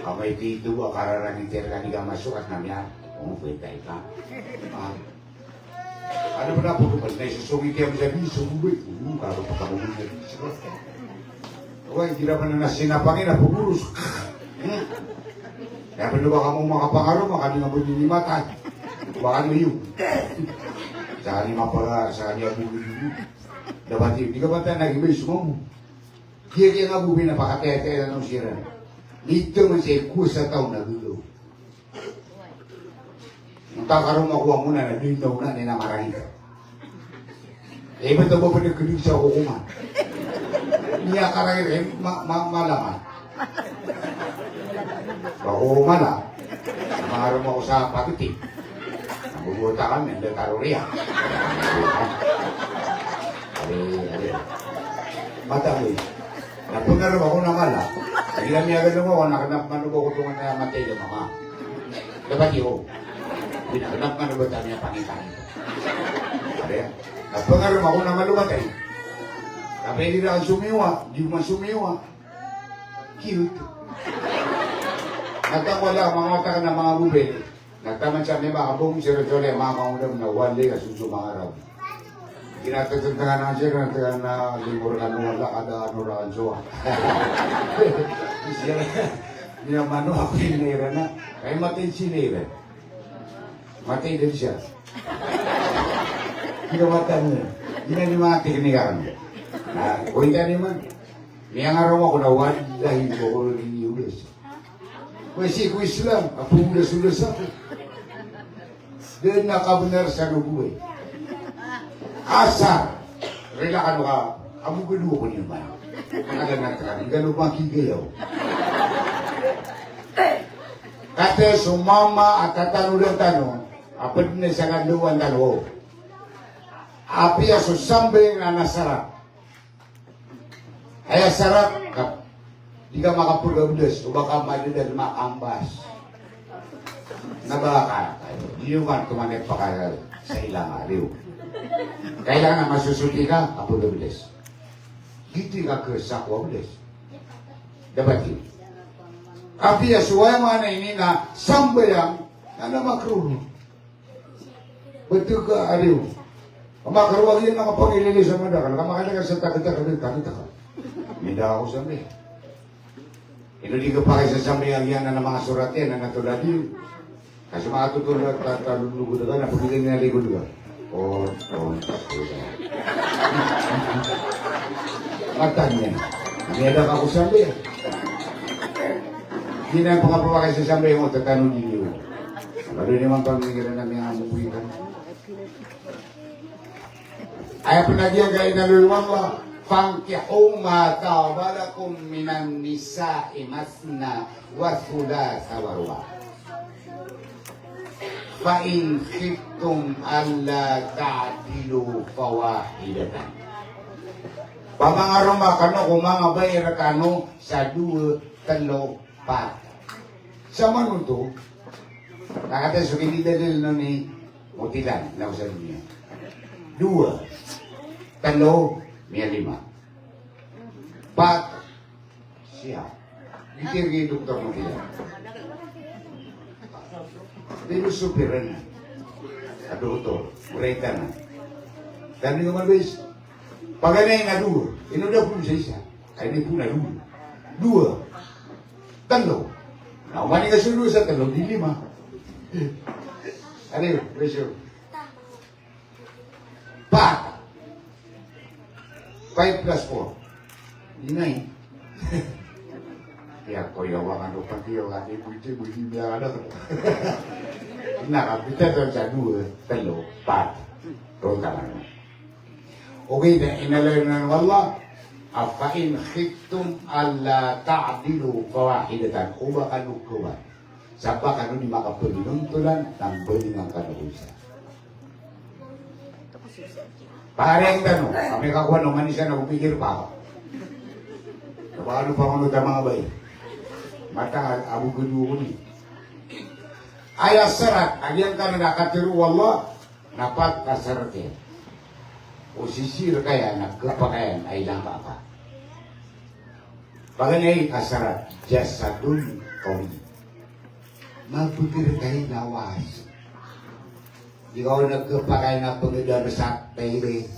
Kamay dito, akararangin tira ka ni ka masuk at namyan. Pwede ka. Ano ba na po naman na isusungi kayo sa biso? Karo pa kamo ng biso. Hindi naman na nasinapangin na pumulos. Kaya pa ba kamo mga pangaro, makali nga po din mata. Baka nyo yun. Saan yung mapala, saan yung buwi yun. Dapat yun, di ka ba tayo nag-ibay sumo mo? Kaya nga buwi na pakatete na nung sira. Dito man siya kusa taon na gulo. Magkakaroon makuha muna na dito na ninamarahin ka. Eh, ba't ba ba nagkilig sa hukuman? Niya karangin malaman. Hukuman na. Namaharap ako sa patitik. Nabubuta kami, ang taruriya. Mata mo eh. Napunarap ako na mala. Nagilang agad mo ako, nakanap ko tungan na matay ng mga. Dapat yun. Pinaganap ka na ba tayo niya pangitan ito? Kaya, napangaram ako na malumatay. Kapag hindi na sumiwa, di man sumiwa. Cute. Nagtawala, mga mata ka ng mga bubel. Nagtaman siya, may makabong si Rachel, mga kaunam na wali ka susumangarap. Kinatatantangan na siya, kinatatangan na limor ka nung wala kada ano raan siya. Hindi naman ako sinira na. Kaya matay sinira. Matay din siya. Kinamatan niya. Hindi na yung mga teknikan. Kuwinta naman. Niyang araw ako na wadahin ko ko rin iulas. Kasi ko Islam, apulas-ulas ako. Doon nakabunar sa nubuhay. Asar! Rela ka ka, amugulo ko niyo man. Panaganat ka, gano'n bang kigayaw? Kate sumama at tatanong tanong, apad na sa kanluan talo. Api aso sambe na nasarap. Ay sarap, di ka makapagabdas o baka madadal makambas. Nabaka, di naman tumanip pa ka sa ilang araw. Kailangan masusuti ka, kapagabdas. Dito ka kasakwables. Dapat yun. Api aso ay mga na ini na sambayang na namakruno. Betul ka araw. Kamakruwag yun ang pangilili sa madakal. Kamakalaga sa takita-takita. Minda ako sabi. Hindi ko pa kayo sasabi ang yan na mga surat yan na natulad yun. Kasi makatutulad at talulugo na ka na pagiging naligo ka. Matan yan. Minda ako sabi. Hindi na pa pa kayo sasabi mo tatanong din yun. Ano naman pamigilan na may amubuitan. Ay pinagyan kayo na luluwang ba? Fankihu ma tawalakum minan nisa'i masna wa thulatha wa ruba. Fa in khiftum alla ta'dilu fawahidatan. Pamangaroma kano kung mga bayra kano sa 2, 3, 4. Sa manuto, Nakata so kinidalil no ni Mutilan na usan niya. 2, 3, 5. 4 siya. Itirgi Dr. Mutilan. Dito supiran na. Doktor, mereka na. Dan yung mabis, paganay na 2, inuda po sa isa. Kaya di po na 2. 2, 3. Na umani ka sulo sa 3, di 5. Ano yun? Presyo. 4. 5 plus 4. 9. Kaya ko yawangan o pati yung ating buti niya anak. Nakapita doon sa 2, 3, 4. Doon ka lang. Okay na inalay na wala. Afain khiftum alla ta'dilu fawahidatan. Uba kanukuha. Sapa kanu di makapelinuntulan ng belingang kanukusa. Pareng tanong, kami kakuha ng manisa na upikir pa ako. Napakano pa mga mga bayi. Mata abu kedua ko ni. Ayat serat, agian ka na nakatiru Allah, napat kasaratnya. Posisi kaya nagkapakayan ay lama pa. Baganay kasarat, jasadun kawi. Magpipir kayo lawas. Ikaw nagkapakayan na pagdada sa pere.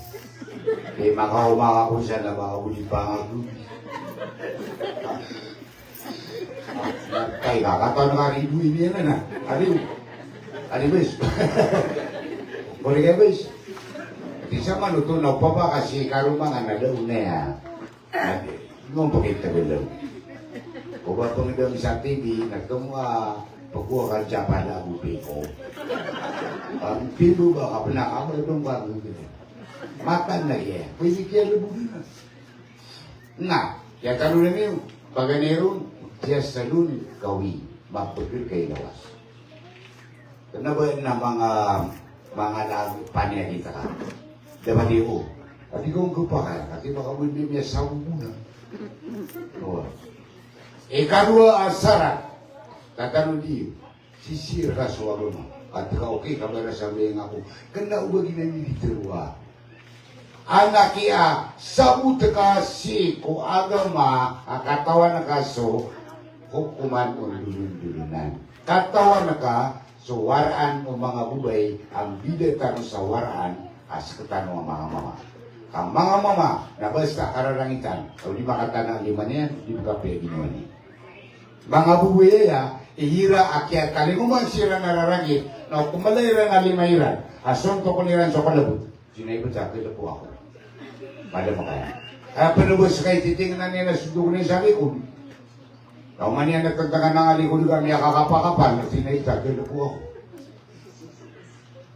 Kaya makahumaka ko siya na makahuli pa nga ko. Kaya kakataw na karibu ini yan na. Ari bes. Boleh kayo bes? Bisa manutunaw pa ba kasi karumangan na daw na yan. Ngomong pakita bilang. Kung ba pangidang sa TV, nagtungwa pagkuha ka dyan pala ubi ko. Ang pibo ba ka pinakama itong bago nila. Makan na yan. Pwede kaya labunin na. Nga, kaya kanunan niyo, paganeron, siya salun kawi, mapagpil kayo lawas. Kaya ba na mga panya kita ka? Dapat iyo. At ikaw ang kupakan, kasi baka mo hindi niya sawo muna. Ikarua asarat. Tatanong diyo, sisir ka sa agama. At ka okay, kamara sabihin ako, kanda ubagi na niliterwa. Anak iya, sabut ka si ko agama, katawan na ka so, hukuman o dulun-dulunan. Katawan na ka, so waraan o mga bubay, ang bidatan sa waraan, as katano ang mga mama. Ang mga mama, na basta kararangitan, o di makatanang lima niyan, di ba pwede naman niya. Mga bubay ya, ihira akyat kali kuman sira nararagit, na kumalayra na limayran, ason to kuniran sa kalabot. Sinaibot sa akin po ako. Pada mo kaya. Kaya panubos kay titingnan niya na sundok na sa likod. Kauman niya nagtagdagan ng alikod kami kakapakapal, na sinaibot sa akin po ako.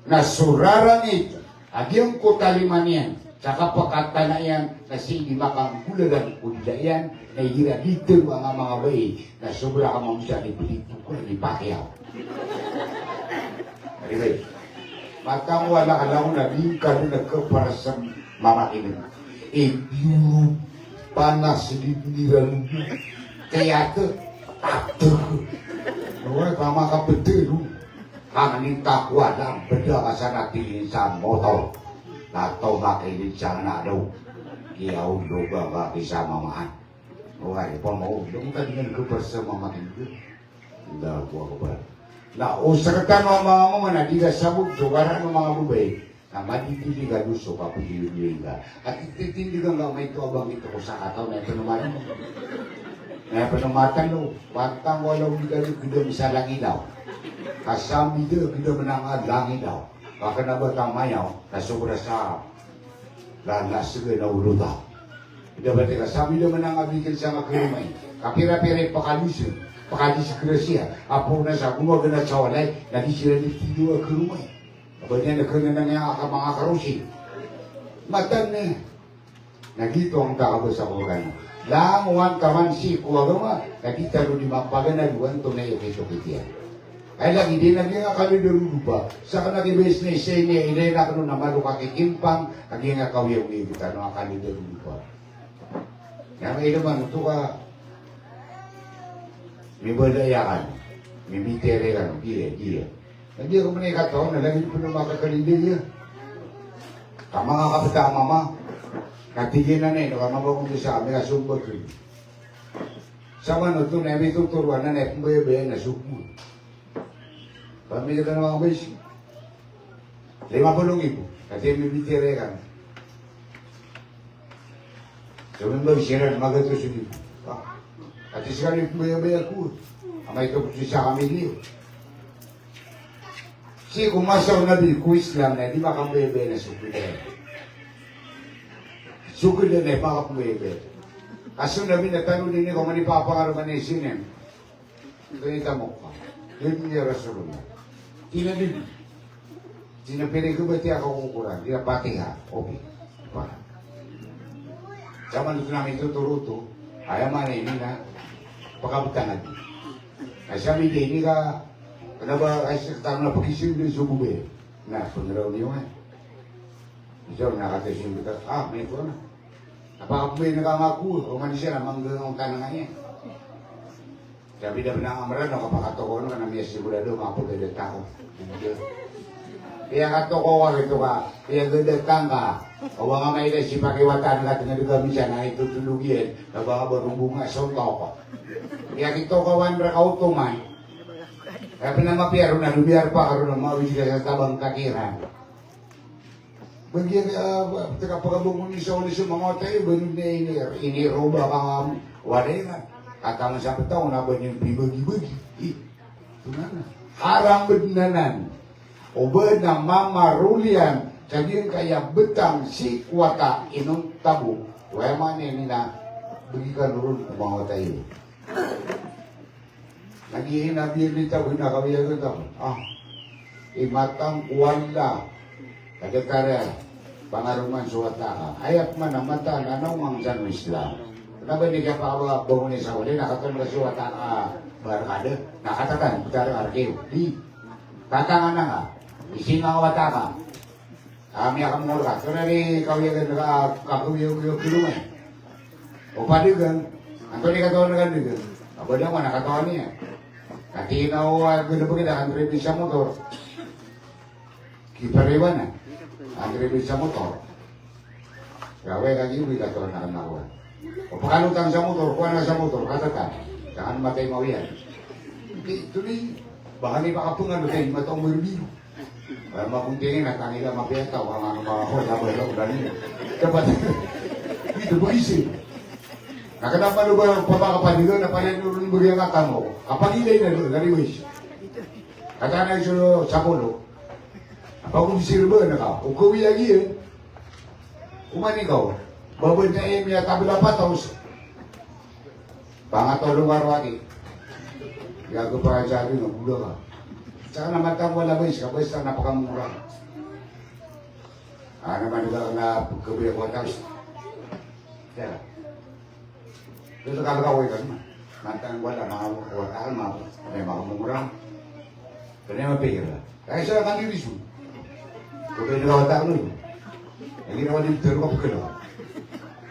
Nasurarangit, agyang ko taliman yan, sa kapakatan na yan, kasi di makang gulagan kuda yan, na hira dito ang mga bayi, na sobra ka mamusya ni Pilipino ko, ni Pacquiao. Anyway, matang wala ka lang na di ka na nagkapara sa mamakinig. Yung panas di piniran mo, kaya ito, tato. Nawala pa mga kapatid, kamaning takwa lang, beda ka sa natingin sa motor. Tato makinig siya na daw. Kaya ulo ba ba kisama mahan. Okay, pa mo, yung kanyan ko pa sa mamakinig. Hindi ako ba. Na usarkan mo mga mama na di ka sabog, sugaran mo mga bubay, na matitili ka gusto ka pagiliwin ka. At ititindi ka nga may tuabang ito ko sa kataw na ipanumatan mo. Na ipanumatan mo, pantang walaw di ka rin sa langit daw. Kasami dia kita menang langit daw. Baka na ba tamayaw, nasubra sa lalas ka na uruta. Kita berarti kasami dia menang abikil sa makirimay. Kapira-pira pakalusin. Pakadisgrasya, apo na sa gumagana sa walay, nadi sila nitido ke rumah. Apa niya nagkana niya ang mga karusin. Matan na. Nagito ang takabo sa organ. Languan kaman si kuwagama, nagita ro di mapagana duwan to na yung kito-kitiya. Ay lagi din lagi nga kami darudupa. Sa kanagi-business siya niya, ilay na kano na maluka kikimpang, lagi nga kawiyaw ibutan no ang kami darudupa. Nga may naman, ito ka, may balayakan. Mimitere kan, dia. Nanti aku menikah tahun, lagi penuh maka kalindi dia. Kama nga kapita mama, natigin na kama ba kung sa amin, asumbot rin. Sama no, ito na may tuturuan na kung baya na sumo. Pamilya ka na mga bais. 50,000, kasi mimitere kan. So, may bagsiran, magatos yun. At sekali baya ko, amay ito po sa kami niyo. Si kumasaw na bil ku Islam na di makambebe na sukul na. Sukul na makambebe. Kaso na binatano din ko mani papangaruman ni sinem. Ganita mo ka. Yun niya Rasulullah. Tinabib. Tinapili ko ba tiya ako kukuran? Tinapati ha. Okay. Para. Sama nito namin tuturuto. Ayaman na ini na. Pagkabutangan. Sabi din, ini ka kenapa kasi tanah pag-isip din sa bube? Na, pangaraw niyo nga. Isa, nakatasin kita, may ito na. Napakapumay nakamaku, o man siya, namanggang tanangan niya. Sabi na pinangamara, nakapakatoko na, kanamiya sigurado, makapunta ng tao. Kaya katoko ka, ito ka, kaya gadatang ka. O nga may si pakiwatan ka, tinagami siya na itutulugin, na baka barubunga sa toko. Kaya kito kawan rakautuman, kaya pinamapiyaro na lubiar pa karoon ng mga wisila sa tabang kakiran. Bagyan pagkabungon ni sa ulis yung mga tayo, ganun na iniroba ka nga warera. Katama sa pataw, naban yung bibagi-bagi. Ito na. Harang bednanan. O ba na mamarulian, sabihin kaya betang si kwata inong tabu. Kaya manin na, bagikan ron ng mga tayo. Naghihinabihan dito, hinakabihan ko. Imatang kuwanda, kadekara, pangaruman suwata ka. Ayat man ang mata, anong ang sanu Islam? Kenapa ni kaya pa bangunin sa uli, nakatan ka suwata ka barakada, nakatakan, bicara arkew. Di, tatangan na nga, isingawata ka. Kami akan mengurus. Karena ni kau yang kakuyuk kilumay. O padigan, Antoni katawan kan juga. Apa dia mana katawan ni? Nanti nau guna begitu antri bisa motor. Kita rewana, antri bisa motor. Gawe kaki ubi katawan nak nawan. O pakalutang sa motor, kuha na sa motor, katakan. Jangan matay mawian. Itu ni, baka ni pakapungan doon, matang berbiru. Makuntingin at kanila mapiyata o ang mga labay lang ulan nila. Dapat, ito mag-isip. Nakadapan ba ang papakapanigan na palinurun mo rin ang katamo? Kapag ilay na doon, nariwis. Katanay sa pulo. Kapag sirba na ka, kung kawi lagi eh, umanigaw, babad na niya tabla pataws. Pangatolong arwati. Gago pa sabi nga, buda ka. Saka naman kang wala ba isa, basta napakamura. Naman na pagkabiyak ko tapos. Kaya. Dito kalakaway ka naman. Nantang wala, makawataan, may makamura. Kanya mapigil na. Kaya siya kang iriso. Kung kayo nakawataan nun. Yung ginawa din tiro ka pagkala.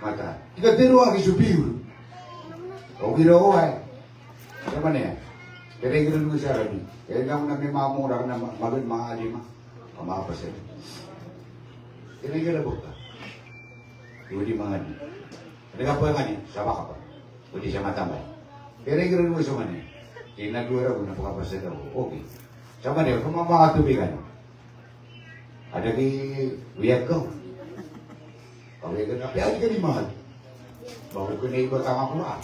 Mata. Ika tiro ang isupiro. O ginawa eh. Siya man yan. Kaya gano'n mo siya rabi. Kaya nga na may mamura na magod mga alima. Pamapasin. Kaya nga labog ka. Hindi mga ni. Hindi ka po yung ani. Sama ka pa. Hindi siya matambay. Kaya gano'n mo siya man eh. Kaya nagluwera ko na pakapasin daw. Okay. Sama niyo, kung mga tubigan. Ada di wiyag ko. Pag-wiyag ka, kaya ka ni mahal. Bago ko na iba tama ko na.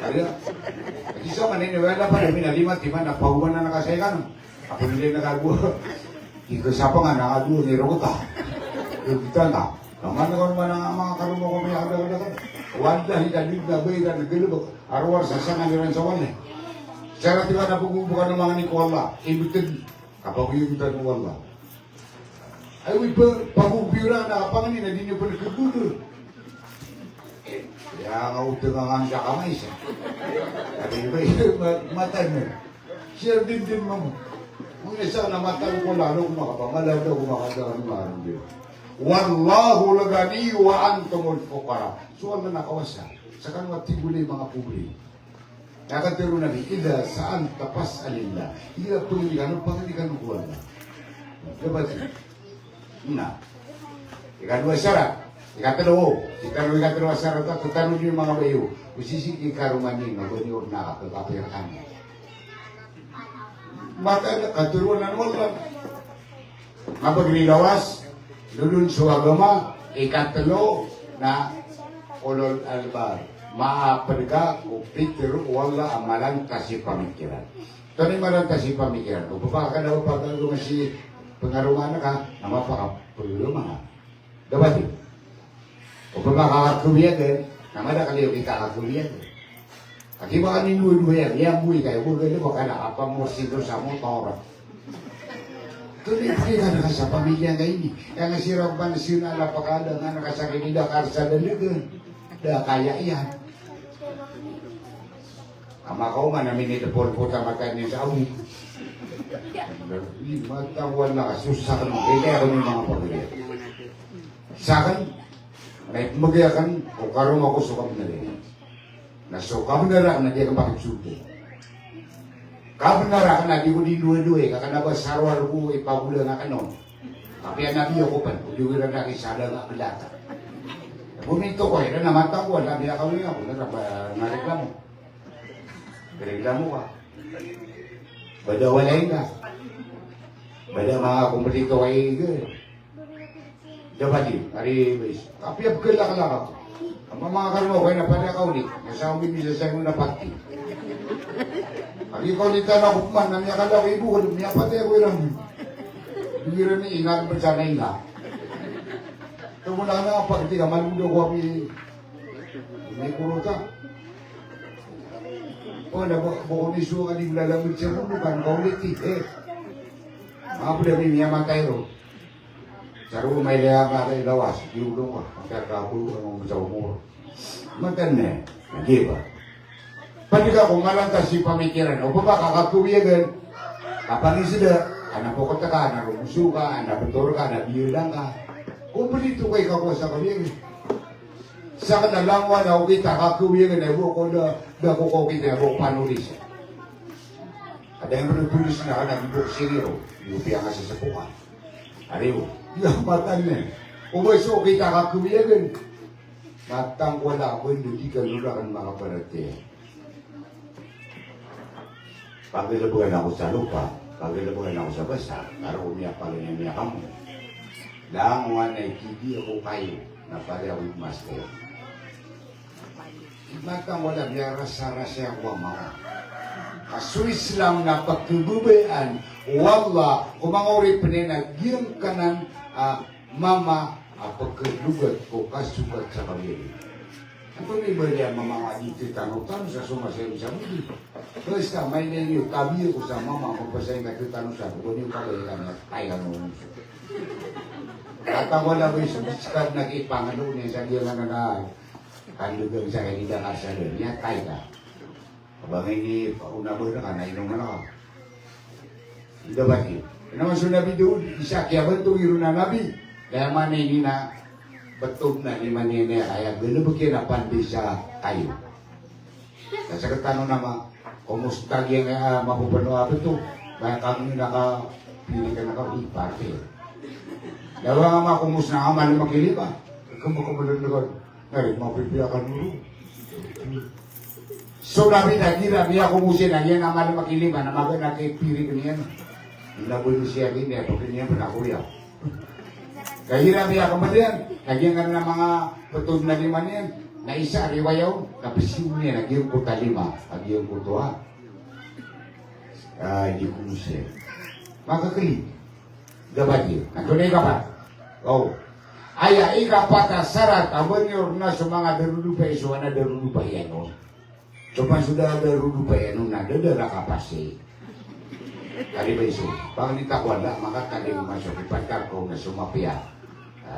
Kaya, kasi sa maniniwala pa rin, minalimat, di ba, napahuman na nakasayakan. Ako nila nakaguha. Ika sa pa nga, nakaguha, nirota. Yung kita na. Naman ako naman ang mga karumo ko may agad-agad. Wanda, hitalig na bay na nagilubog. Arwar, sasangan nyo rin sa wala. Sarap di ba na pagbubukan ng mga ni Kuala. Ibitin, kapag yung ng Kuala. Ay, pagbubukan na kapanganin, na di nyo pa nagkagulo. Kaya nga utang ang sa kamay siya. At iba mata mo. Siya din mo. Kung isa na mata ko lalo kumakapangalaw daw kumakadaan maaaring din. Wallahu lagani wa antumul fuqara. Suwal na nakawasa. Sa kanwa tibuli mga publi. Nakatiro nabi, ida saan tapas alilla. Ida pagilikan, pagilikan ko wala. Diba siya? Na. Ikadua syarat. Ikatalo. Ikatalo syarat at tutano niyo yung mga bayo. Usisik ikaruman niyo, magwani o nakakapirakan. Maka katuruan na wala. Mapaglilawas, lulun sa agama, ikatalo na ulol albar. Maaperga o pitero wala amalan kasi pamikiran. Ito na malang kasi pamikiran. Kung papaka na papaka si pengaruhan ka, nama pakapululo mga. Dapat yun. Kung papakakakuliyagan, nama na kaliyo kita kakuliyagan. Kasi baka ninuwi-nuwi yan buhay kayo. Kung gano'n baka nakapamorsido sa motor. Ito na yung ka sa pamilya ngayon. Kaya nga sirang pansin na napakala nga nakasakit nila karsa dalagan. Dah kaya yan. Ama kau mana minit pun putar makan ni sawi. Mata wala susah kan. Ini aku ni mga pagaya. Sa akin, may magayakan o karon ako suka pinali. Nasuka pinara na di ka makipsuto. Kabinara na di ko dinuwe-duwe kakana ba sarwar ko ipabula na kanon. Tapi ang nabi ako pan, uliwira na kisada nga pilata. Buminto ko, na namata ko, nabi ako niya ako, nareklamo. Reklamo ka. Bada walay ka. Bada mga kumpulito kay Igor. Dapat yun, hari base. Kapiap kalak-lak ako. Ang mga karmo kayo na pala ka ulit. Nasa umibisa sa inyo na pati. Pag ikaw nita na kupman, namiya ka lang ibu, namiya pati ako ilang. Bigyan ni ingat mo sa naila. Ito mo na nga, pag di ka maludo ko kami. May kuro ka. O, nabukong iso ka di lalamit siya mo, kan kaulit eh. Mga pula may miyamatay ro. Sa ro may laya ka kayo lawas, di ulo ka. Magkakapulo ka mong sa umuro. Matan na, nag-iba. Pati ka kung malangkas si pamikiran, o pa kakakuwiyagan, kapag isida, anak po kata ka, narumuso ka, nabator ka, nabiyulang ka. Kung balito kayo kako sa kawiyagan. Sa kanalangwa na kita kakuwiyagan, ay buko na ko kita, buko panulis. Ada yang menulis na ka, nagibuk siriro, yupiang ka sa sapukan. Ariyo, yung matan na. Umaso kita kakuwiyagan. Matang wala ko, hindi ka lulakan mga parate. Paglabuhan ako sa lupa, paglabuhan ako sa basa, para umiyak pala niya kamo. Dahang nga na ikidi ako kayo, na pala ako master. Matang wala, biya rasa-rasa ako ang mga. Kasuis lang na pagkububayan, wala, kung mga uri pinag-iyong kanan, mama, pagkalugat ko kasukat sa pamilya. Ito ni Maria mga dito tanutan sa sumasayo sa mga. Terus may ninyo, tabi ko sa mama, magpasay nga tanong sa kung yung kagayaan na tayo noon. Katawala ko yung sumiskad na ipangalo niya sa diya nga na kandugang sa kanida ka sa doon. Niya tayo ka. Kabangay ni pauna mo na ka, nainom na ka. Ito ba yun? Naman so nabi doon, isa kaya ba itong iro na nabi? Kaya man ini na betul na ni manene kaya gulubugin na pandi sa kayo. Sa tanong nama, kumusta yung mapupano ako ito? Kaya kami nakapili ka nakapiparte. Dawa nga mga kumusta na amal makilipa. Kumakamalalagan. Ngayon, mapipiyakan mo. So nabi na, niya kumusin na yan amal makilipa na maga nakipiri ka niyan. Ilaboy mo siya gini, pag niya panakuya. Kahirap niya kemudian, lagi nga na mga betul na lima niyan, na isa riwayaw, kapisiw niya, nagyong ko talima, nagyong ko tuwa. Hindi ko siya. Makakali. Dapat yun. Nantunay ka pa? Oh. Aya, ikapat na sarat, abon nyo na sa mga darulupa, iso na darulupa yan, no? So, pa sudah darulupa yan, no? Nadadara ka pa siya. Kali ba iso? Pag nitakwan na, makakali mo masok, ipatar ko na sumapia.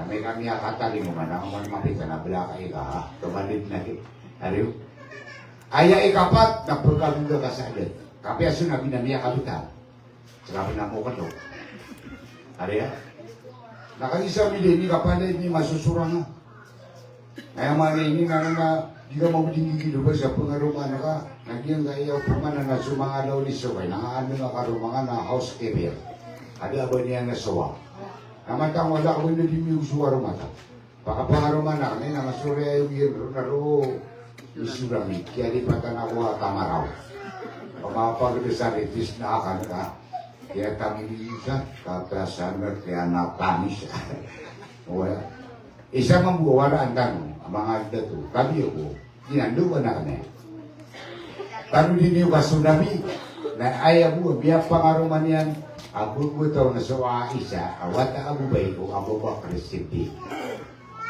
May kami akatali mo man, ako man mapita na belaka ika, ha? Tumalid na ito. Ariyo? Aya ikapat, napagkaluga ka sa adat. Kapi aso na binamiya kapital. Saka pinamo ka to. Ariya? Nakagisa mi din, ikapalit ni masusura nga. Kaya man ini nga di ka mabigigil ba sa pangarumana ka, nagyang kayaw pumana na sumangalaw ni Sokay, nangaano nga karumanga na housekeeper. Ada ba niya nga sawa? Namatang wala ko na di may usuwa rumata. Pakapangarumana kami na masurya yung yero na ro isurami, kaya di patan ako tamaraw. Pamapagdasa retis na akan ka, kaya tamilisa, kapasan na kaya napanis. Wala. Isa mang buwara ang tanong, ang mga dato, kami ako, ginanduan na kami. Pero din yung kasunami, na ayaw mo, biyak pangaruman yan, abog mo ito na sa isa, awat na abubay ko, abo ba presidente.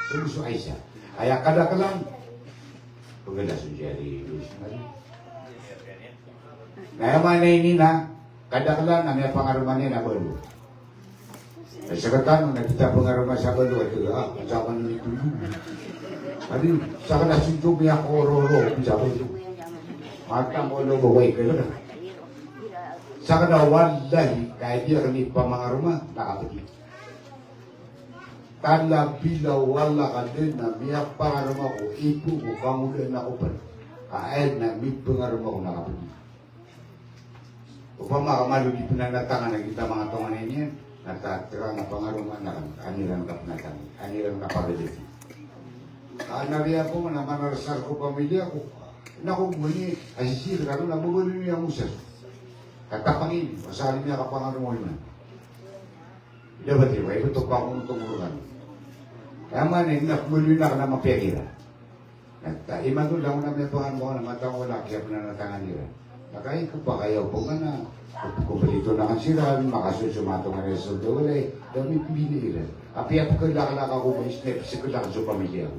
So gusto isa. Ayaw kada ka lang. Pagkala sa Jerry, nayaman na ini na, kada ka lang, na may pangaruman yan, abalo. Ay sa katano, nakita pangaruman sa abalo, at sa ka na ito yun. Adi, sa ka na sundog niya ko, roro, sa abalo. Matang ulo baway ka lang. Sa kadawan dahil kahit dia kami pamangaruma nakapagin. Tala bila wala ka din na miya pangaruma ko, ipo ko kamulan ako pa. Kael na mi pangaruma ko nakapagin. Upama kamalo di pinanatangan na kita mga tongan niya, natatira na pangaruma na aniran kapnatan, aniran kapagalit. Anariya ko, namanarasar ko pamilya ko, naku muli, asisir ka rin, nabubuli niya ang usas. Katapangin, masali niya kapangarumol na. Dapat iba, ito pa akong tumurugan. Kaya man, nakmuli na ka na mapirira. Iman doon lang na may pangarumol na matang wala, kaya pinanatangan nila. Nakain ko pa kayo, kung na, kung balito na kan sila, makasusumato nga resulta, wala eh, dami piniliran. Apiap ko lakalaka ko, snap, sikulakan sa pamilya ko.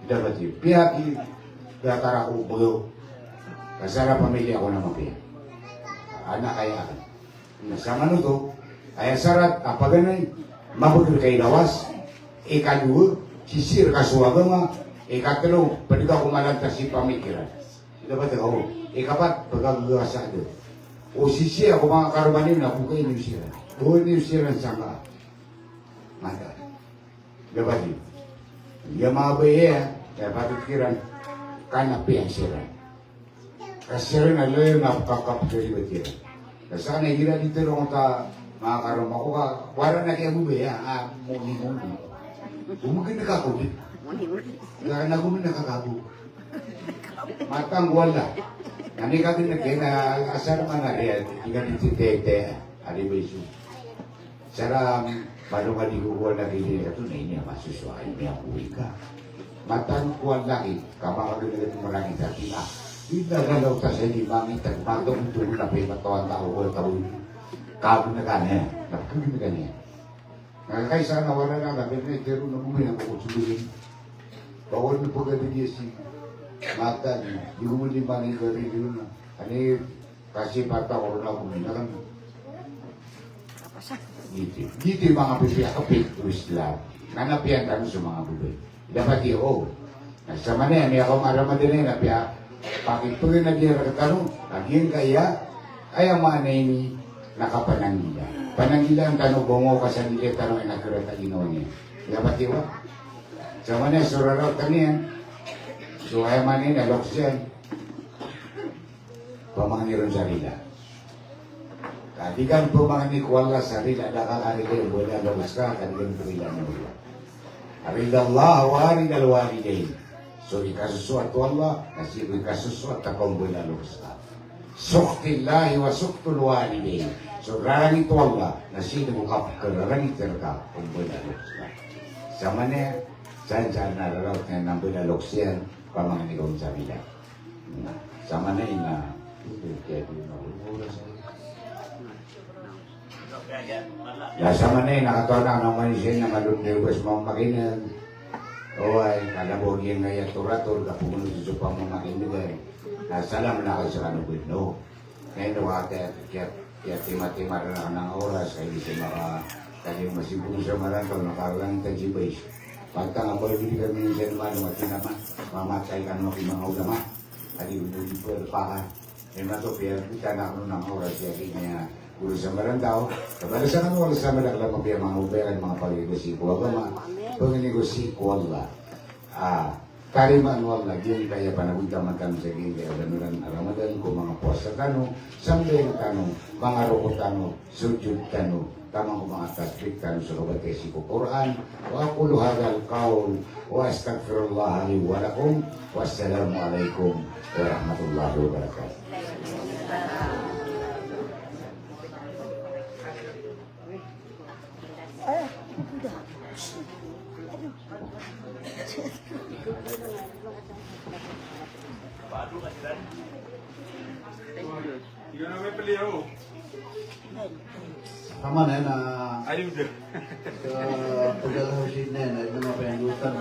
Dapat yun, piap yun. Datara ko buyo. Kasara pamilya ko na mapiya. Anak kaya akan. Nasama no to. Ay sarat apaganay. Mabudul kay lawas. Ikaduh. Sisir kasuwaga nga. Ikatlo. Pwede ka kumalantas si pamikiran. Dapat ako. Ikapat. Pagkagasa doon. O sisir ako mga karumanin na kukay New Zealand. O New Zealand sangka. Mata. Dapat yun. Yung mga bayi kaya patukiran. Kanapi ang sira. Kasi rin na loyo na kakapitali ba tira. Kasi ka nagira dito rin kung ta mga karama ko ka, wala na kaya bube ya, muni-muni. Bumagin na kakubit. Kaya nagumin na kakabu. Matang wala. Nani ka din na kaya na asar man na rin, ikan dito tete, alibayso. Sarang, paano ka di kukuha na rin ito na inya, masusuain niya kuwi ka. Matan kuan lagi, kamakagalagan mo lagi sa tina. Hindi na galaw ta sa hindi mamitan, magdong ito na pay matawan tao ko tao. Kabo na kanya, napagin na kanya. Nakakaisa na wala na, labi na itero na muna ako kutsuluhin. Bawal na pagkaligya si matan, di ko muli mani ka rin yun. Ani, kasi pata ko na kumina kan. Dito yung mga bibig, kapit to Islam. Nanapian kami sa mga bibig. Dapat iyo. Sa mana may ako maramadin na pia pakit po rin nagyan katanong nagyan kaya ay ang mana ini nakapanangila. Panangila ang tanong bungo ka sa nila tanong ay nakurata ginawa niya. Dapat iyo. Sa mana suraraw kaniyan. So ay mana ini nalok siya. Pamangiron sa rila. Kadigan po mga ni kuwala sa rila nakakari kayo wala labas ka kadigan po rila na wala. Aridallah wa aridal walidain. So ikasusuat Allah, kasi ikasusuat takong bulalus ka. Suktillahi wa suktul walidain. So rarang ito Allah, nasi nabukap ka, rarang ito ka kung bulalus ka. Sa mana, saan nararaw na ng bulalus yan, pamanganigaw sa bila. Sa mana ina, kaya di mahulura sa sama na nakatawa na naman siya na malundiwas mga makinan. O ay kalabogin na yaturator kapunod sa pamamakinan. Salam na kayo sa kanubid, no? Ngayon kaya tima-tima rin ako ng oras kaya di siya kaya masibong sa marantaw nakaroon ng tajibay. Pagka nga boy, hindi kami siya naman matinama, mamatay ka naman mga ulama. Kali hindi po pa ka. Ngayon na ito, kaya kita na ako ng oras kaya ulo sa marantaw, kabalasan ang wala sa malaklang mga uberan, mga pag-negosyo ko, mga pag-negosyo ko, Tariman wala lagi kaya panagunta makan sa gili adanuran Ramadan ko mga puasa kanu sambil kanu mga rukot kanu sujud kanu tamang ko mga tasbih kanu sa lugar kasi ko Quran wa aqulu hadzal qaul wa astaghfirullah li wa lakum wassalamu alaikum warahmatullahi wabarakatuh. Sama na na Ayun dyan. paglalahawsin na yun, ay mga payandutan.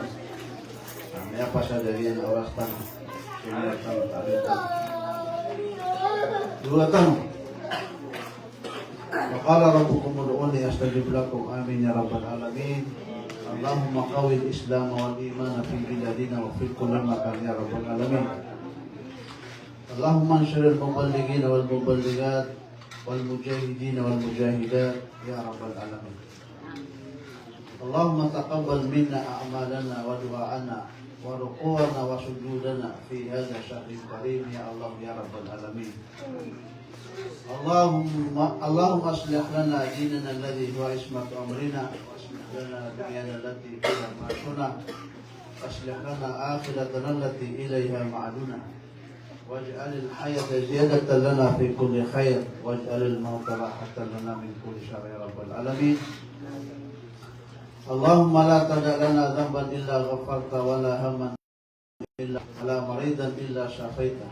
May apa siya dari yan oras tan. Sinatan, talitan. Dua tanong. Wakala rabbukum ud'uni astajib lakum amin ya rabbal alamin. Allahumma qawil islam wal iman fi biladina wa fi kulli makan ya rabbal alamin. Allahumma anshuril muballighin wal muballighat wal mujahidin wal mujahidat ya rabbal alamin. Allahumma taqabbal minna a'malana wa du'ana wa ruku'ana wa sujudana fi hadha syahril karim ya Allah ya rabbal alamin. Allahumma aslih lana dinana alladhi huwa ismatu amrina wa aslih lana dunyana allati fiha ma'ashuna wa aslih lana akhiratana allati ilayha ma'aduna waj'al al-hayata ziyadatan lana fi kulli khair waj'al al-mauta rahatan lana min kulli syarr ya rabbal alamin. Allahumma la tada' lana dhanban illa ghafarta wa la hamman illa wala maridan illa syafaita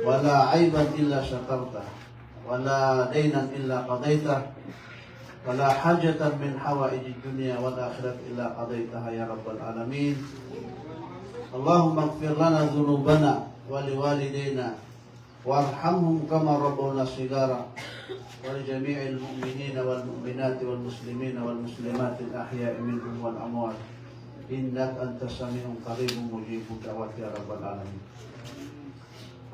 wala aiban illa syakarta wala dainan illa qadaita wala hajatan min hawaiji dunya wal akhirat illa qadaitaha ya rabbal alamin. Allahumma ighfir lana dhunubana wa liwalidayna warhamhum kama rabbawna shigara wa li jami'il mu'minina wal mu'minati wal muslimina wal muslimati al ahya'i minhum wal amwat innaka antas sami'un qaribun mujibud da'wati ya rabbal alamin.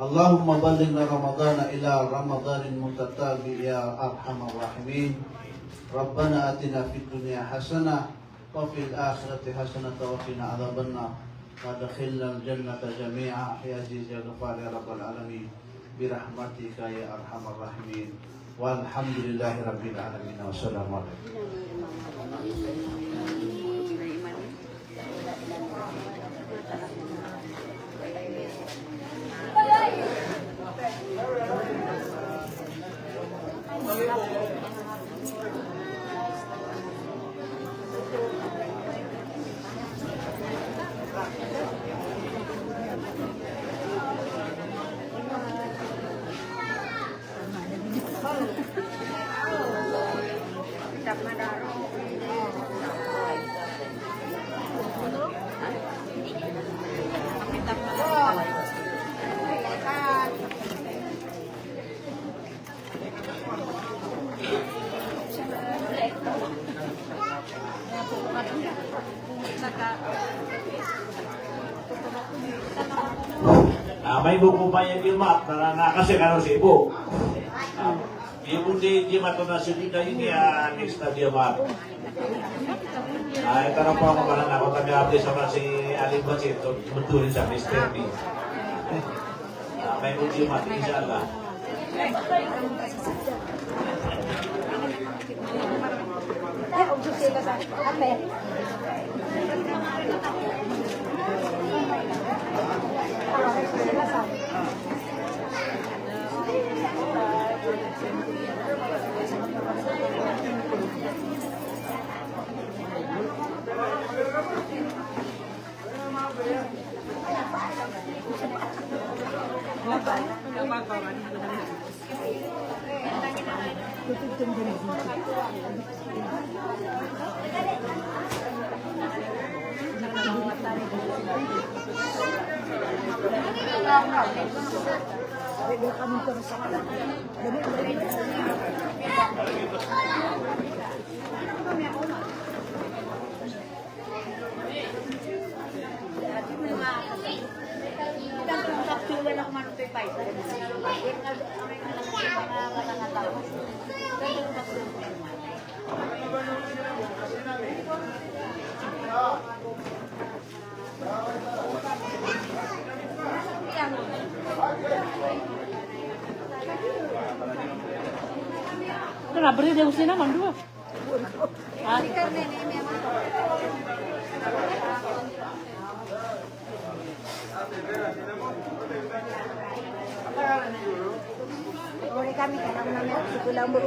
Allahumma ballighna ramadana ila ramadanin mutatabi ya arhamar rahimin. Rabbana atina fid dunya hasanah wa fil akhirati hasanah wa qina adzabannar. Adkhilna al-jannata jami'a ya aziz ya ghafar ya rabbal alamin bi rahmatika ya arhamar rahimin. Walhamdulillahi rabbil alamin. Wassalamu alaikum. May buko pa yan yung mat, nakakasya ka sa ibo. Ibo di mato na sunida yun ya next na di mat. Ay, tanong po ako parang ako tabi-update sa si Aling Basit, tumutulin sa Mr. B. May buko yung mat, inshallah. na beri de usina mandua. Ah, Boleh kami kan namanya suku lambu.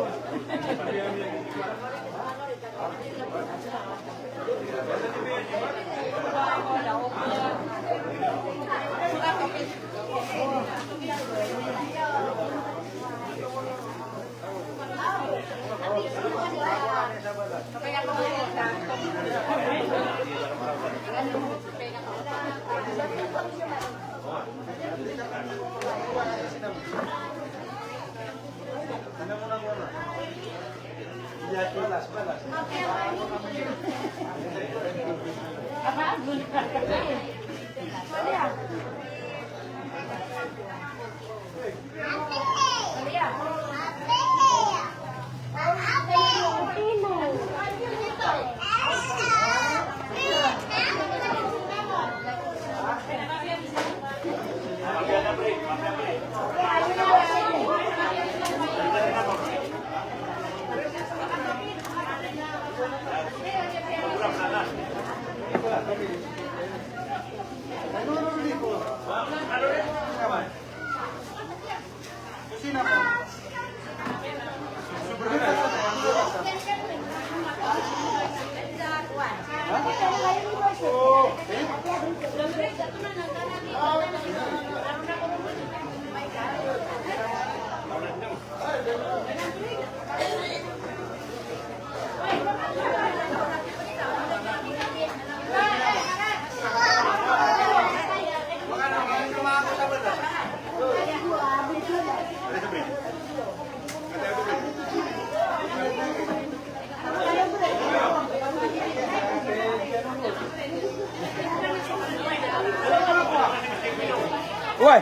Woi.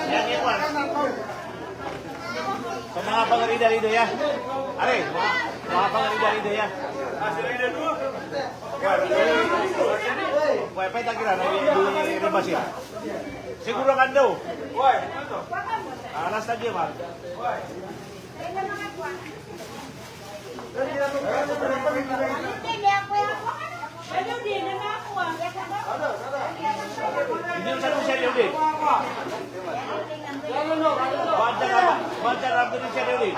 Yan, Juan. Sa mga pangarida rito ya. Are, mga pangarida rito ya. Why, pa kita kira di rebas ya. Siguro kan daw. Why, ano? Alas na dia, man. Hindi mo siya siya yun eh. Baca lang din siya yun eh.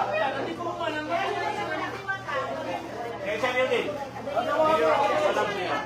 Kaya siya yun eh. Alam niya.